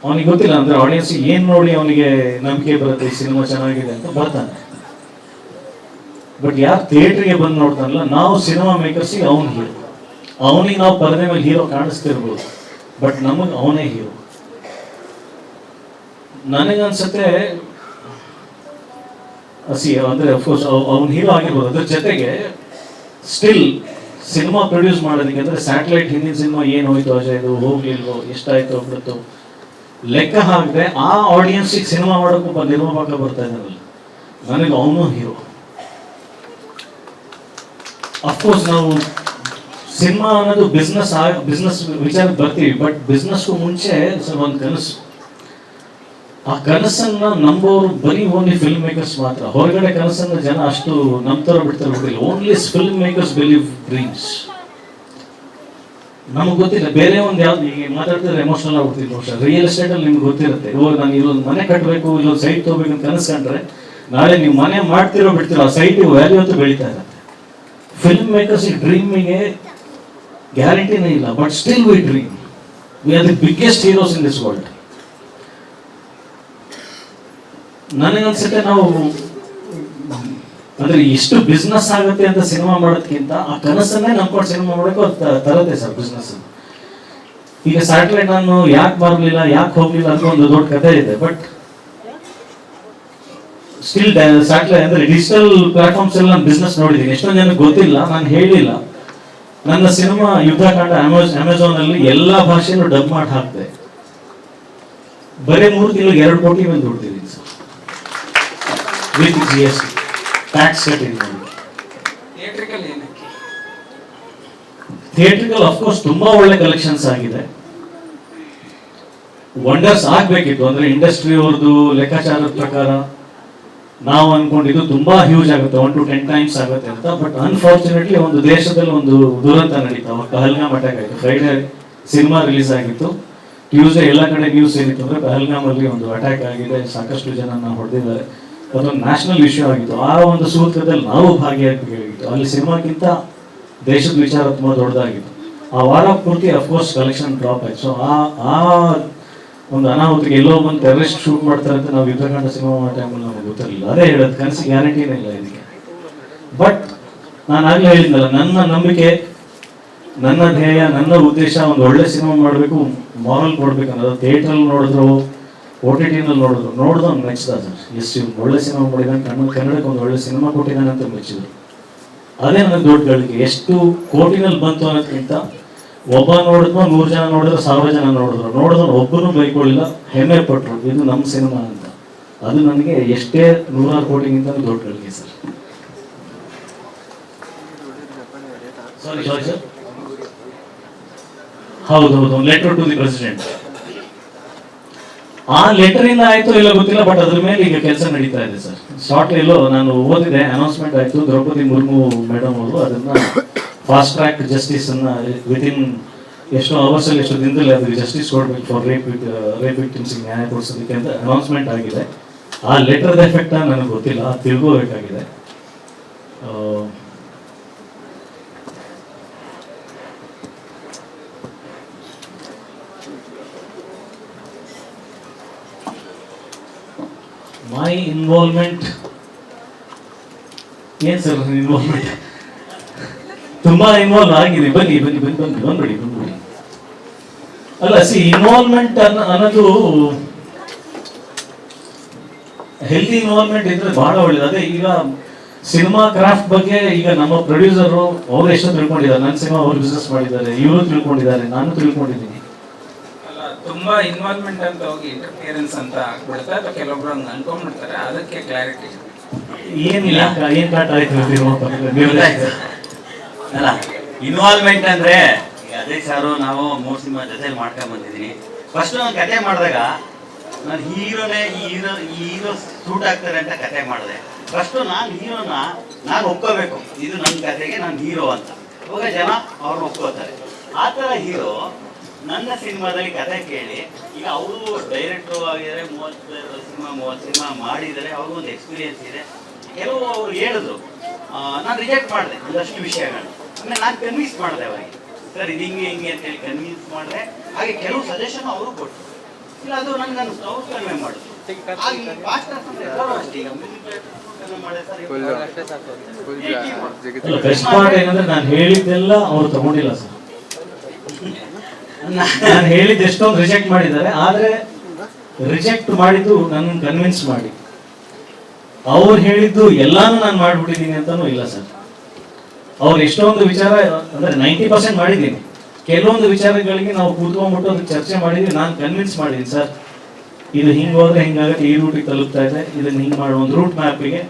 ಅವನಿಗೆ ಗೊತ್ತಿಲ್ಲ. ಅಂದರೆ ಆಡಿಯನ್ಸ್ ಏನು ನೋಡಿ ಅವನಿಗೆ ನಂಬಿಕೆ ಬರುತ್ತೆ ಈ ಸಿನಿಮಾ ಚೆನ್ನಾಗಿದೆ ಅಂತ ಬರ್ತಾನೆ. ಬಟ್ ಯಾರು ಥಿಯೇಟ್ರಿಗೆ ಬಂದು ನೋಡ್ತಾನಲ್ಲ, ನಾವು ಸಿನಿಮಾ ಮೇಕರ್ಸಿಗೆ ಅವನು ಹೀರೋ. ಅವನಿಗೆ ನಾವು ಪರದೆ ಮೇಲೆ ಹೀರೋ ಕಾಣಿಸ್ತಿರ್ಬೋದು, ಬಟ್ ನಮಗೆ ಅವನೇ ಹೀರೋ. ನನಗನ್ಸುತ್ತೆ ಅಂದರೆ ಅಫ್ಕೋರ್ಸ್ ಅವ್ನು ಹೀರೋ ಆಗಿರ್ಬೋದು. ಅದ್ರ ಜೊತೆಗೆ ಸ್ಟಿಲ್ ಸಿನಿಮಾ ಪ್ರೊಡ್ಯೂಸ್ ಮಾಡೋದಕ್ಕೆ ಅಂದರೆ ಸ್ಯಾಟಲೈಟ್ ಹಿಂದಿನ ಸಿನಿಮಾ ಏನು ಹೋಯ್ತು ಅಜಯ್ದು, ಹೋಗ್ಲಿಲ್ವೋ, ಎಷ್ಟಾಯ್ತು ಬಿಡುತ್ತೋ ಲೆಕ್ಕ ಹಾಕಿದ್ರೆ ಆ ಆಡಿಯನ್ಸಿಗೆ ಸಿನಿಮಾ ಮಾಡೋಕೆ ಒಬ್ಬ ನಿರ್ಮಾಪಕ ಬರ್ತಾ ಇದ್ದಾನಲ್ಲ, ನನಗೆ ಅವನು ಹೀರೋ. ಅಫ್ಕೋರ್ಸ್ ನಾವು ಸಿನಿಮಾ ಅನ್ನೋದು ಬಿಸ್ನೆಸ್ ವಿಚಾರಕ್ಕೆ ಬರ್ತೀವಿ, ಬಟ್ ಬಿಸ್ನೆಸ್ಗೂ ಮುಂಚೆ ಸ್ವಲ್ಪ ಒಂದು ಕನಸು. ಆ ಕನಸನ್ನ ನಂಬೋರು ಬರೀ ಓನ್ಲಿ ಫಿಲ್ಮ್ ಮೇಕರ್ಸ್ ಮಾತ್ರ. ಹೊರಗಡೆ ಕನಸನ್ನ ಜನ ಅಷ್ಟು ನಂಬ್ತಾರೋ ಬಿಡ್ತಾರೋ ಗೊತ್ತಿಲ್ಲ. Only film makers believe dreams. ನಮಗೆ ಗೊತ್ತಿಲ್ಲ ಬೇರೆ ಒಂದು ಯಾವ್ದು, ಈಗ ಮಾತಾಡ್ತಿದ್ರೆ ಎಮೋಷನಲ್ ಆಗ್ಬಿಡ್ತೀವಿ. ಬಹುಶಃ ರಿಯಲ್ ಎಸ್ಟೇಟ್ ಅಲ್ಲಿ ನಿಮ್ಗೆ ಗೊತ್ತಿರುತ್ತೆ, ಇವಾಗ ನಾನು ಇಲ್ಲೊಂದು ಮನೆ ಕಟ್ಟಬೇಕು, ಇಲ್ಲೊಂದು ಸೈಟ್ ತಗೋಬೇಕು ಅಂತ ಕನಸು ಕಂಡ್ರೆ ನಾಳೆ ನೀವು ಮನೆ ಮಾಡ್ತಿರೋ ಬಿಡ್ತಿರೋ ಆ ಸೈಟ್ ವ್ಯಾಲ್ಯೂ ಅಂತೂ ಬೆಳೀತಾ ಇರುತ್ತೆ. ಫಿಲ್ಮ್ ಮೇಕರ್ಸ್ ಈ ಡ್ರೀಮಿಗೆ ಗ್ಯಾರಂಟಿನೇ ಇಲ್ಲ, but still we dream. We are the biggest heroes in this world. ನನಗನ್ಸುತ್ತೆ ನಾವು ಅಂದ್ರೆ ಎಷ್ಟು ಬಿಸ್ನೆಸ್ ಆಗುತ್ತೆ ಅಂತ ಸಿನಿಮಾ ಮಾಡೋದಕ್ಕಿಂತ ಆ ಕನಸನ್ನೇ ನಂಬ್ಕೊಂಡು ಸಿನಿಮಾ ಮಾಡೋಕ್ಕೂ ತರತ್ತೆ ಸರ್ ಬಿಸ್ನೆಸ್. ಈಗ ಸ್ಯಾಟಲೈಟ್ ನಾನು ಯಾಕೆ ಬರಲಿಲ್ಲ, ಯಾಕೆ ಹೋಗ್ಲಿಲ್ಲ ಅಂತ ಒಂದು ದೊಡ್ಡ ಕಥೆ ಇದೆ. ಬಟ್ ಸ್ಟಿಲ್ ಸ್ಯಾಟಲೈಟ್ ಅಂದ್ರೆ ಡಿಜಿಟಲ್ ಪ್ಲಾಟ್ಫಾರ್ಮ್ಸ್ ಎಲ್ಲ ನಾನು ಬಿಸ್ನೆಸ್ ನೋಡಿದ್ದೀನಿ. ಎಷ್ಟೊಂದು ಜನಕ್ಕೆ ಗೊತ್ತಿಲ್ಲ, ನಾನು ಹೇಳಿಲ್ಲ. ನನ್ನ ಸಿನಿಮಾ ಯುದ್ಧಕಾಂಡ ಅಮೆಝಾನ್ ಅಲ್ಲಿ ಎಲ್ಲಾ ಭಾಷೆನೂ ಡಬ್ ಮಾಡಿ ಹಾಕ್ದೆ. ಬರೀ 3 ತಿಂಗಳಿಗೆ 2 ಕೋಟಿ ಮೇಲೆ ದುಡ್ಡಿದ್ದೀನಿ ಸರ್, ವಿತ್ GST ಟ್ಯಾಕ್ಸ್ ಕಟ್ಟಿದ್ದೀನಿ. ಥಿಯೇಟ್ರಿಕಲ್ ಅಫ್ಕೋರ್ಸ್ ತುಂಬಾ ಒಳ್ಳೆ ಕಲೆಕ್ಷನ್ಸ್ ಆಗಿದೆ. ವಂಡರ್ಸ್ ಆಗ್ಬೇಕಿತ್ತು, ಅಂದ್ರೆ ಇಂಡಸ್ಟ್ರಿ ಅವ್ರದ್ದು ಲೆಕ್ಕಾಚಾರದ ಪ್ರಕಾರ ನಾವು ಅನ್ಕೊಂಡಿದ್ದು ತುಂಬಾ ಹ್ಯೂಜ್ ಆಗುತ್ತೆ, 1 to 10 ಟೈಮ್ಸ್ ಆಗುತ್ತೆ ಅಂತ. ಬಟ್ ಅನ್ಫಾರ್ಚುನೇಟ್ಲಿ ಒಂದು ದೇಶದಲ್ಲಿ ಒಂದು ದುರಂತ ನಡೀತಾ, ಪಹಲ್ಗಾಮ್ ಅಟ್ಯಾಕ್ ಆಯಿತು. ಫ್ರೈಡೆ ಸಿನಿಮಾ ರಿಲೀಸ್ ಆಗಿತ್ತು, ಟ್ಯೂಸ್ಡೇ ಎಲ್ಲ ಕಡೆ ನ್ಯೂಸ್ ಏನಿತ್ತು ಅಂದ್ರೆ ಪಹಲ್ಗಾಮ್ ಅಲ್ಲಿ ಒಂದು ಅಟ್ಯಾಕ್ ಆಗಿದೆ, ಸಾಕಷ್ಟು ಜನ ಹೊಡೆದಿದ್ದಾರೆ, ಅದೊಂದು ನ್ಯಾಷನಲ್ ಇಶ್ಯೂ ಆಗಿತ್ತು. ಆ ಒಂದು ಸೂತ್ರದಲ್ಲಿ ನಾವು ಭಾಗಿಯಾಗಬೇಕಾಗಿತ್ತು. ಅಲ್ಲಿ ಸಿನಿಮಾಕ್ಕಿಂತ ದೇಶದ ವಿಚಾರ ತುಂಬಾ ದೊಡ್ಡದಾಗಿತ್ತು. ಆ ವಾರ ಪೂರ್ತಿ ಅಫ್ಕೋರ್ಸ್ ಕಲೆಕ್ಷನ್ ಡ್ರಾಪ್ ಆಯ್ತು. ಸೊ ಆ ಒಂದು ಅನಾಹುತಿಗೆ ಎಲ್ಲೋ ಒಂದು ಟೆರರಿಸ್ಟ್ ಶೂಟ್ ಮಾಡ್ತಾರೆ ಅಂತ ನಾವು ಯುದ್ಧಕಾಂಡ ಸಿನಿಮಾ ಮಾಡೋ ಟೈಮಲ್ಲಿ ನಮಗೆ ಗೊತ್ತಿರಲಿಲ್ಲ. ಅದೇ ಹೇಳೋದು, ಕನಸಿಗೆ ಗ್ಯಾರಂಟಿನೇ ಇಲ್ಲ ಇದಕ್ಕೆ. ಬಟ್ ನಾನು ಆಗಲೇ ಹೇಳಿದ್ನಲ್ಲ, ನನ್ನ ನಂಬಿಕೆ, ನನ್ನ ಧ್ಯೇಯ, ನನ್ನ ಉದ್ದೇಶ ಒಂದು ಒಳ್ಳೆ ಸಿನಿಮಾ ಮಾಡಬೇಕು, ಮಾರಲ್ ಕೊಡ್ಬೇಕು ಅನ್ನೋದು. ಥಿಯೇಟ್ರಲ್ಲಿ ನೋಡಿದ್ರು, OTT-ನಲ್ಲಿ ನೋಡಿದ್ರು ಮೆಚ್ಚಿದ ಸರ್. ಎಸ್ ಒಳ್ಳೆ ಸಿನಿಮಾ ಮಾಡಿದ್ದಾನೆ, ಕನ್ನಡಕ್ಕೆ ಒಂದು ಒಳ್ಳೆ ಸಿನಿಮಾ ಕೊಟ್ಟಿದ್ದಾನೆ ಅಂತ ಮೆಚ್ಚಿದ್ರು. ಅದೇ ನನಗೆ ದೊಡ್ಡ ಗಳಿಕೆ. ಎಷ್ಟು ಕೋಟಿನಲ್ಲಿ ಬಂತು ಅನ್ನೋದಕ್ಕಿಂತ ಒಬ್ಬ ನೋಡಿದ್ವ 100 ಜನ ನೋಡಿದ್ರು, 1000 ಜನ ನೋಡಿದ್ರು ಒಬ್ಬರು ಬೈಕೊಳ್ಳಿಲ್ಲ, ಹೆಮ್ಮೆ ಪಟ್ರು ಇದು ನಮ್ಮ ಸಿನಿಮಾ ಅಂತ. ಅದು ನನಗೆ ಎಷ್ಟೇ 100 ಕೋಟಿಗಿಂತ ದೊಡ್ಡ ಗಳಿಕೆ ಸರ್. ಸಾರಿ ಸರ್, ಹೌದೌದು, ಲೆಟರ್ ಟು ದಿ ಪ್ರೆಸಿಡೆಂಟ್. ಆ ಲೆಟರ್ ಇಂದ ಆಯ್ತು ಇಲ್ಲ ಗೊತ್ತಿಲ್ಲ, ಬಟ್ ಅದ್ರ ಮೇಲೆ ಈಗ ಕೆಲಸ ನಡೀತಾ ಇದೆ ಸರ್. ಶಾರ್ಟ್ ಎಲ್ಲೋ ನಾನು ಓದಿದೆ, ಅನೌನ್ಸ್ಮೆಂಟ್ ಆಯ್ತು, ದ್ರೌಪದಿ ಮುರ್ಮು ಮೇಡಮ್ ಅವರು ಅದನ್ನ ಫಾಸ್ಟ್ ಟ್ರ್ಯಾಕ್ ಜಸ್ಟಿಸ್ ಅನ್ನ ವಿತಿನ್ ಎಷ್ಟು ಅವರ್ಸ್ ಅಲ್ಲಿ ಎಷ್ಟು ದಿನದಲ್ಲಿ ಅದಕ್ಕೆ ಜಸ್ಟಿಸ್ ಕೊಡ್ಬೇಕು ಫಾರ್ ರೇಪ್ ವಿಕ್ಟಿಮ್ಸ್ ನ್ಯಾಯ ಕೊಡಿಸೋದಕ್ಕೆ ಅಂತ ಅನೌನ್ಸ್ಮೆಂಟ್ ಆಗಿದೆ. ಆ ಲೆಟರ್ದ ಎಫೆಕ್ಟ್ ನನಗೆ ಗೊತ್ತಿಲ್ಲ, ತಿಳ್ಕೋಬೇಕಾಗಿದೆ. ಮೈ ಇನ್ವಾಲ್ವ್ಮೆಂಟ್ ಏನ್ ಸರ್, ಇನ್ವಾಲ್ವ್ಮೆಂಟ್ ತುಂಬಾ ಇನ್ವಾಲ್ವ್ ಆಗಿದೆ. ಬನ್ನಿ ಬನ್ನಿ ಬನ್ನಿ ಬನ್ನಿ ಬಂದ್ಬಿಡಿ ಬಂದ್ಬಿಡಿ. ಅಲ್ಲ ಇನ್ವಾಲ್ವ್ಮೆಂಟ್ ಅನ್ನೋದು ಹೆಲ್ದಿ ಇನ್ವಾಲ್ವ್ಮೆಂಟ್ ಇದ್ರೆ ಬಹಳ ಒಳ್ಳೇದು. ಅದೇ ಈಗ ಸಿನಿಮಾ ಕ್ರಾಫ್ಟ್ ಬಗ್ಗೆ ಈಗ ನಮ್ಮ ಪ್ರೊಡ್ಯೂಸರು ಅವ್ರು ಎಷ್ಟೋ ತಿಳ್ಕೊಂಡಿದ್ದಾರೆ. ನನ್ನ ಸಿನಿಮಾ ಅವ್ರು ಬಿಸ್ನೆಸ್ ಮಾಡಿದ್ದಾರೆ, ಇವರು ತಿಳ್ಕೊಂಡಿದ್ದಾರೆ, ನಾನು ತಿಳ್ಕೊಂಡಿದ್ದೀನಿ. ತುಂಬಾ ಇನ್ವಾಲ್ವ್ಮೆಂಟ್ ಅಂತ ಹೋಗಿ ಇಂಟರ್ಫಿಯರೆನ್ಸ್ ಅಂತ ಆಗ್ಬಿಡುತ್ತೆ, ಅಥವಾ ಕೆಲವೊಬ್ರು ಹಂಗೆ ಅನ್ಕೊಂಡ್ಬಿಡ್ತಾರೆ. ಅದಕ್ಕೆ ಕ್ಲಾರಿಟಿ ಏನಿಲ್ಲ, ಏನ್ ಕಾಟ ಆಯ್ತು ಅಲ್ಲ, ಇನ್ವಾಲ್ವ್ಮೆಂಟ್ ಅಂದ್ರೆ ಅದೇ ಸಾರು ನಾವು 3 ಸಿನಿಮಾ ಜೊತೆಲಿ ಮಾಡ್ಕೊಂಡ್ ಬಂದಿದ್ದೀನಿ. ಫಸ್ಟ್ ನಾನು ಕತೆ ಮಾಡಿದಾಗ ನಾನು ಹೀರೋನೇ ಈ ಹೀರೋ ಸೂಟ್ ಆಗ್ತಾರೆ ಅಂತ ಕತೆ ಮಾಡಿದೆ. ಫಸ್ಟ್ ನಾನು ಹೀರೋನ ನಾನು ಒಪ್ಕೋಬೇಕು, ಇದು ನನ್ನ ಕತೆಗೆ ನಾನು ಹೀರೋ ಅಂತ. ಇವಾಗ ಜನ ಅವ್ರನ್ನ ಒಪ್ಕೋತಾರೆ. ಆ ಥರ ಹೀರೋ ನನ್ನ ಸಿನಿಮಾದಲ್ಲಿ ಕತೆ ಕೇಳಿ, ಈಗ ಅವರು ಡೈರೆಕ್ಟ್ರು ಆಗಿದ್ದಾರೆ, 30 ಸಿನಿಮಾ ಮಾಡಿದ್ದಾರೆ, ಅವ್ರಿಗೊಂದು ಎಕ್ಸ್ಪೀರಿಯನ್ಸ್ ಇದೆ. ಕೆಲವು ಅವ್ರು ಹೇಳಿದ್ರು, ನಾನು ರಿಜೆಕ್ಟ್ ಮಾಡಿದೆ ಒಂದಷ್ಟು ವಿಷಯಗಳನ್ನ. ಆಮೇಲೆ ನಾನು ಕನ್ವಿನ್ಸ್ ಮಾಡಿದೆ ಅವರಿಗೆ, ಸರ್ ಇದು ಹಿಂಗೆ ಹಿಂಗೆ ಅಂತೇಳಿ ಕನ್ವಿನ್ಸ್ ಮಾಡಿದೆ. ಹಾಗೆ ಕೆಲವು ಸಜೆಷನ್ ಅವರು ಕೊಟ್ಟರು. ಇಲ್ಲ ಅದು ನನಗೆ ಅವ್ರು ಕಡಿಮೆ ಮಾಡಿದ್ರು. ಬೆಸ್ಟ್ ಪಾರ್ಟ್ ಏನಂದ್ರೆ ನಾನು ಹೇಳಿದ್ದೆಲ್ಲ ಅವ್ರು ತಗೊಂಡಿಲ್ಲ ಸರ್. ನಾನು ಹೇಳಿದ್ದು ಎಷ್ಟೊಂದು ರಿಜೆಕ್ಟ್ ಮಾಡಿದ್ದಾರೆ, ಆದ್ರೆ ರಿಜೆಕ್ಟ್ ಮಾಡಿದ್ದು ನನ್ನ ಕನ್ವಿನ್ಸ್ ಮಾಡಿ. ಅವ್ರು ಹೇಳಿದ್ದು ಎಲ್ಲಾನು ನಾನು ಮಾಡ್ಬಿಟ್ಟಿದ್ದೀನಿ ಅಂತಾನು ಇಲ್ಲ ಸರ್. ಅವ್ರು ಎಷ್ಟೊಂದು ವಿಚಾರ ಅಂದ್ರೆ 90% ಮಾಡಿದ್ದೀನಿ. ಕೆಲವೊಂದು ವಿಚಾರಗಳಿಗೆ ನಾವು ಕೂತ್ಕೊಂಡ್ಬಿಟ್ಟು ಅದಕ್ಕೆ ಚರ್ಚೆ ಮಾಡಿದ್ವಿ. ನಾನು ಕನ್ವಿನ್ಸ್ ಮಾಡಿದ್ದೀನಿ, ಸರ್ ಇದು ಹಿಂಗೆ ಹೋದ್ರೆ ಹಿಂಗಾಗುತ್ತೆ, ಈ ರೂಟಿಗೆ ತಲುಪ್ತಾ ಇದೆ, ಇದನ್ನ ಹಿಂಗೆ ಮಾಡೋ ಒಂದು ರೂಟ್ ಮ್ಯಾಪಿಗೆ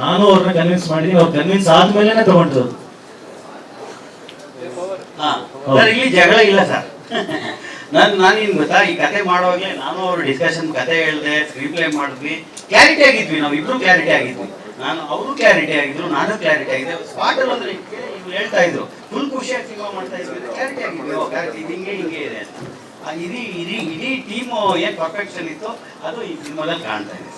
ನಾನು ಅವ್ರನ್ನ ಕನ್ವಿನ್ಸ್ ಮಾಡಿದ್ದೀನಿ. ಅವ್ರು ಕನ್ವಿನ್ಸ್ ಆದ್ಮೇಲೆ ತಗೊಂಡಿರೋದು. ಇಲ್ಲಿ ಜಗಳ ಇಲ್ಲ ಸರ್. ನಾನೇನು ಗೊತ್ತಾ, ಈ ಕತೆ ಮಾಡುವಾಗಲೇ ನಾನು ಅವರು ಡಿಸ್ಕಷನ್ ಕತೆ ಹೇಳಿದೆ, ಸ್ಕ್ರೀನ್ ಪ್ಲೇ ಮಾಡಿದ್ವಿ, ಕ್ಲಾರಿಟಿ ಆಗಿದ್ವಿ, ನಾವು ಇಬ್ರು ಕ್ಲಾರಿಟಿ ಆಗಿದ್ವಿ. ಅವರು ಕ್ಲಾರಿಟಿ ಆಗಿದ್ರು, ನಾನು ಕ್ಲಾರಿಟಿ ಆಗಿದ್ದೆ. ಸ್ಪಾಟ್ ಅಲ್ಲಿ ಅಂದ್ರೆ ಇವ್ರು ಹೇಳ್ತಾ ಇದ್ರು, ಫುಲ್ ಖುಷಿಯಾಗಿ ಸಿನಿಮಾ ಮಾಡ್ತಾ ಇದ್ವಿ, ಕ್ಲಾರಿಟಿ ಆಗಿದ್ವಿ, ಕ್ಲಾರಿಟಿ ಹಿಂಗೆ ಹಿಂಗೆ ಇದೆ ಅಂತ. ಇಡೀ ಟೀಮು ಏನು ಪರ್ಫೆಕ್ಷನ್ ಇತ್ತು ಅದು ಈ ಸಿನಿಮಾದಲ್ಲಿ ಕಾಣ್ತಾ ಇದೆ.